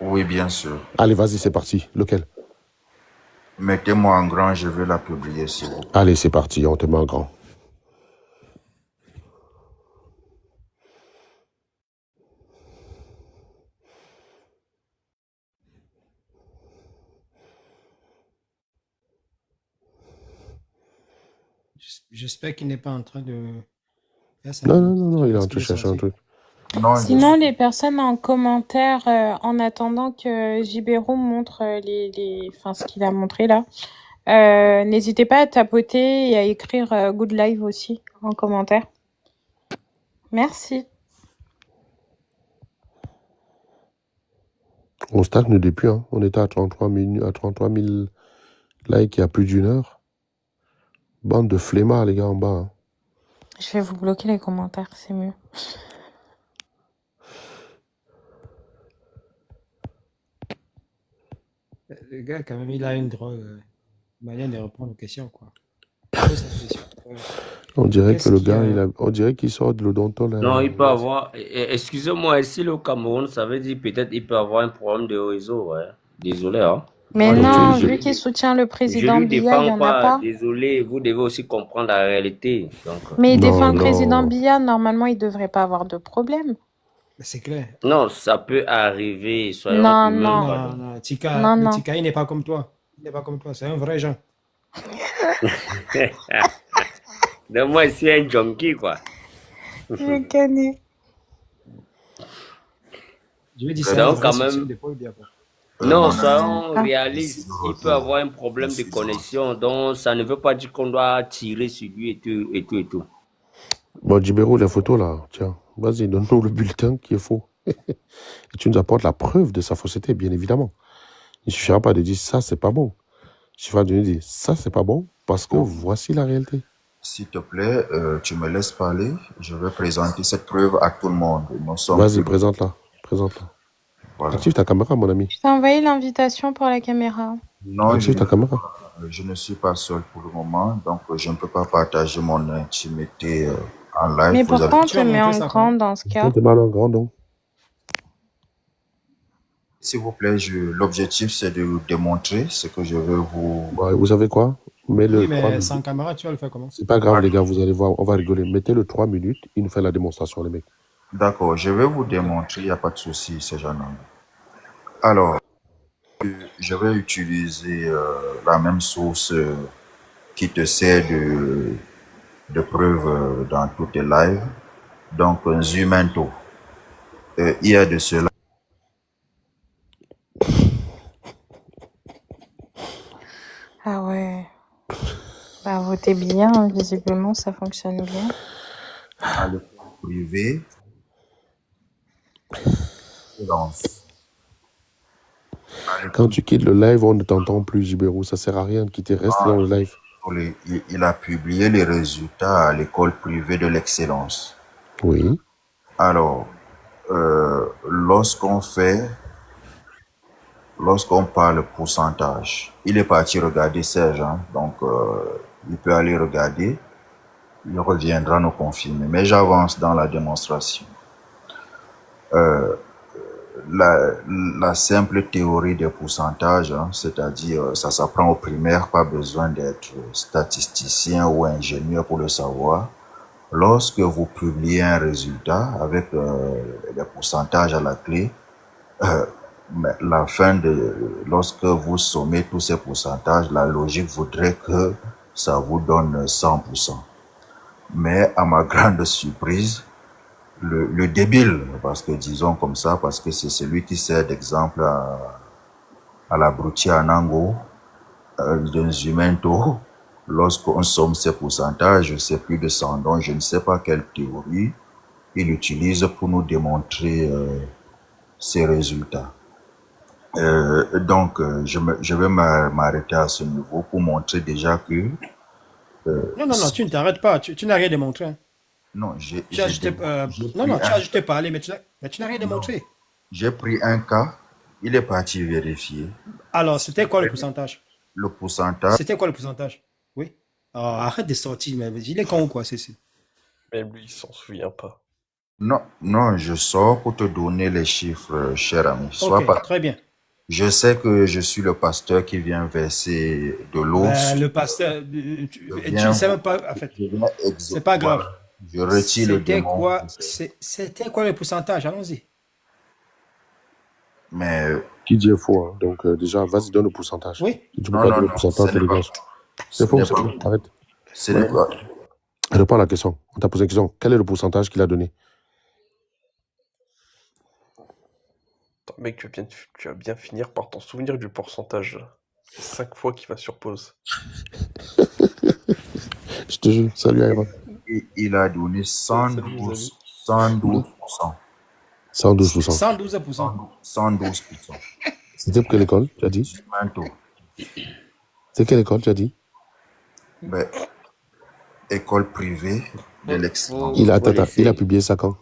Oui, bien sûr. Allez, vas-y, c'est parti. Lequel? Mettez-moi en grand, je vais la publier, s'il vous plaît. Allez, c'est parti, on te met en grand. J'espère qu'il n'est pas en train de faire ça. Non, il est en train de chercher un truc. Non, sinon, les personnes en commentaire, en attendant que Gibero montre ce qu'il a montré là, n'hésitez pas à tapoter et à écrire Good Live aussi en commentaire. Merci. On stagne depuis, hein. On était à 33 000 likes il y a plus d'1 heure. Bande de flemmards, les gars, en bas. Hein. Je vais vous bloquer les commentaires, c'est mieux. Le gars, quand même, il a une drôle manière de répondre aux questions, quoi. On dirait que le gars, on dirait qu'il sort de l'odonto. Non, il peut avoir... Excusez-moi, ici, le Cameroun, ça veut dire peut-être qu'il peut avoir un problème de réseau, ouais. Désolé, hein. Mais Moi, non, je vu qu'il soutient le je président lui Biya, il n'y défends en a pas. pas. Désolé, vous devez aussi comprendre la réalité. Donc, Mais il défend Non, le président non. Biya, normalement, il ne devrait pas avoir de problème. C'est clair. non, ça peut arriver. Soyons Non, humains, non, pardon. Non, Tika, non, le non. Tika, il n'est pas comme toi. Il n'est pas comme toi, c'est un vrai gens. Donc, moi, je suis un junkie, quoi. Je connais. Je lui dis, Très c'est un Donc, vrai quand soutien même, de Paul Biya, quoi. non, mon soyons Ah. réalistes. Il peut avoir un problème de connexion. Donc, ça ne veut pas dire qu'on doit tirer sur lui et tout, et tout, et tout. Bon, Djibero, les photos là, tiens, vas-y, donne-nous le bulletin qui est faux. Et tu nous apportes la preuve de sa fausseté, bien évidemment. Il ne suffira pas de dire ça, c'est pas bon. Il suffira de nous dire ça, c'est pas bon, parce que voici la réalité. S'il te plaît, tu me laisses parler. Je vais présenter cette preuve à tout le monde. Nous sommes Vas-y, plus- présente-la. Présente-la. Voilà. Active ta caméra, mon ami. Je t'ai envoyé l'invitation pour la caméra. Non, Active ta caméra. je ne suis pas seul pour le moment, donc je ne peux pas partager mon intimité en live. Mais Vous avez- pourquoi on Tu te vas met montrer en ça, grand dans ce cas? On te met en grand, donc. S'il vous plaît, l'objectif c'est de démontrer ce que je veux vous. Ouais, vous savez quoi? Mets-le Oui, 3 mais minutes. sans caméra, tu vas le faire comment? C'est pas grave, les gars, vous allez voir, on va rigoler. Mettez-le 3 minutes, il nous fait la démonstration, les mecs. D'accord, je vais vous démontrer, il n'y a pas de souci, c'est jeune homme. Alors, je vais utiliser la même source qui te sert de preuve dans tous tes lives. Donc, Zumento. Il y a de cela. Ah ouais. Bah, votez bien, hein, visiblement, ça fonctionne bien. À l'école privée. Quand tu quittes le live, on ne t'entend plus, Jibérou. Ça sert à rien de quitter, reste dans le live. Il a publié les résultats à l'école privée de l'excellence. Oui. Alors, lorsqu'on parle pourcentage, il est parti regarder Serge, hein, donc il peut aller regarder, il reviendra nous confirmer. Mais j'avance dans la démonstration. La simple théorie des pourcentages, hein, c'est-à-dire ça s'apprend au primaire, pas besoin d'être statisticien ou ingénieur pour le savoir. Lorsque vous publiez un résultat avec les pourcentages à la clé, lorsque vous sommez tous ces pourcentages, la logique voudrait que ça vous donne 100%. Mais à ma grande surprise, le débile, parce que disons comme ça, parce que c'est celui qui sert d'exemple à l'abruti Anango, d'un Zumento, lorsqu'on somme ces pourcentages, c'est plus de 100. Donc je ne sais pas quelle théorie il utilise pour nous démontrer ces résultats. Donc je vais m'arrêter à ce niveau pour montrer déjà que... Non, tu ne t'arrêtes pas, tu n'as rien démontré. Hein. Non, tu as juste parlé, mais tu n'as rien démontré. J'ai pris un cas, il est parti vérifier. Alors, c'était quoi le pourcentage? Le pourcentage. C'était quoi le pourcentage? Oui. Oh, arrête de sortir, mais il est con ou quoi, c'est Mais lui, il s'en souvient pas. Non, je sors pour te donner les chiffres, cher ami. Ok, très bien. Je sais que je suis le pasteur qui vient verser de l'eau. Le pasteur, tu ne sais même pas, en fait, c'est pas grave. Je retire le démon. C'était quoi le pourcentage? Allons-y. Mais... Qui dit faux, hein. Donc déjà, vas-y, donne le pourcentage. Oui. Tu peux pas donner le pourcentage de l'égage. C'est faux, c'est faux, arrête. Réponds à la question. On t'a posé la question. Quel est le pourcentage qu'il a donné? Attends, mec, tu vas bien finir par t'en souvenir du pourcentage. 5 fois qu'il va sur pause. Je te jure, salut Ivan. Il a donné 112%. 112%. 112%. C'était pour quelle école, tu as dit? C'est quelle école, tu as dit? École privée de l'excellence. Il a publié ça quand?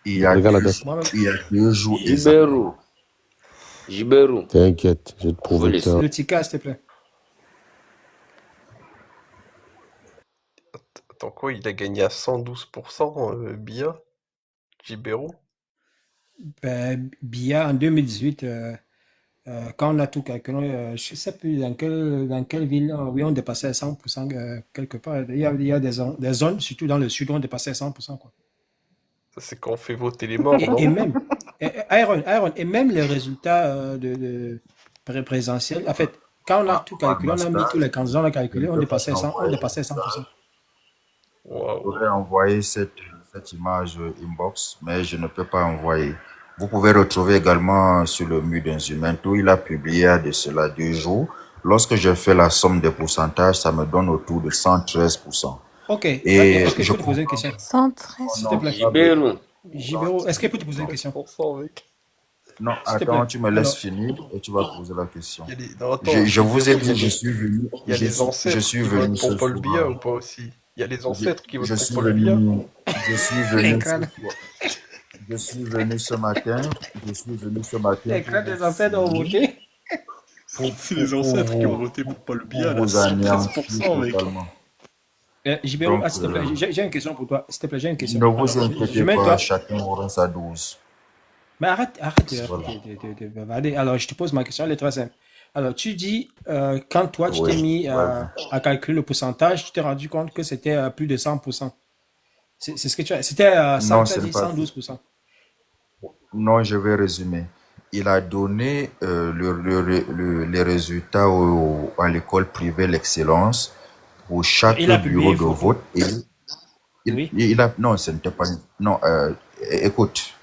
Il y a 2 jours. Jibérou. T'inquiète, je vais te prouver que... Le Tika, s'il te plaît. Attends quoi, il a gagné à 112% Biya, Jibérou? Biya, en 2018, quand on a tout calculé, je ne sais plus dans quelle ville, oui, on dépassait 100% quelque part. Il y a des zones, surtout dans le sud, où on dépassait 100%. Quoi. Ça, c'est quand on fait voter les morts, non? Et même, Aaron, et même les résultats de présidentiels, en fait, quand on a tout calculé, on a mis tous les candidats, on a calculé, on dépassait 100%. Je voudrais envoyer cette image inbox, mais je ne peux pas envoyer. Vous pouvez retrouver également sur le mur d'un humain où il a publié de cela 2 jours. Lorsque je fais la somme des pourcentages, ça me donne autour de 113%. Ok. Et est-ce que je peux te poser une question? 113. S'il te plaît. Gibero, est-ce que je peux te poser une question? Non, attends, tu me laisses finir et tu vas poser la question. Je vous ai dit, je suis venu. Il y a les ancêtres qui votent pour Paul Biya ou pas aussi? Il y a les ancêtres qui votent pour Paul Biya. Je suis venu ce matin. Les crêpes des ancêtres ont voté. C'est les ancêtres qui ont voté pour Paul Biya, là, 13%, mec. Gibero, s'il te plaît, j'ai une question pour toi. S'il te plaît, j'ai une question. Ne vous inquiétez pas, chacun aura sa dose. Mais arrête de bavarder. Alors, je te pose ma question, elle est très simple. Alors, tu dis, quand toi, tu t'es mis à calculer le pourcentage, tu t'es rendu compte que c'était plus de 100%. C'est ce que tu as. C'était 112%. Non, je vais résumer. Il a donné les résultats à l'école privée L'Excellence pour chaque bureau de vote. Non, ce n'était pas... Non, écoute,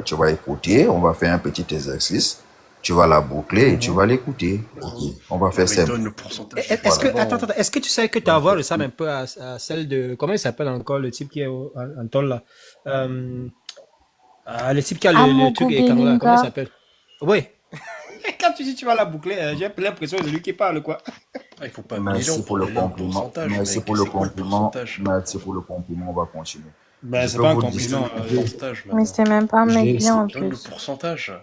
tu vas écouter, on va faire un petit exercice. Tu vas la boucler et tu vas l'écouter. Okay. On va faire ça. Attends, est-ce que tu sais que ta voix ressemble un peu à celle de... Comment il s'appelle encore le type qui est en tôle là? Le type qui a le truc et comment il s'appelle? Oui. Quand tu dis tu vas la boucler, j'ai l'impression que c'est lui qui parle, quoi. Il faut pas Merci pour le compliment. Merci pour le compliment, on va continuer. Ben, c'est pas un compliment. Mais c'est même pas un mec bien en plus. Le pourcentage.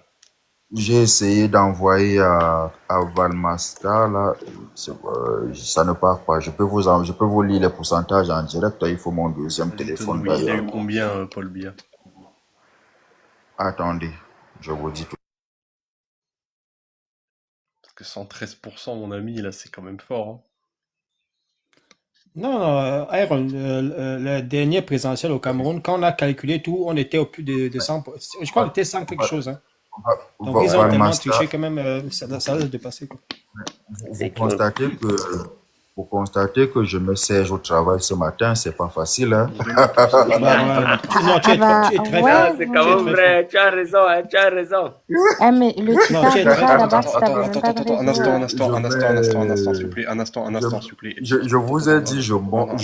J'ai essayé d'envoyer à Valmasta, là, ça ne part pas. Je peux vous lire les pourcentages en direct. Il faut mon deuxième téléphone. Il a eu combien, Paul Biya? Attendez, je vous dis tout. Parce que 113%, mon ami, là, c'est quand même fort. Hein. Non, Aaron, le dernier présidentiel au Cameroun, quand on a calculé tout, on était au plus de 100%. Je crois qu'on était 100 quelque chose. Hein. Donc, ils ont tellement triché quand même, ça laisse dépasser. Quoi. Vous constatez que je me sers au travail ce matin, c'est pas facile. Hein? Tu es très fort. C'est quand même vrai, tu as raison. Mais le un instant, s'il vous plaît. Je vous ai dit, je mens.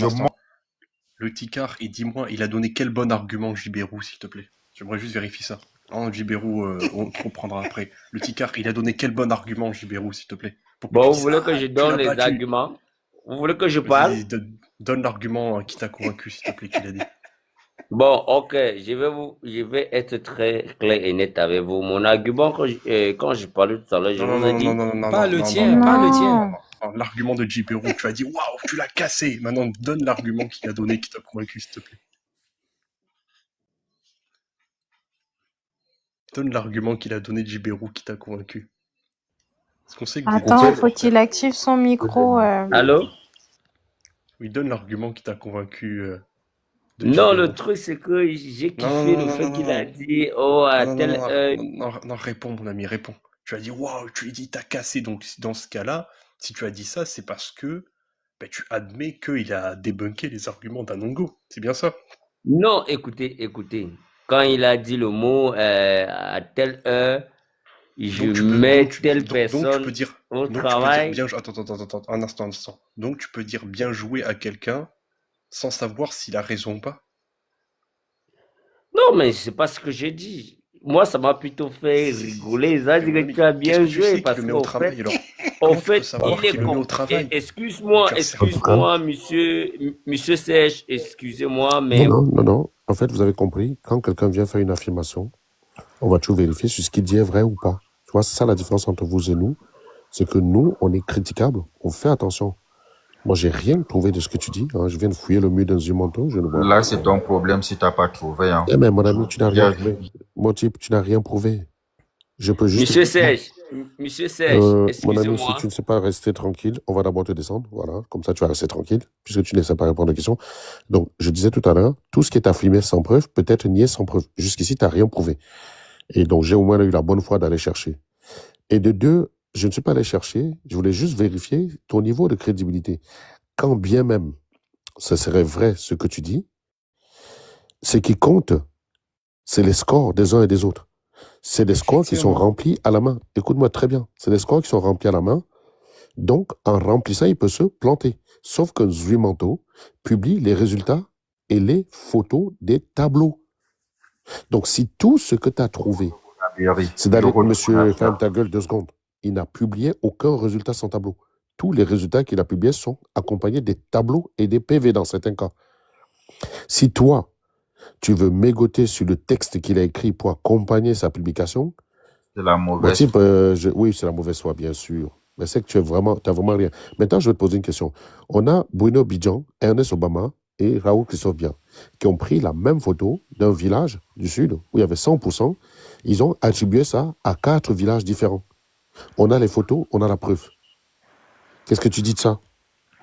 Le Ticard, et dis-moi, il a donné quel bon argument, Gibero, s'il te plaît? J'aimerais juste vérifier ça. Non, Gibero, on comprendra après. Le Ticard, il a donné quel bon argument, Gibero, s'il te plaît? Bon, vous voulez que je donne les arguments? Vous voulez que je parle? Donne l'argument qui t'a convaincu, s'il te plaît, qu'il a dit. Bon, ok, je vais être très clair et net avec vous. Mon argument, quand je parlais tout à l'heure, je vous ai dit... Pas le tien. L'argument de Gibero, tu as dit, waouh, tu l'as cassé. Maintenant, donne l'argument qu'il a donné, qui t'a convaincu, s'il te plaît. Donne l'argument qu'il a donné Gibero, qui t'a convaincu. Attends, faut qu'il active son micro. Allô? Oui, donne l'argument qui t'a convaincu. Non, le truc, c'est que j'ai kiffé le fait qu'il a dit, oh, à telle heure. Non, réponds, mon ami, réponds. Tu as dit, waouh, tu lui as dit, t'as cassé. Donc, dans ce cas-là, si tu as dit ça, c'est parce que tu admets qu'il a débunké les arguments d'Anongo. C'est bien ça? Non, écoutez. Quand il a dit le mot à telle heure, telle personne au travail. Attends, un instant. Donc tu peux dire bien joué à quelqu'un sans savoir s'il a raison ou pas? Non, mais c'est pas ce que j'ai dit. Moi, ça m'a plutôt fait rigoler. Ça dit que tu as bien joué parce qu'en fait, il est comme... Excuse-moi, monsieur Serge, excusez-moi, mais... Non. En fait, vous avez compris, quand quelqu'un vient faire une affirmation, on va toujours vérifier si ce qu'il dit est vrai ou pas. Tu vois, c'est ça la différence entre vous et nous. C'est que nous, on est critiquable. On fait attention. Moi, j'ai rien trouvé de ce que tu dis. Hein. Je viens de fouiller le mur dans un manteau. Là, c'est ton problème si tu n'as pas trouvé. Hein. Mais mon ami, tu n'as rien prouvé. Mon type, tu n'as rien prouvé. Je peux juste... Monsieur Serge, Monsieur Serge, Mon ami, si excusez-moi. tu ne sais pas rester tranquille, on va d'abord te descendre. Voilà, comme ça tu vas rester tranquille, puisque tu ne sais pas répondre aux questions. Donc, je disais tout à l'heure, tout ce qui est affirmé sans preuve peut être nié sans preuve. Jusqu'ici, tu n'as rien prouvé. Et donc, j'ai au moins eu la bonne foi d'aller chercher. Et de deux, je ne suis pas allé chercher, je voulais juste vérifier ton niveau de crédibilité. Quand bien même ce serait vrai ce que tu dis, ce qui compte, c'est les scores des uns et des autres. C'est des scores qui sont Effectivement. remplis à la main. Écoute-moi très bien. C'est des scores qui sont remplis à la main. Donc, en remplissant, il peut se planter. Sauf que Zuimanto publie les résultats et les photos des tableaux. Donc, si tout ce que tu as trouvé, c'est d'aller, monsieur, ferme ta gueule 2 secondes. Il n'a publié aucun résultat sans tableau. Tous les résultats qu'il a publiés sont accompagnés des tableaux et des PV dans certains cas. Si toi, tu veux mégoter sur le texte qu'il a écrit pour accompagner sa publication, C'est la mauvaise type, foi. oui, c'est la mauvaise foi, bien sûr. Mais c'est que tu n'as vraiment rien. Maintenant, je vais te poser une question. On a Bruno Bidjan, Ernest Obama et Raoul Christophe Biya qui ont pris la même photo d'un village du Sud où il y avait 100%. Ils ont attribué ça à 4 villages différents. On a les photos, on a la preuve. Qu'est-ce que tu dis de ça?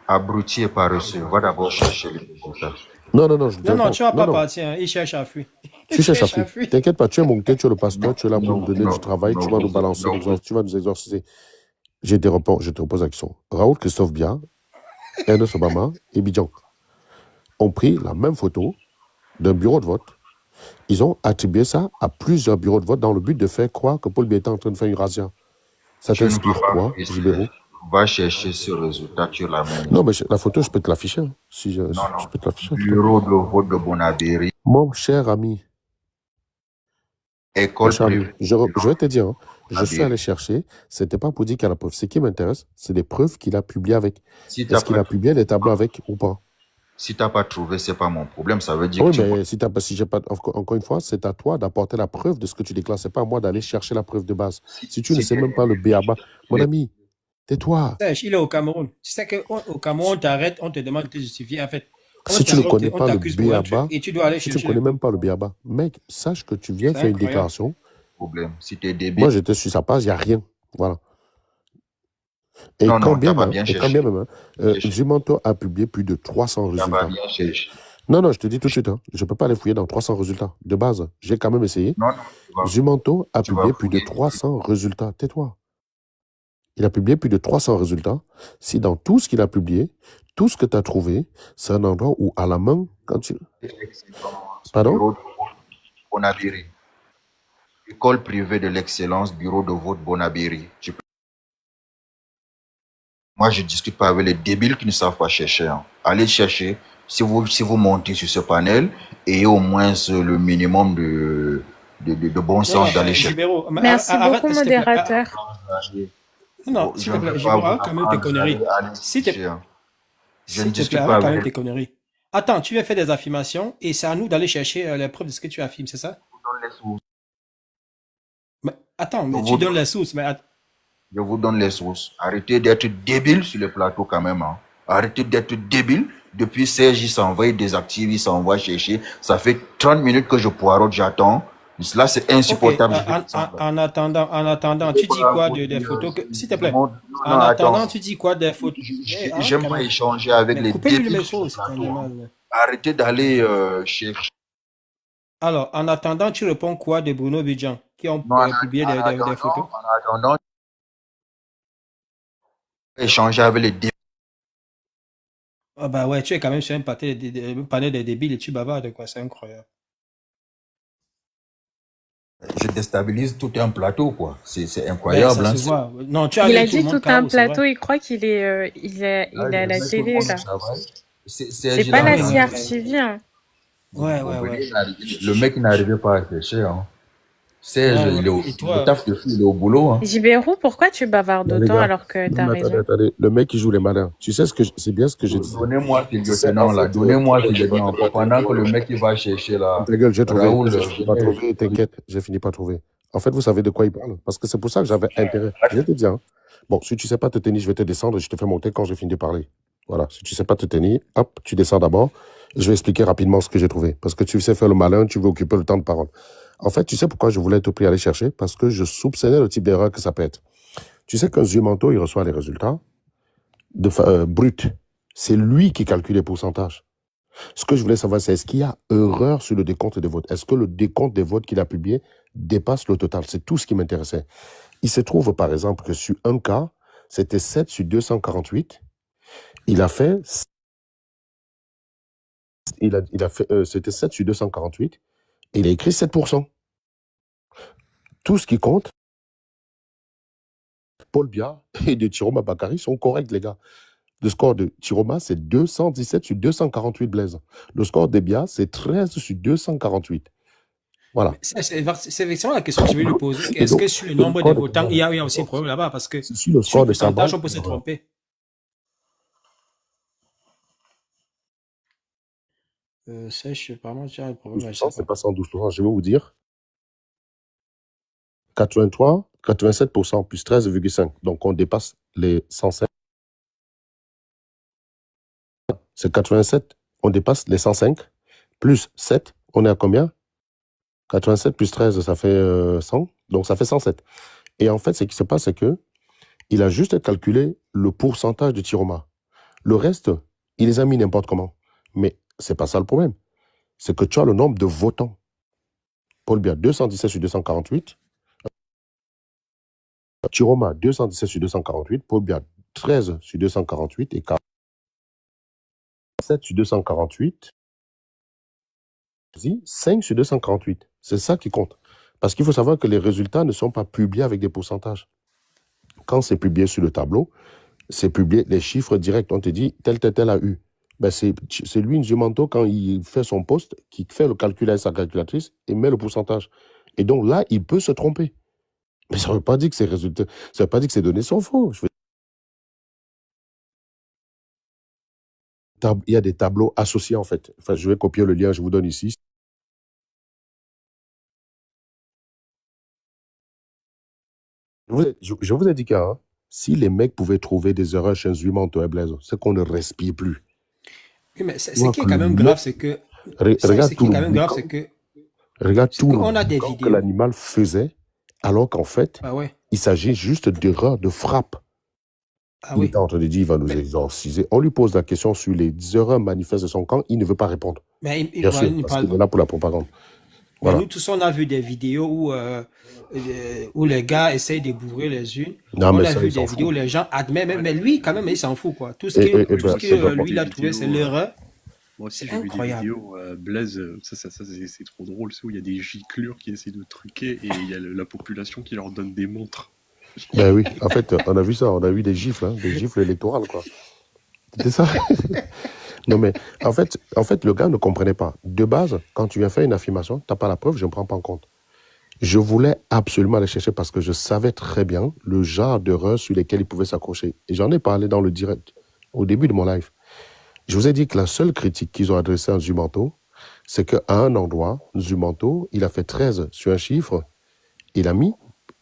Abruti et paresseux. Va d'abord chercher les résultats. Non, je Non, réponds. tu vas pas partir. Hein. Il cherche à fuir. Tu cherches à fuir. T'inquiète pas, tu es mon tu es le pasteur, tu es là pour nous donner du travail, tu vas nous balancer, non. tu vas nous exorciser. Je te repose la question. Raoul Christophe Biya, Ernest Obama et Bidjan ont pris la même photo d'un bureau de vote. Ils ont attribué ça à plusieurs bureaux de vote dans le but de faire croire que Paul Biya était en train de faire une razzia. Ça Tu ne t'inspire vas pas quoi, risquer. Gibero? Va chercher ce résultat, tu l'amènes. Non, mais la photo, je peux te l'afficher. Hein. Je peux te l'afficher. Bureau de vote de Bonabéry. Mon cher ami, École privée. je vais te dire, hein, je suis allé chercher, c'était pas pour dire qu'il y a la preuve. Ce qui m'intéresse, c'est les preuves qu'il a publiées avec. Est-ce qu'il a publié les tableaux avec ou pas? Si tu n'as pas trouvé, ce n'est pas mon problème. Ça veut dire oui, que mais si j'ai pas, encore une fois, c'est à toi d'apporter la preuve de ce que tu déclares. C'est pas à moi d'aller chercher la preuve de base. Si tu ne sais même pas le B.A.B.A., mon ami, tais-toi. Il est au Cameroun. Tu sais qu'au Cameroun, on t'arrête, on te demande de te justifier. En fait, si tu ne connais pas le B.A.B.A., et tu dois aller si tu ne connais même pas le B.A.B.A., mec, sache que tu viens faire une déclaration. Problème. Si tu es débile. Moi, j'étais sur sa page, il n'y a rien. Voilà. Et quand bien même, Zuimanto a publié plus de 300 résultats. Non, je te dis tout de suite, hein, je ne peux pas aller fouiller dans 300 résultats. De base, j'ai quand même essayé. Zuimanto a publié plus de 300 résultats. Tais-toi. Il a publié plus de 300 résultats. Si dans tout ce qu'il a publié, tout ce que tu as trouvé, c'est un endroit où, à la main, quand tu... Pardon? Bonabéry. École privée de l'excellence, bureau de vote Bonabéry. Moi, je ne discute pas avec les débiles qui ne savent pas chercher. Hein. Allez chercher. Si vous montez sur ce panel, ayez au moins le minimum de bon sens d'aller chercher. Merci beaucoup, modérateur. Non, s'il te plaît, Gibero, quand même tes conneries. S'il te plaît, je ne discute pas quand même tes conneries. Attends, tu viens faire des affirmations et c'est à nous d'aller chercher les preuves de ce que tu affirmes, c'est ça? Mais attends, mais tu donnes les sources, mais je vous donne les sources. Arrêtez d'être débile sur le plateau quand même. Hein. Arrêtez d'être débile. Depuis 16 il s'en va, il désactive, il s'en va chercher. Ça fait 30 minutes que je poirote, j'attends. Là, c'est insupportable. En attendant, tu dis quoi des photos que... S'il te plaît. En attendant, tu dis quoi des photos? J'aime pas échanger avec les débiles. Arrêtez d'aller chercher. Alors, en attendant, tu réponds quoi de Bruno Bidjan qui ont publié des photos? En attendant, échanger avec les débiles. Ah bah ouais, tu es quand même sur un panel des débiles et tu bavardes, quoi, c'est incroyable. Je déstabilise tout un plateau, quoi. C'est incroyable. Ça se voit. Non, il a dit tout un plateau, il croit qu'il est, il est à la télé, là. C'est pas la CRTV, hein. Ouais. Le mec n'arrivait pas à chercher, hein. Il est au boulot. Hein. Gibero, pourquoi tu bavardes autant alors que t'as raison? Attendez, le mec qui joue les malins. Tu sais c'est bien ce que j'ai dit. Donnez-moi ce lieutenant là. Donnez-moi ce lieutenant. Pendant que le mec il va chercher là. Ta gueule, j'ai trouvé. J'ai pas trouvé. T'inquiète, j'ai fini par trouver. En fait, vous savez de quoi il parle. Parce que c'est pour ça que j'avais intérêt. Je vais te dire. Hein. Bon, si tu sais pas te tenir, je vais te descendre et je te fais monter quand j'ai fini de parler. Voilà. Si tu sais pas te tenir, hop, tu descends d'abord. Je vais expliquer rapidement ce que j'ai trouvé. Parce que tu sais faire le malin, tu veux occuper le temps de parole. En fait, tu sais pourquoi je voulais te prier à aller chercher? Parce que je soupçonnais le type d'erreur que ça peut être. Tu sais qu'un Zumanto, il reçoit les résultats bruts. C'est lui qui calcule les pourcentages. Ce que je voulais savoir, c'est est-ce qu'il y a erreur sur le décompte des votes? Est-ce que le décompte des votes qu'il a publié dépasse le total? C'est tout ce qui m'intéressait. Il se trouve, par exemple, que sur un cas, c'était 7 sur 248. Il a fait... c'était 7 sur 248. Et il a écrit 7%. Tout ce qui compte, Paul Biya et de Chiroma Bakary sont corrects, les gars. Le score de Chiroma, c'est 217 sur 248, Blaise. Le score de Biya, c'est 13 sur 248. Voilà. C'est effectivement la question que je vais lui poser. Est-ce que sur le nombre de votants, il y a aussi un problème là-bas? Parce que sur le score de pourcentage, on peut se tromper. Sèche, apparemment, tu as un problème. C'est pas 112%. Je vais vous dire. 83, 87% plus 13,5. Donc, on dépasse les 105. C'est 87, on dépasse les 105. Plus 7, on est à combien? 87 plus 13, ça fait 100. Donc, ça fait 107. Et en fait, ce qui se passe, c'est que il a juste calculé le pourcentage de Chiroma. Le reste, il les a mis n'importe comment. Mais c'est pas ça le problème. C'est que tu as le nombre de votants. Paul Biya, 217 sur 248. Chiroma, 217 sur 248. Paul Biya, 13 sur 248. Et 7 sur 248. 5 sur 248. C'est ça qui compte. Parce qu'il faut savoir que les résultats ne sont pas publiés avec des pourcentages. Quand c'est publié sur le tableau, c'est publié les chiffres directs. On te dit tel a eu. Ben c'est lui, Nzumanto, quand il fait son poste, qui fait le calcul avec sa calculatrice et met le pourcentage. Et donc là, il peut se tromper. Mais ça ne veut pas dire que ces résultats, ça ne veut pas dire que ces données sont faux. Il y a des tableaux associés, en fait. Enfin, je vais copier le lien, je vous donne ici. Je vous ai dit que si les mecs pouvaient trouver des erreurs chez Nzumanto et Blaise, c'est qu'on ne respire plus. Oui, mais ce qui est quand même grave, c'est que... Regarde tout on a des vidéos que l'animal faisait, alors qu'en fait, il s'agit juste d'erreurs de frappe. Il est en train de dire, il va nous exorciser. On lui pose la question sur les erreurs manifestes de son camp, il ne veut pas répondre. Mais Bien sûr, parce qu'il est là pour la propagande. Voilà. Nous tous, on a vu des vidéos où les gars essayent de bourrer les unes. Non, on a vu des vidéos où les gens admettent, mais lui, quand même, il s'en fout, quoi. Tout ce que lui, il a trouvé, c'est l'erreur. Moi aussi, j'ai vu des vidéos, Blaise, ça c'est trop drôle, c'est où il y a des giclures qui essaient de truquer et il y a la population qui leur donne des montres. Ben oui, en fait, on a vu ça, on a vu des gifles électorales, quoi. C'était ça. Non, mais en fait, le gars ne comprenait pas. De base, quand tu viens faire une affirmation, tu n'as pas la preuve, je ne prends pas en compte. Je voulais absolument aller chercher parce que je savais très bien le genre d'erreurs sur lesquelles il pouvait s'accrocher. Et j'en ai parlé dans le direct, au début de mon live. Je vous ai dit que la seule critique qu'ils ont adressée à Nzumanto, c'est qu'à un endroit, Nzumanto, il a fait 13 sur un chiffre, il a mis,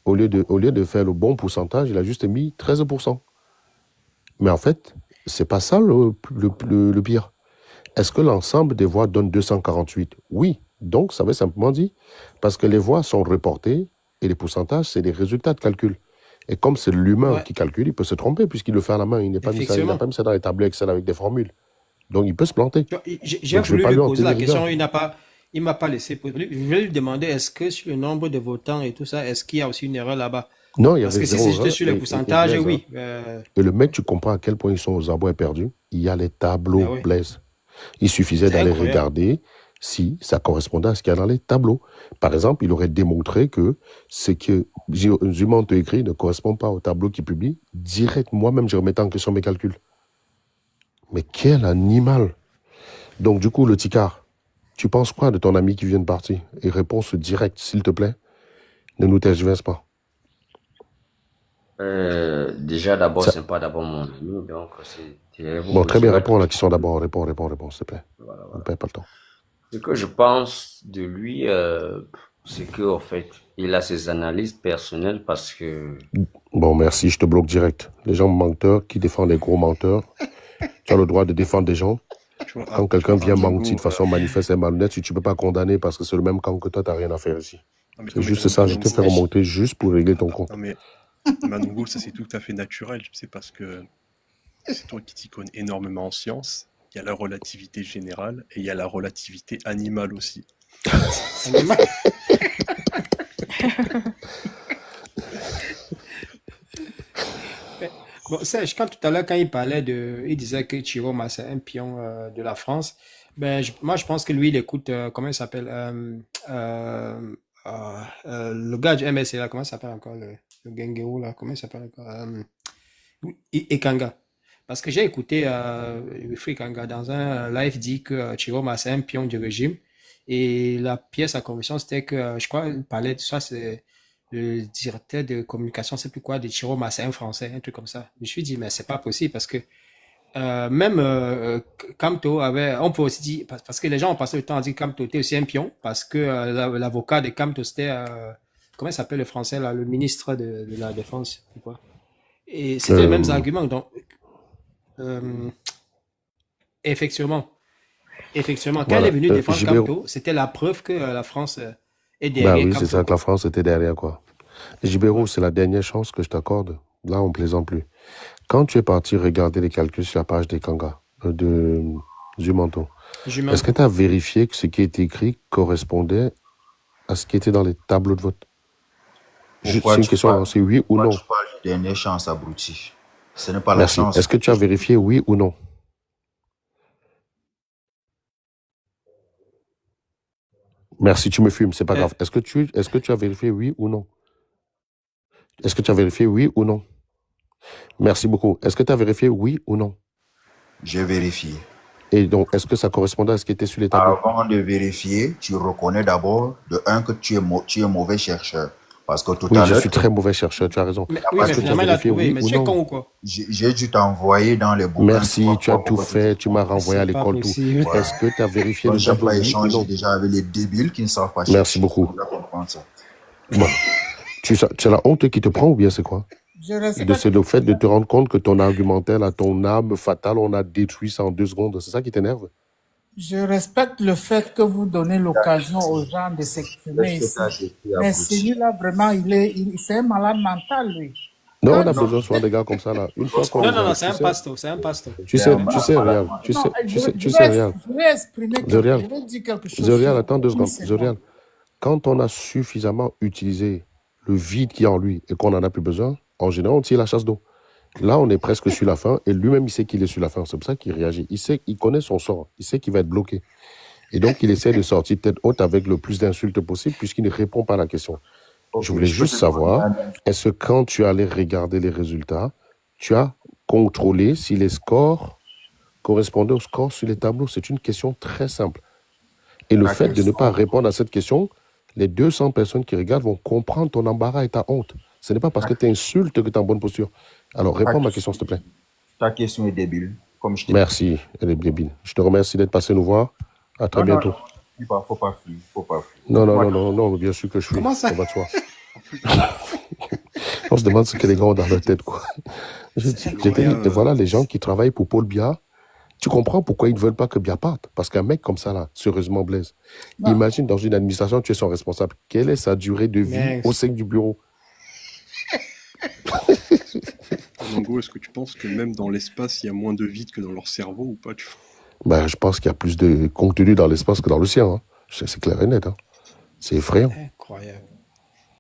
au lieu de faire le bon pourcentage, il a juste mis 13%. Mais en fait, c'est pas ça le pire. Est-ce que l'ensemble des voix donne 248? Oui. Donc, ça veut simplement dire, parce que les voix sont reportées et les pourcentages, c'est des résultats de calcul. Et comme c'est l'humain qui calcule, il peut se tromper puisqu'il le fait à la main. Il n'a pas mis ça dans les tableaux Excel avec des formules. Donc, il peut se planter. J'ai voulu lui poser la question, il ne m'a pas laissé poser. Je voulais lui demander, est-ce que sur le nombre de votants et tout ça, est-ce qu'il y a aussi une erreur là-bas? Non, il y a Parce que si c'est juste sur les pourcentages, oui. Et le mec, tu comprends à quel point ils sont aux abois perdus. Il y a les tableaux, Blaise. Il suffisait d'aller regarder si ça correspondait à ce qu'il y a dans les tableaux. Par exemple, il aurait démontré que ce que Nzumanto écrit ne correspond pas au tableau qu'il publie. Direct, moi-même, je remettais en question mes calculs. Mais quel animal! Donc, du coup, le Ticard, tu penses quoi de ton ami qui vient de partir? Et réponse directe, s'il te plaît. Ne nous tergiverse pas. Déjà, d'abord, c'est pas d'abord mon ami, donc c'est... Bon, très bien, réponds à la question d'abord. Réponds, s'il te plaît. Voilà. On ne perd pas le temps. Ce que je pense de lui, c'est qu'en fait, il a ses analyses personnelles parce que... Bon, merci, je te bloque direct. Les gens menteurs qui défendent les gros menteurs, tu as le droit de défendre des gens. Quand quelqu'un vient mentir de façon manifeste et malhonnête, si tu ne peux pas condamner parce que c'est le même camp que toi, tu n'as rien à faire ici. C'est juste ça, je te fais remonter juste pour régler ton compte. Manongo, ça c'est tout à fait naturel. C'est parce que c'est toi qui t'y connais énormément en sciences. Il y a la relativité générale et il y a la relativité animale aussi. Animal. Bon, Serge, quand tout à l'heure, quand il disait que Chiroma, c'est un pion de la France, ben, moi, je pense que lui, il écoute, comment il s'appelle le gars du MSC, là, comment il s'appelle encore, le Gengeo, là, comment il s'appelle encore Ekanga. Parce que j'ai écouté Wilfried Ekanga dans un live dit que Chiroma, c'est un pion du régime. Et la pièce à conviction, c'était que, je crois, il parlait de ça, c'est le directeur de communication, c'est plus quoi, de Chiroma, c'est un Français, un truc comme ça. Je me suis dit, mais c'est pas possible parce que même Kamto avait, on peut aussi dire, parce que les gens ont passé le temps à dire que Kamto était aussi un pion, parce que l'avocat de Kamto, c'était, comment il s'appelle le français, là, le ministre de la Défense, ou quoi. Et c'était les mêmes arguments. Donc, effectivement, quand elle est venue défendre Kamto, c'était la preuve que la France est derrière oui, Kamto. c'est ça, que la France était derrière, quoi. Gibero, c'est la dernière chance que je t'accorde. Là, on plaisante plus. Quand tu es parti regarder les calculs sur la page des Kanga, de Jumanto, est-ce que tu as vérifié que ce qui était écrit correspondait à ce qui était dans les tableaux de vote? C'est une question, c'est oui ou non. Tu parles de dernière chance, abruti. Ce n'est pas la Merci. chance. Est-ce que tu as vérifié oui ou non? Merci, tu me fumes, c'est pas grave. Est-ce que tu as vérifié oui ou non? Est-ce que tu as vérifié oui ou non? Merci beaucoup. Est-ce que tu as vérifié oui ou non? J'ai vérifié. Et donc, est-ce que ça correspondait à ce qui était sur les tableaux? Avant de vérifier, tu reconnais d'abord, de un, que tu es mauvais chercheur. Parce que tout à l'heure... Oui, je suis très mauvais chercheur, tu as raison. Mais, oui, mais finalement, il a trouvé. Mais tu es con ou quoi? J'ai dû t'envoyer dans les bouquins. Merci, tu as tout fait, tu m'as renvoyé à l'école, tout. Est-ce que tu as vérifié le tableau? J'ai pas échangé déjà avec les débiles qui ne savent pas chercher. Merci beaucoup. Bon. C'est la honte qui te prend ou bien c'est quoi? C'est le fait de te rendre compte que ton argumentaire, là, ton arme fatale, on a détruit ça en 2 secondes. C'est ça qui t'énerve? Je respecte le fait que vous donnez l'occasion aux gens de s'exprimer ici. Mais celui-là, vraiment, c'est un malade mental, lui. Non, on a besoin souvent des gars comme ça, là. Une fois qu'on... Non, c'est un pasto, c'est un pasto. Tu sais, Réal. Tu sais, Réal. Je vais exprimer quelque chose. Je vais dire quelque chose. Réal, attends 2 secondes. Réal, quand on a suffisamment utilisé le vide qu'il y a en lui et qu'on n'en a plus besoin, en général, on tire la chasse d'eau. Là, on est presque sur la fin et lui-même, il sait qu'il est sur la fin. C'est pour ça qu'il réagit. Il connaît son sort. Il sait qu'il va être bloqué. Et donc, il essaie de sortir tête haute avec le plus d'insultes possible puisqu'il ne répond pas à la question. Je voulais juste savoir, est-ce que quand tu allais regarder les résultats, tu as contrôlé si les scores correspondaient aux scores sur les tableaux? C'est une question très simple. Et le fait de ne pas répondre à cette question, les 200 personnes qui regardent vont comprendre ton embarras et ta honte. Ce n'est pas parce que tu insultes que tu es en bonne posture. Alors, réponds à ma question, s'il te plaît. Ta question est débile, comme je t'ai dit. Merci, elle est débile. Je te remercie d'être passé nous voir. À très bientôt. Faut pas fuir. Non, bien sûr que je suis. Comment ça? On va de soi. On se demande ce que les gars ont dans leur tête, quoi. Voilà, les gens qui travaillent pour Paul Biya, tu comprends pourquoi ils ne veulent pas que Biya parte? Parce qu'un mec comme ça, là, sérieusement, Blaise, imagine dans une administration, tu es son responsable. Quelle est sa durée de vie au sein du bureau? Mango, est-ce que tu penses que même dans l'espace, il y a moins de vide que dans leur cerveau ou pas? Je pense qu'il y a plus de contenu dans l'espace que dans le sien. Hein. C'est clair et net. Hein. C'est effrayant. Incroyable.